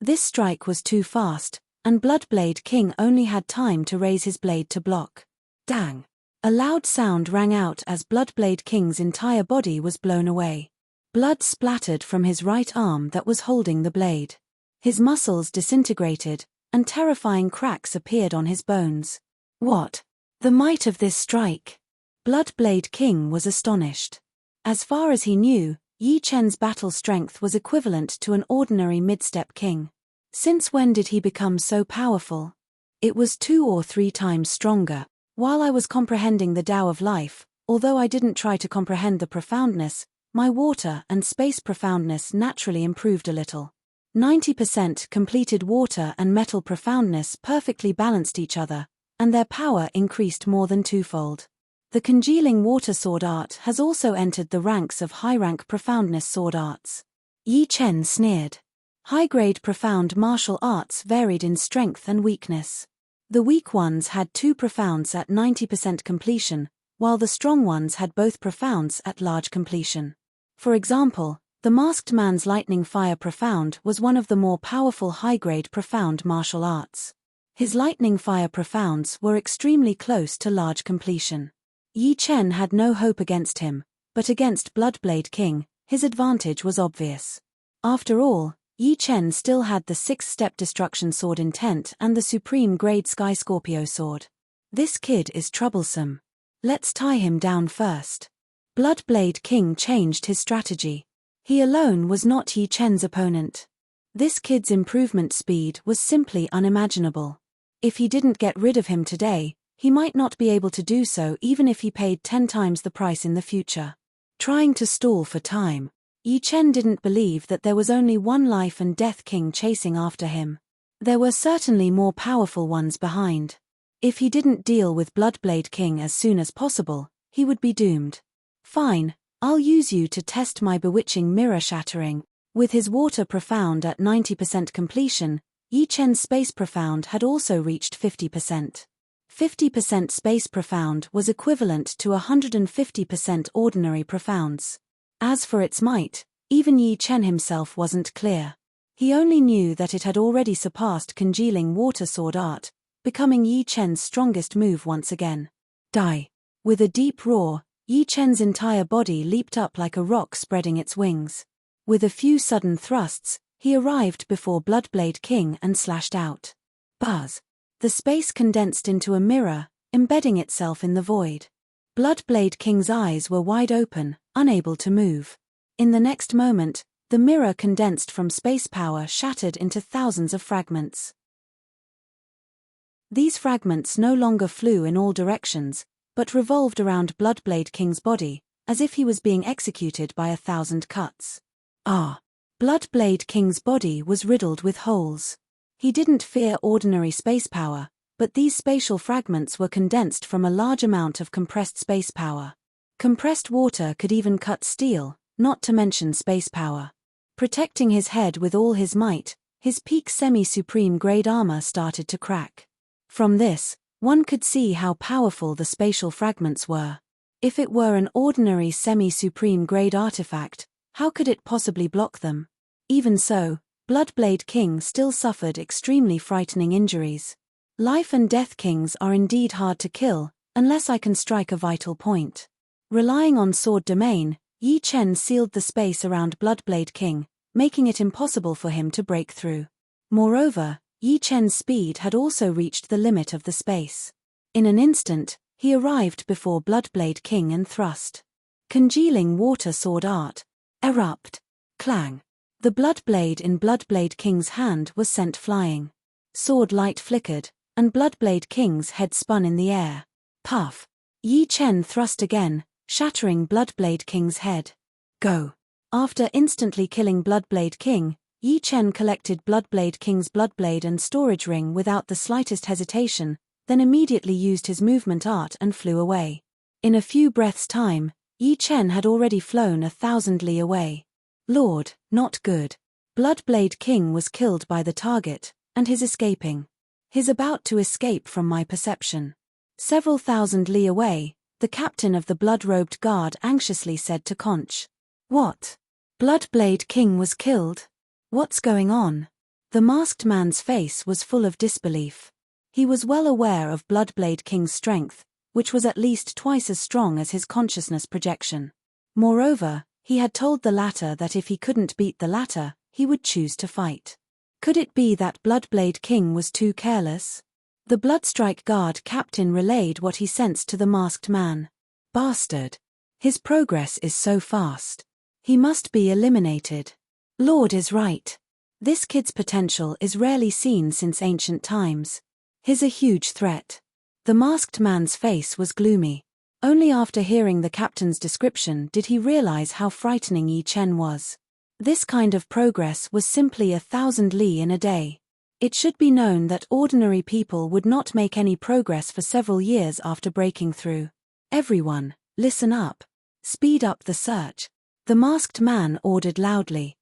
This strike was too fast, and Bloodblade King only had time to raise his blade to block. Dang! A loud sound rang out as Bloodblade King's entire body was blown away. Blood splattered from his right arm that was holding the blade. His muscles disintegrated, and terrifying cracks appeared on his bones. What? The might of this strike! Bloodblade King was astonished. As far as he knew, Yi Chen's battle strength was equivalent to an ordinary mid-step king. Since when did he become so powerful? It was 2 or 3 times stronger. While I was comprehending the Tao of life, although I didn't try to comprehend the profoundness, my water and space profoundness naturally improved a little. 90% completed water and metal profoundness perfectly balanced each other, and their power increased more than twofold. The congealing water sword art has also entered the ranks of high-rank profoundness sword arts. Yi Chen sneered. High-grade profound martial arts varied in strength and weakness. The weak ones had 2 profounds at 90% completion, while the strong ones had both profounds at large completion. For example, the masked man's lightning fire profound was one of the more powerful high-grade profound martial arts. His lightning fire profounds were extremely close to large completion. Yi Chen had no hope against him, but against Bloodblade King, his advantage was obvious. After all, Yi Chen still had the 6-step destruction sword intent and the supreme grade Sky Scorpio sword. This kid is troublesome. Let's tie him down first. Bloodblade King changed his strategy. He alone was not Yi Chen's opponent. This kid's improvement speed was simply unimaginable. If he didn't get rid of him today, he might not be able to do so even if he paid 10 times the price in the future. Trying to stall for time, Yi Chen didn't believe that there was only one life and death king chasing after him. There were certainly more powerful ones behind. If he didn't deal with Bloodblade King as soon as possible, he would be doomed. Fine, I'll use you to test my bewitching mirror shattering. With his water profound at 90% completion, Yi Chen's space profound had also reached 50%. 50% space profound was equivalent to 150% ordinary profounds. As for its might, even Yi Chen himself wasn't clear. He only knew that it had already surpassed congealing water sword art, becoming Yi Chen's strongest move once again. Die. With a deep roar, Yi Chen's entire body leaped up like a rock spreading its wings. With a few sudden thrusts, he arrived before Bloodblade King and slashed out. Buzz. The space condensed into a mirror, embedding itself in the void. Bloodblade King's eyes were wide open, unable to move. In the next moment, the mirror condensed from space power shattered into thousands of fragments. These fragments no longer flew in all directions, but revolved around Bloodblade King's body, as if he was being executed by 1,000 cuts. Ah! Bloodblade King's body was riddled with holes. He didn't fear ordinary space power, but these spatial fragments were condensed from a large amount of compressed space power. Compressed water could even cut steel, not to mention space power. Protecting his head with all his might, his peak semi-supreme grade armor started to crack. From this, one could see how powerful the spatial fragments were. If it were an ordinary semi-supreme grade artifact, how could it possibly block them? Even so, Bloodblade King still suffered extremely frightening injuries. Life and Death Kings are indeed hard to kill, unless I can strike a vital point. Relying on sword domain, Yi Chen sealed the space around Bloodblade King, making it impossible for him to break through. Moreover, Yi Chen's speed had also reached the limit of the space. In an instant, he arrived before Bloodblade King and thrust. Congealing water sword art. Erupt. Clang. The bloodblade in Bloodblade King's hand was sent flying. Sword light flickered, and Bloodblade King's head spun in the air. Puff. Yi Chen thrust again, shattering Bloodblade King's head. Go. After instantly killing Bloodblade King, Yi Chen collected Bloodblade King's bloodblade and storage ring without the slightest hesitation, then immediately used his movement art and flew away. In a few breaths' time, Yi Chen had already flown 1,000 li away. Lord, not good. Bloodblade King was killed by the target, and his escaping. His about to escape from my perception. Several thousand li away, the captain of the blood-robed guard anxiously said to Conch. What? Bloodblade King was killed? What's going on? The masked man's face was full of disbelief. He was well aware of Bloodblade King's strength, which was at least twice as strong as his consciousness projection. Moreover, he had told the latter that if he couldn't beat the latter, he would choose to fight. Could it be that Bloodblade King was too careless? The Bloodstrike Guard captain relayed what he sensed to the masked man. Bastard. His progress is so fast. He must be eliminated. Lord is right. This kid's potential is rarely seen since ancient times. He's a huge threat. The masked man's face was gloomy. Only after hearing the captain's description did he realize how frightening Yi Chen was. This kind of progress was simply 1,000 li in a day. It should be known that ordinary people would not make any progress for several years after breaking through. Everyone, listen up. Speed up the search. The masked man ordered loudly.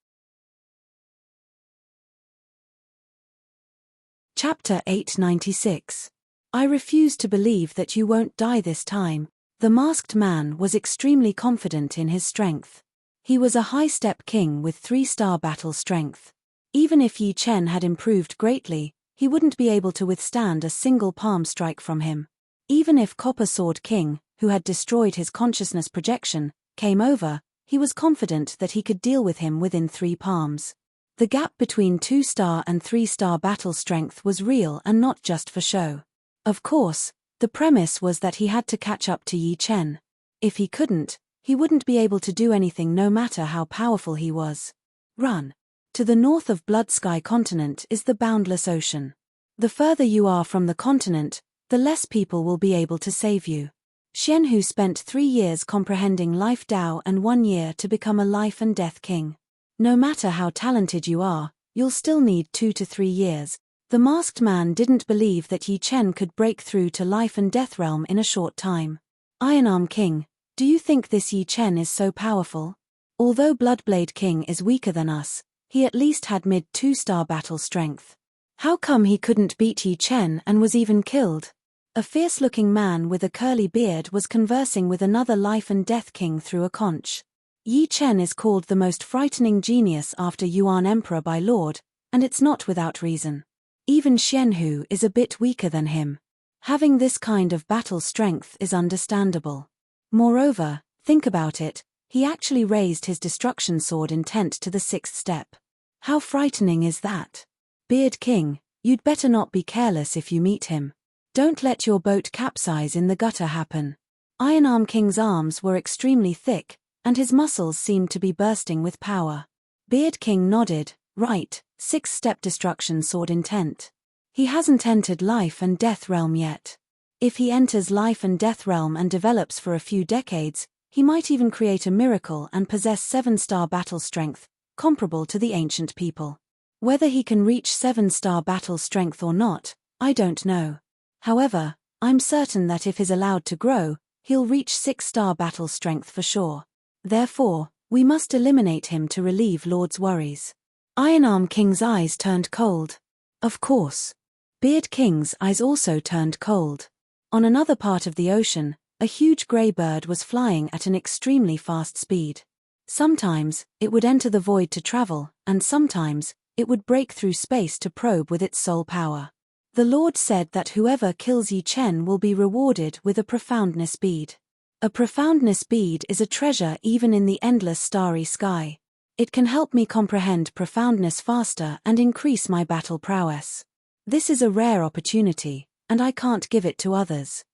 Chapter 896. I refuse to believe that you won't die this time. The masked man was extremely confident in his strength. He was a high-step king with 3-star battle strength. Even if Yi Chen had improved greatly, he wouldn't be able to withstand a single palm strike from him. Even if Copper Sword King, who had destroyed his consciousness projection, came over, he was confident that he could deal with him within 3 palms. The gap between 2-star and 3-star battle strength was real and not just for show. Of course, the premise was that he had to catch up to Yi Chen. If he couldn't, he wouldn't be able to do anything no matter how powerful he was. Run. To the north of Blood Sky Continent is the boundless ocean. The further you are from the continent, the less people will be able to save you. Xianhu spent 3 years comprehending Life Dao and 1 year to become a Life and Death King. No matter how talented you are, you'll still need 2 to 3 years. The masked man didn't believe that Yi Chen could break through to Life and Death realm in a short time. Ironarm King, do you think this Yi Chen is so powerful? Although Bloodblade King is weaker than us, he at least had mid-2-star battle strength. How come he couldn't beat Yi Chen and was even killed? A fierce-looking man with a curly beard was conversing with another Life and Death King through a conch. Yi Chen is called the most frightening genius after Yuan Emperor by Lord, and it's not without reason. Even Xianhu is a bit weaker than him. Having this kind of battle strength is understandable. Moreover, think about it, he actually raised his destruction sword intent to the 6th step. How frightening is that? Beard King, you'd better not be careless if you meet him. Don't let your boat capsize in the gutter happen. Ironarm King's arms were extremely thick, and his muscles seemed to be bursting with power. Beard King nodded. Right, 6th-step destruction sword intent. He hasn't entered Life and Death realm yet. If he enters Life and Death realm and develops for a few decades, he might even create a miracle and possess 7-star battle strength, comparable to the ancient people. Whether he can reach 7-star battle strength or not, I don't know. However, I'm certain that if he's allowed to grow, he'll reach 6-star battle strength for sure. Therefore, we must eliminate him to relieve Lord's worries. Ironarm King's eyes turned cold. Of course. Beard King's eyes also turned cold. On another part of the ocean, a huge grey bird was flying at an extremely fast speed. Sometimes, it would enter the void to travel, and sometimes, it would break through space to probe with its soul power. The Lord said that whoever kills Yi Chen will be rewarded with a profoundness bead. A profoundness bead is a treasure even in the endless starry sky. It can help me comprehend profoundness faster and increase my battle prowess. This is a rare opportunity, and I can't give it to others.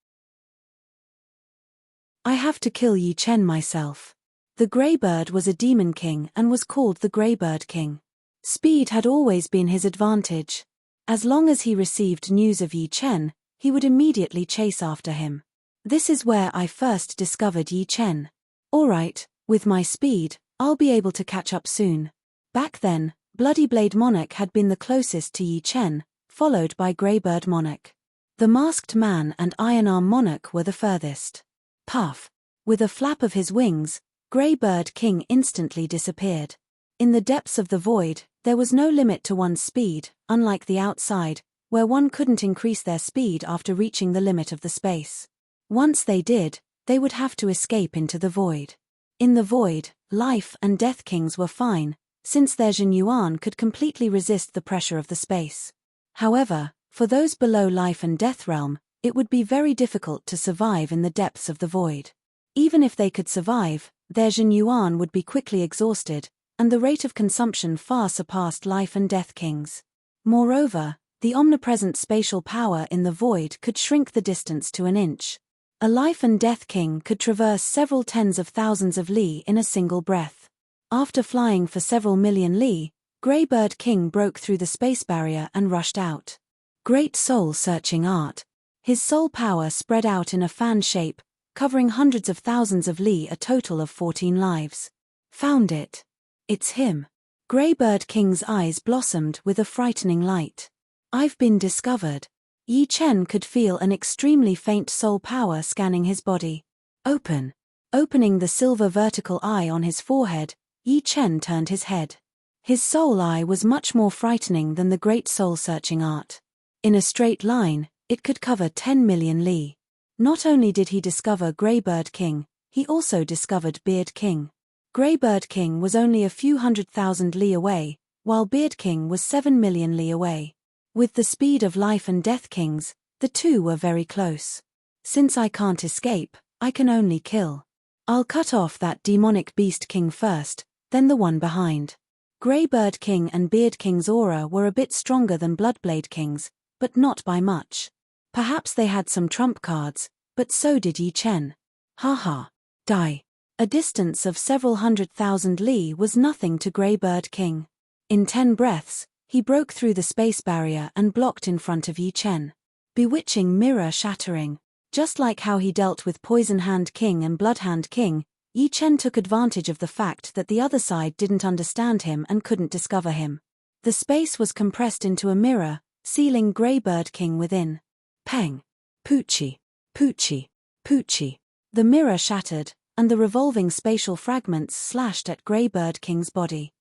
I have to kill Yi Chen myself. The Grey Bird was a demon king and was called the Grey Bird King. Speed had always been his advantage. As long as he received news of Yi Chen, he would immediately chase after him. This is where I first discovered Yi Chen. Alright, with my speed, I'll be able to catch up soon. Back then, Bloody Blade Monarch had been the closest to Yi Chen, followed by Greybird Monarch. The Masked Man and Ironarm Monarch were the furthest. Puff! With a flap of his wings, Greybird King instantly disappeared. In the depths of the void, there was no limit to one's speed, unlike the outside, where one couldn't increase their speed after reaching the limit of the space. Once they did, they would have to escape into the void. In the void, Life and Death Kings were fine, since their Jin Yuan could completely resist the pressure of the space. However, for those below Life and Death Realm, it would be very difficult to survive in the depths of the void. Even if they could survive, their Jin Yuan would be quickly exhausted, and the rate of consumption far surpassed Life and Death Kings. Moreover, the omnipresent spatial power in the void could shrink the distance to an inch. A Life and Death King could traverse several tens of thousands of li in a single breath. After flying for several million li, Greybird King broke through the space barrier and rushed out. Great soul-searching art. His soul power spread out in a fan shape, covering hundreds of thousands of li, a total of 14 lives. Found it. It's him. Greybird King's eyes blossomed with a frightening light. I've been discovered. Yi Chen could feel an extremely faint soul power scanning his body. Opening the silver vertical eye on his forehead, Yi Chen turned his head. His soul eye was much more frightening than the great soul-searching art. In a straight line, it could cover 10 million li. Not only did he discover Greybird King, he also discovered Beard King. Greybird King was only a few 100,000 li away, while Beard King was 7 million li away. With the speed of Life and Death Kings, the two were very close. Since I can't escape, I can only kill. I'll cut off that demonic Beast King first, then the one behind. Greybird King and Beard King's aura were a bit stronger than Bloodblade King's, but not by much. Perhaps they had some trump cards, but so did Yi Chen. Haha. Die. A distance of several 100,000 li was nothing to Greybird King. In 10 breaths, he broke through the space barrier and blocked in front of Yi Chen. Bewitching mirror shattering. Just like how he dealt with Poison Hand King and Blood Hand King, Yi Chen took advantage of the fact that the other side didn't understand him and couldn't discover him. The space was compressed into a mirror, sealing Greybird King within. Peng. Poochie. Poochie. Poochie. The mirror shattered, and the revolving spatial fragments slashed at Greybird King's body.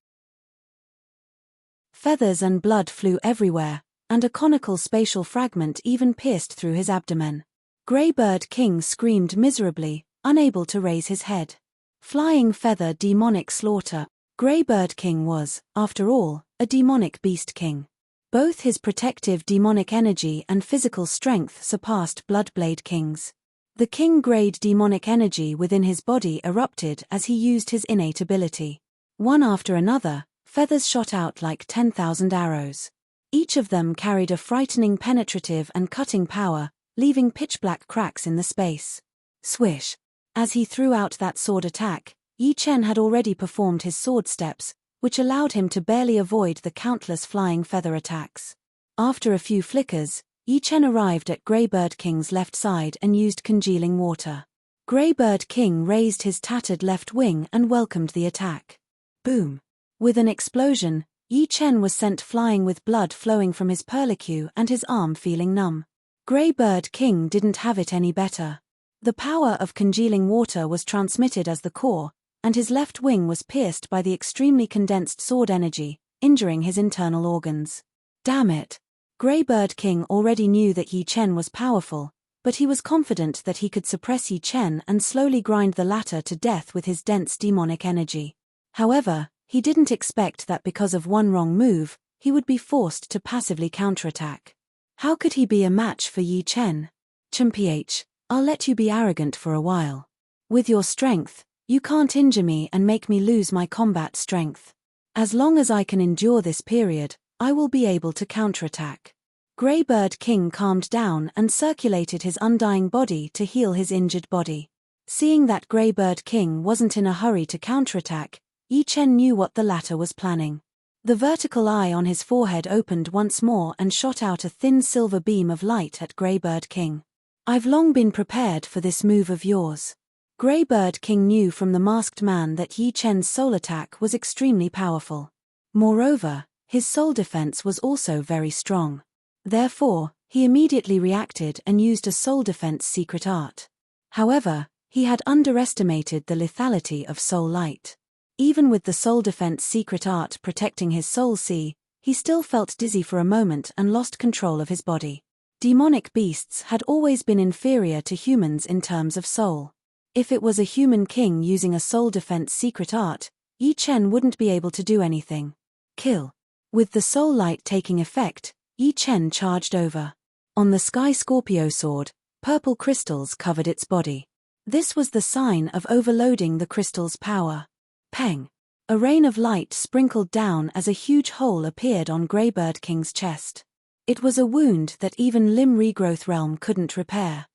Feathers and blood flew everywhere, and a conical spatial fragment even pierced through his abdomen. Greybird King screamed miserably, unable to raise his head. Flying feather demonic slaughter. Greybird King was, after all, a demonic beast king. Both his protective demonic energy and physical strength surpassed Bloodblade King's. The king-grade demonic energy within his body erupted as he used his innate ability. One after another, feathers shot out like 10,000 arrows. Each of them carried a frightening penetrative and cutting power, leaving pitch-black cracks in the space. Swish. As he threw out that sword attack, Yi Chen had already performed his sword steps, which allowed him to barely avoid the countless flying feather attacks. After a few flickers, Yi Chen arrived at Greybird King's left side and used congealing water. Greybird King raised his tattered left wing and welcomed the attack. Boom. With an explosion, Yi Chen was sent flying with blood flowing from his perlicue and his arm feeling numb. Grey Bird King didn't have it any better. The power of congealing water was transmitted as the core, and his left wing was pierced by the extremely condensed sword energy, injuring his internal organs. Damn it! Grey Bird King already knew that Yi Chen was powerful, but he was confident that he could suppress Yi Chen and slowly grind the latter to death with his dense demonic energy. However, he didn't expect that because of one wrong move, he would be forced to passively counterattack. How could he be a match for Yi Chen? Ch, I'll let you be arrogant for a while. With your strength, you can't injure me and make me lose my combat strength. As long as I can endure this period, I will be able to counterattack. Grey Bird King calmed down and circulated his undying body to heal his injured body. Seeing that Grey Bird King wasn't in a hurry to counterattack, Yi Chen knew what the latter was planning. The vertical eye on his forehead opened once more and shot out a thin silver beam of light at Grey Bird King. I've long been prepared for this move of yours. Grey Bird King knew from the masked man that Yi Chen's soul attack was extremely powerful. Moreover, his soul defense was also very strong. Therefore, he immediately reacted and used a soul defense secret art. However, he had underestimated the lethality of soul light. Even with the soul defense secret art protecting his soul sea, he still felt dizzy for a moment and lost control of his body. Demonic beasts had always been inferior to humans in terms of soul. If it was a human king using a soul defense secret art, Yi Chen wouldn't be able to do anything. Kill. With the soul light taking effect, Yi Chen charged over. On the Sky Scorpio sword, purple crystals covered its body. This was the sign of overloading the crystal's power. Peng. A rain of light sprinkled down as a huge hole appeared on Grey Bird King's chest. It was a wound that even Limb Regrowth Realm couldn't repair.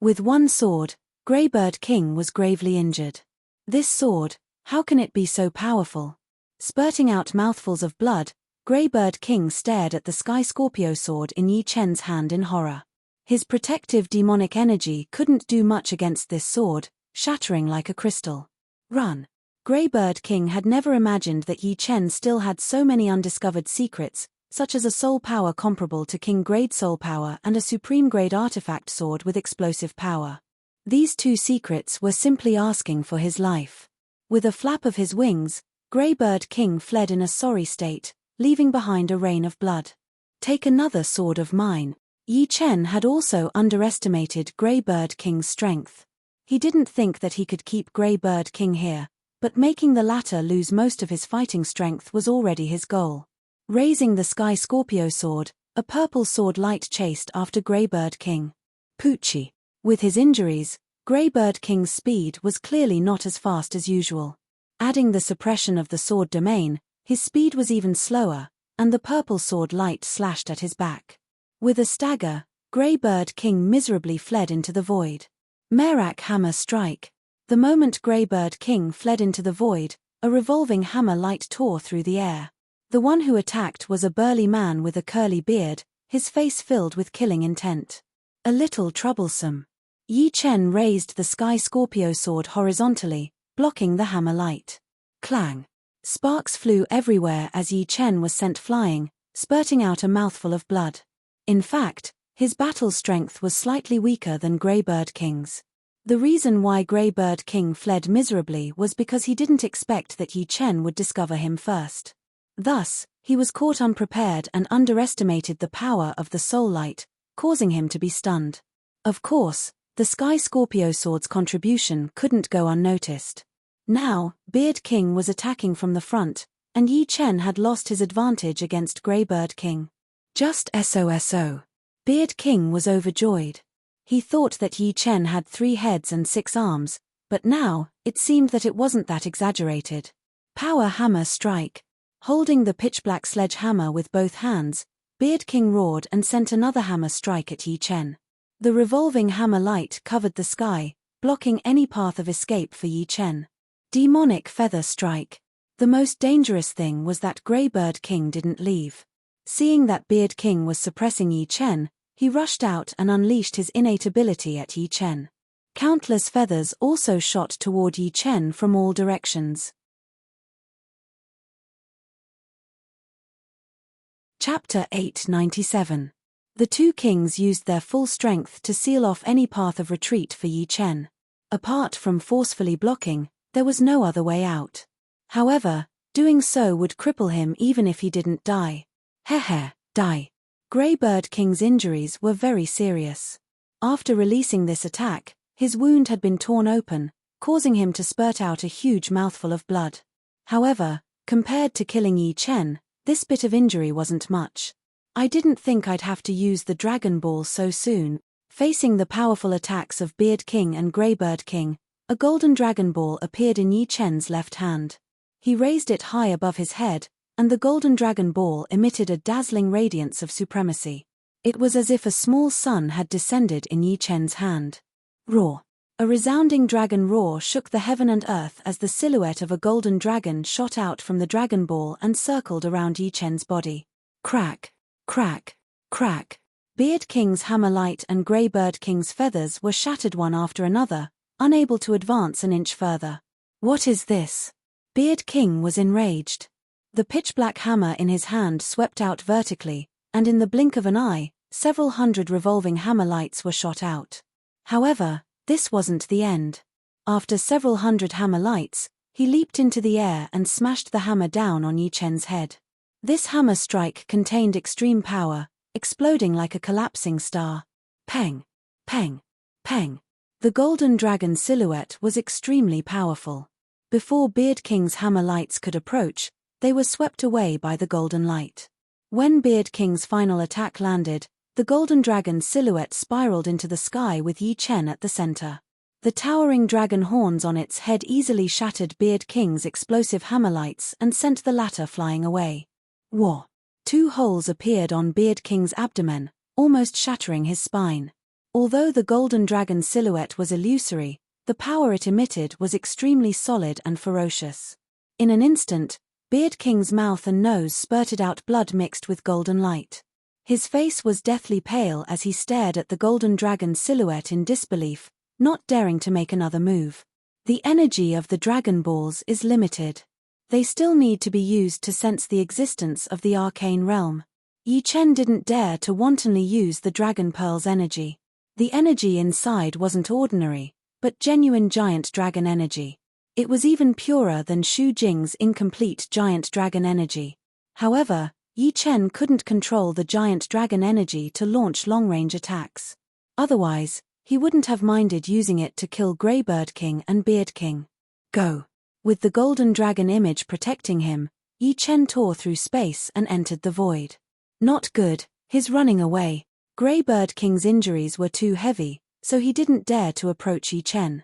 With one sword, Grey Bird King was gravely injured. This sword, how can it be so powerful? Spurting out mouthfuls of blood, Grey Bird King stared at the Sky Scorpio sword in Yi Chen's hand in horror. His protective demonic energy couldn't do much against this sword, shattering like a crystal. Run. Grey Bird King had never imagined that Yi Chen still had so many undiscovered secrets, such as a soul power comparable to king-grade soul power and a supreme-grade artifact sword with explosive power. These two secrets were simply asking for his life. With a flap of his wings, Grey Bird King fled in a sorry state, leaving behind a rain of blood. Take another sword of mine. Yi Chen had also underestimated Grey Bird King's strength. He didn't think that he could keep Grey Bird King here, but making the latter lose most of his fighting strength was already his goal. Raising the Sky Scorpio sword, a purple sword light chased after Grey Bird King. Poochie. With his injuries, Grey Bird King's speed was clearly not as fast as usual. Adding the suppression of the sword domain, his speed was even slower, and the purple sword light slashed at his back. With a stagger, Grey Bird King miserably fled into the void. Merak Hammer Strike. The moment Grey Bird King fled into the void, a revolving hammer light tore through the air. The one who attacked was a burly man with a curly beard, his face filled with killing intent. A little troublesome. Yi Chen raised the Sky Scorpio sword horizontally, blocking the hammer light. Clang. Sparks flew everywhere as Yi Chen was sent flying, spurting out a mouthful of blood. In fact, his battle strength was slightly weaker than Grey Bird King's. The reason why Grey Bird King fled miserably was because he didn't expect that Yi Chen would discover him first. Thus, he was caught unprepared and underestimated the power of the soul light, causing him to be stunned. Of course, the Sky Scorpio sword's contribution couldn't go unnoticed. Now, Beard King was attacking from the front, and Yi Chen had lost his advantage against Grey Bird King. Just SOSO. Beard King was overjoyed. He thought that Yi Chen had 3 heads and 6 arms, but now, it seemed that it wasn't that exaggerated. Power Hammer Strike. Holding the pitch-black sledgehammer with both hands, Beard King roared and sent another hammer strike at Yi Chen. The revolving hammer light covered the sky, blocking any path of escape for Yi Chen. Demonic Feather Strike. The most dangerous thing was that Grey Bird King didn't leave. Seeing that Beard King was suppressing Yi Chen, he rushed out and unleashed his innate ability at Yi Chen. Countless feathers also shot toward Yi Chen from all directions. Chapter 897. The two kings used their full strength to seal off any path of retreat for Yi Chen. Apart from forcefully blocking, there was no other way out. However, doing so would cripple him even if he didn't die. Die. Greybird King's injuries were very serious. After releasing this attack, his wound had been torn open, causing him to spurt out a huge mouthful of blood. However, compared to killing Yi Chen, this bit of injury wasn't much. I didn't think I'd have to use the Dragon Ball so soon. Facing the powerful attacks of Beard King and Greybird King, a golden Dragon Ball appeared in Yi Chen's left hand. He raised it high above his head, and the golden Dragon Ball emitted a dazzling radiance of supremacy. It was as if a small sun had descended in Yi Chen's hand. Roar! A resounding dragon roar shook the heaven and earth as the silhouette of a golden dragon shot out from the Dragon Ball and circled around Yi Chen's body. Crack! Crack! Crack! Beard King's hammer light and Greybird King's feathers were shattered one after another, unable to advance an inch further. What is this? Beard King was enraged. The pitch-black hammer in his hand swept out vertically, and in the blink of an eye, several hundred revolving hammer lights were shot out. However, this wasn't the end. After several hundred hammer lights, he leaped into the air and smashed the hammer down on Yi Chen's head. This hammer strike contained extreme power, exploding like a collapsing star. Peng! Peng! Peng! The golden dragon silhouette was extremely powerful. Before Beard King's hammer lights could approach, they were swept away by the golden light. When Beard King's final attack landed, the golden dragon silhouette spiraled into the sky with Yi Chen at the center. The towering dragon horns on its head easily shattered Beard King's explosive hammer lights and sent the latter flying away. Whoa! 2 holes appeared on Beard King's abdomen, almost shattering his spine. Although the golden dragon silhouette was illusory, the power it emitted was extremely solid and ferocious. In an instant, Beard King's mouth and nose spurted out blood mixed with golden light. His face was deathly pale as he stared at the golden dragon silhouette in disbelief, not daring to make another move. The energy of the Dragon Balls is limited. They still need to be used to sense the existence of the arcane realm. Yi Chen didn't dare to wantonly use the Dragon Pearl's energy. The energy inside wasn't ordinary, but genuine giant dragon energy. It was even purer than Shu Jing's incomplete giant dragon energy. However, Yi Chen couldn't control the giant dragon energy to launch long-range attacks. Otherwise, he wouldn't have minded using it to kill Greybird King and Beard King. Go! With the golden dragon image protecting him, Yi Chen tore through space and entered the void. Not good, his running away. Greybird King's injuries were too heavy, so he didn't dare to approach Yi Chen.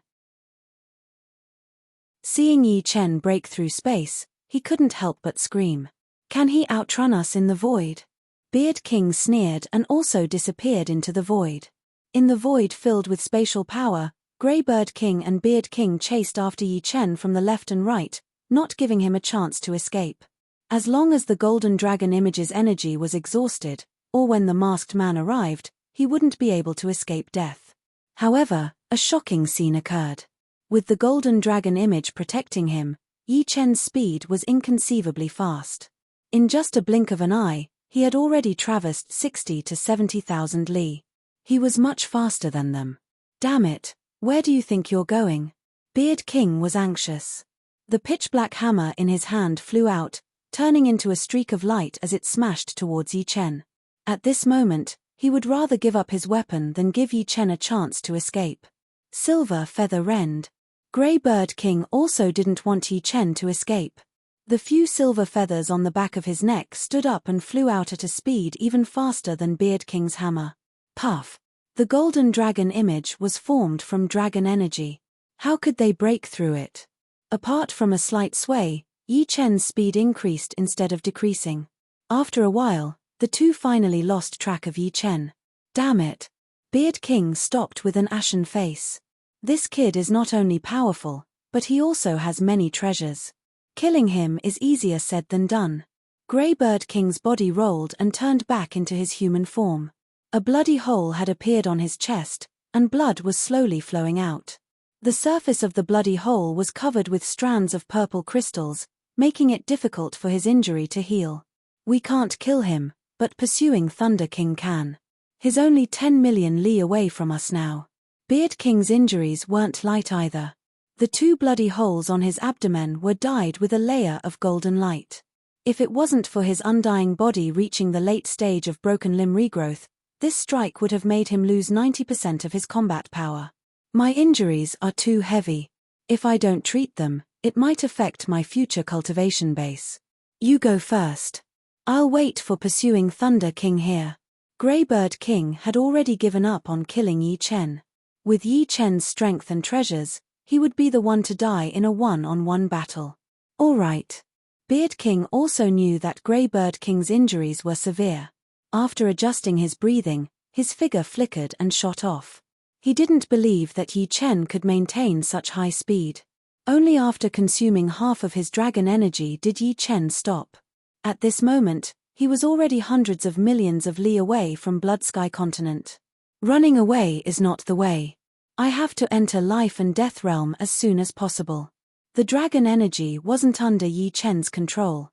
Seeing Yi Chen break through space, he couldn't help but scream. Can he outrun us in the void? Beard King sneered and also disappeared into the void. In the void filled with spatial power, Greybird King and Beard King chased after Yi Chen from the left and right, not giving him a chance to escape. As long as the golden dragon image's energy was exhausted, or when the masked man arrived, he wouldn't be able to escape death. However, a shocking scene occurred. With the golden dragon image protecting him, Yi Chen's speed was inconceivably fast. In just a blink of an eye, he had already traversed 60 to 70,000 li. He was much faster than them. Damn it, where do you think you're going? Beard King was anxious. The pitch-black hammer in his hand flew out, turning into a streak of light as it smashed towards Yi Chen. At this moment, he would rather give up his weapon than give Yi Chen a chance to escape. Silver feather rend. Greybird King also didn't want Yi Chen to escape. The few silver feathers on the back of his neck stood up and flew out at a speed even faster than Beard King's hammer. Puff! The golden dragon image was formed from dragon energy. How could they break through it? Apart from a slight sway, Yi Chen's speed increased instead of decreasing. After a while, the two finally lost track of Yi Chen. Damn it! Beard King stopped with an ashen face. This kid is not only powerful, but he also has many treasures. Killing him is easier said than done. Greybird King's body rolled and turned back into his human form. A bloody hole had appeared on his chest, and blood was slowly flowing out. The surface of the bloody hole was covered with strands of purple crystals, making it difficult for his injury to heal. We can't kill him, But pursuing Thunder King can. He's only 10 million li away from us now. Beard King's injuries weren't light either. The 2 bloody holes on his abdomen were dyed with a layer of golden light. If it wasn't for his undying body reaching the late stage of broken limb regrowth, this strike would have made him lose 90% of his combat power. My injuries are too heavy. If I don't treat them, it might affect my future cultivation base. You go first. I'll wait for pursuing Thunder King here. Greybird King had already given up on killing Yi Chen. With Yi Chen's strength and treasures, he would be the one to die in a one-on-one battle. All right. Beard King also knew that Greybird King's injuries were severe. After adjusting his breathing, his figure flickered and shot off. He didn't believe that Yi Chen could maintain such high speed. Only after consuming half of his dragon energy did Yi Chen stop. At this moment, he was already hundreds of millions of li away from Blood Sky Continent. Running away is not the way. I have to enter life and death realm as soon as possible. The dragon energy wasn't under Yi Chen's control.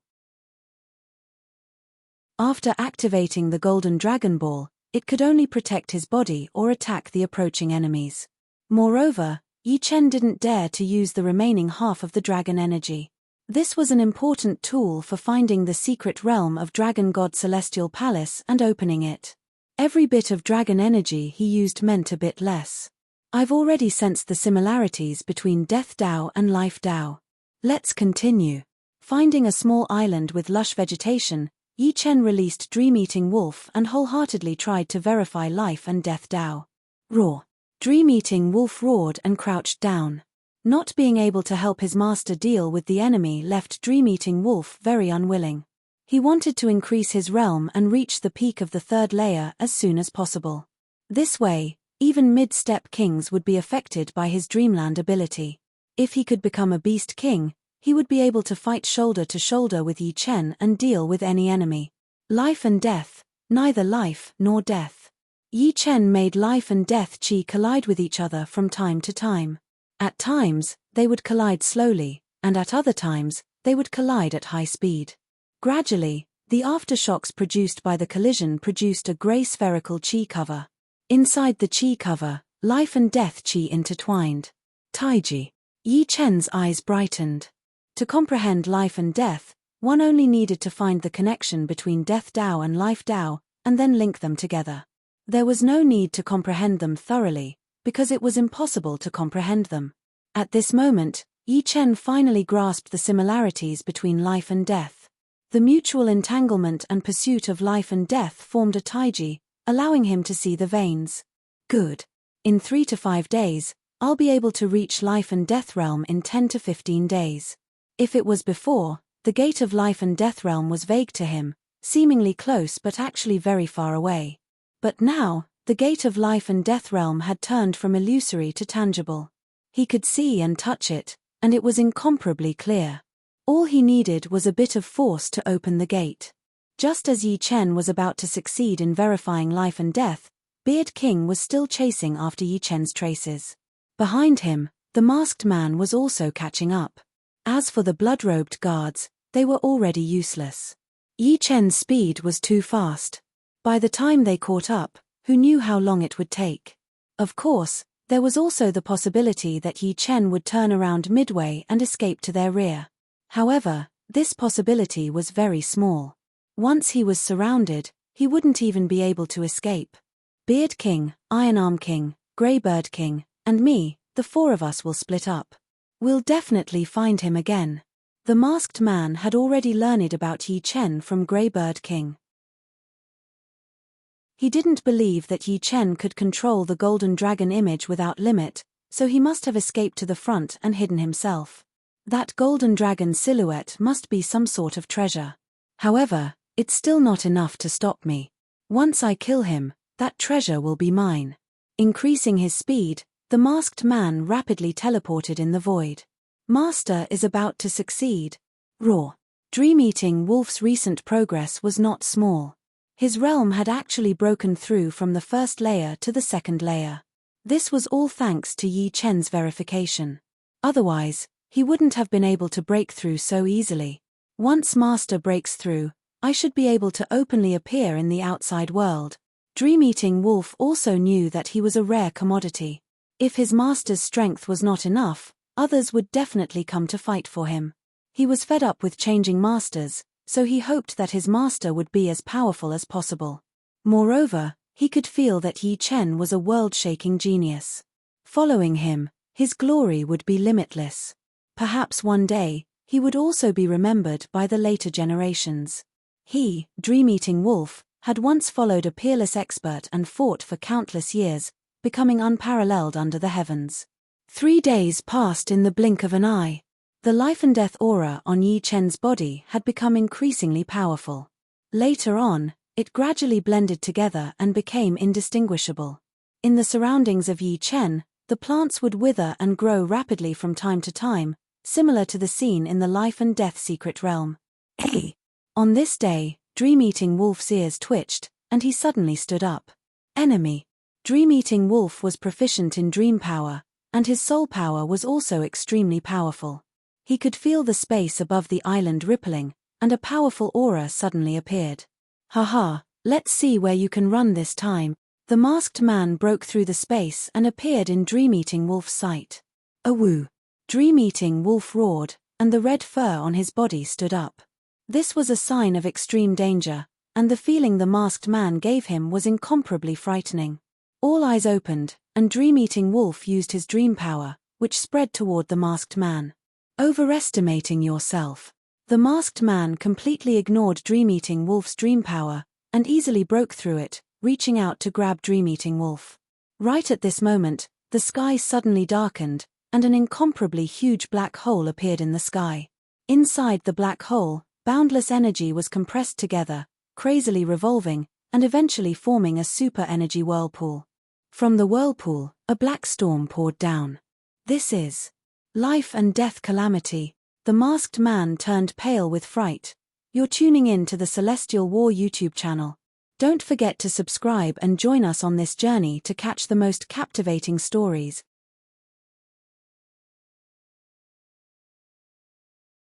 After activating the Golden Dragon Ball, it could only protect his body or attack the approaching enemies. Moreover, Yi Chen didn't dare to use the remaining half of the dragon energy. This was an important tool for finding the secret realm of Dragon God Celestial Palace and opening it. Every bit of dragon energy he used meant a bit less. I've already sensed the similarities between Death Dao and Life Dao. Let's continue. Finding a small island with lush vegetation, Yi Chen released Dream-Eating Wolf and wholeheartedly tried to verify Life and Death Dao. Roar. Dream-Eating Wolf roared and crouched down. Not being able to help his master deal with the enemy left Dream-Eating Wolf very unwilling. He wanted to increase his realm and reach the peak of the 3rd layer as soon as possible. This way, even mid-step kings would be affected by his Dreamland ability. If he could become a Beast King, he would be able to fight shoulder to shoulder with Yi Chen and deal with any enemy. Life and death, neither life nor death. Yi Chen made life and death chi collide with each other from time to time. At times, they would collide slowly, and at other times, they would collide at high speed. Gradually, the aftershocks produced by the collision produced a grey spherical chi cover. Inside the chi cover, life and death chi intertwined. Taiji. Yi Chen's eyes brightened. To comprehend life and death, one only needed to find the connection between Death Dao and Life Dao, and then link them together. There was no need to comprehend them thoroughly, because it was impossible to comprehend them. At this moment, Yi Chen finally grasped the similarities between life and death. The mutual entanglement and pursuit of life and death formed a taiji, allowing him to see the veins. Good. In 3 to 5 days, I'll be able to reach life and death realm in 10 to 15 days. If it was before, the gate of life and death realm was vague to him, seemingly close but actually very far away. But now, the gate of life and death realm had turned from illusory to tangible. He could see and touch it, and it was incomparably clear. All he needed was a bit of force to open the gate. Just as Yi Chen was about to succeed in verifying life and death, Beard King was still chasing after Yi Chen's traces. Behind him, the masked man was also catching up. As for the blood-robed guards, they were already useless. Yi Chen's speed was too fast. By the time they caught up, who knew how long it would take? Of course, there was also the possibility that Yi Chen would turn around midway and escape to their rear. However, this possibility was very small. Once he was surrounded, he wouldn't even be able to escape. Beard King, Iron Arm King, Greybird King, and me, the 4 of us will split up. We'll definitely find him again. The masked man had already learned about Yi Chen from Greybird King. He didn't believe that Yi Chen could control the golden dragon image without limit, so he must have escaped to the front and hidden himself. That golden dragon silhouette must be some sort of treasure. However, it's still not enough to stop me. Once I kill him, that treasure will be mine. Increasing his speed, the masked man rapidly teleported in the void. Master is about to succeed. Roar. Dream-Eating Wolf's recent progress was not small. His realm had actually broken through from the 1st layer to the 2nd layer. This was all thanks to Yi Chen's verification. Otherwise, he wouldn't have been able to break through so easily. Once Master breaks through, I should be able to openly appear in the outside world. Dream-eating wolf also knew that he was a rare commodity. If his master's strength was not enough, others would definitely come to fight for him. He was fed up with changing masters, so he hoped that his master would be as powerful as possible. Moreover, he could feel that Yi Chen was a world-shaking genius. Following him, his glory would be limitless. Perhaps one day, he would also be remembered by the later generations. He, Dream-eating wolf, had once followed a peerless expert and fought for countless years, becoming unparalleled under the heavens. 3 days passed in the blink of an eye. The life and death aura on Yi Chen's body had become increasingly powerful. Later on, it gradually blended together and became indistinguishable. In the surroundings of Yi Chen, the plants would wither and grow rapidly from time to time, similar to the scene in the life and death secret realm. Hey! On this day, Dream-eating wolf's ears twitched, and he suddenly stood up. Enemy. Dream-eating wolf was proficient in dream power, and his soul power was also extremely powerful. He could feel the space above the island rippling, and a powerful aura suddenly appeared. Haha, let's see where you can run this time. The masked man broke through the space and appeared in Dream-eating wolf's sight. Awoo! Dream-eating wolf roared, and the red fur on his body stood up. This was a sign of extreme danger, and the feeling the masked man gave him was incomparably frightening. All eyes opened, and Dream-eating wolf used his dream power, which spread toward the masked man. Overestimating yourself. The masked man completely ignored Dream-eating wolf's dream power, and easily broke through it, reaching out to grab Dream-eating wolf. Right at this moment, the sky suddenly darkened, and an incomparably huge black hole appeared in the sky. Inside the black hole, boundless energy was compressed together, crazily revolving, and eventually forming a super energy whirlpool. From the whirlpool, a black storm poured down. This is life and death calamity. The masked man turned pale with fright. You're tuning in to the Celestial War YouTube channel. Don't forget to subscribe and join us on this journey to catch the most captivating stories.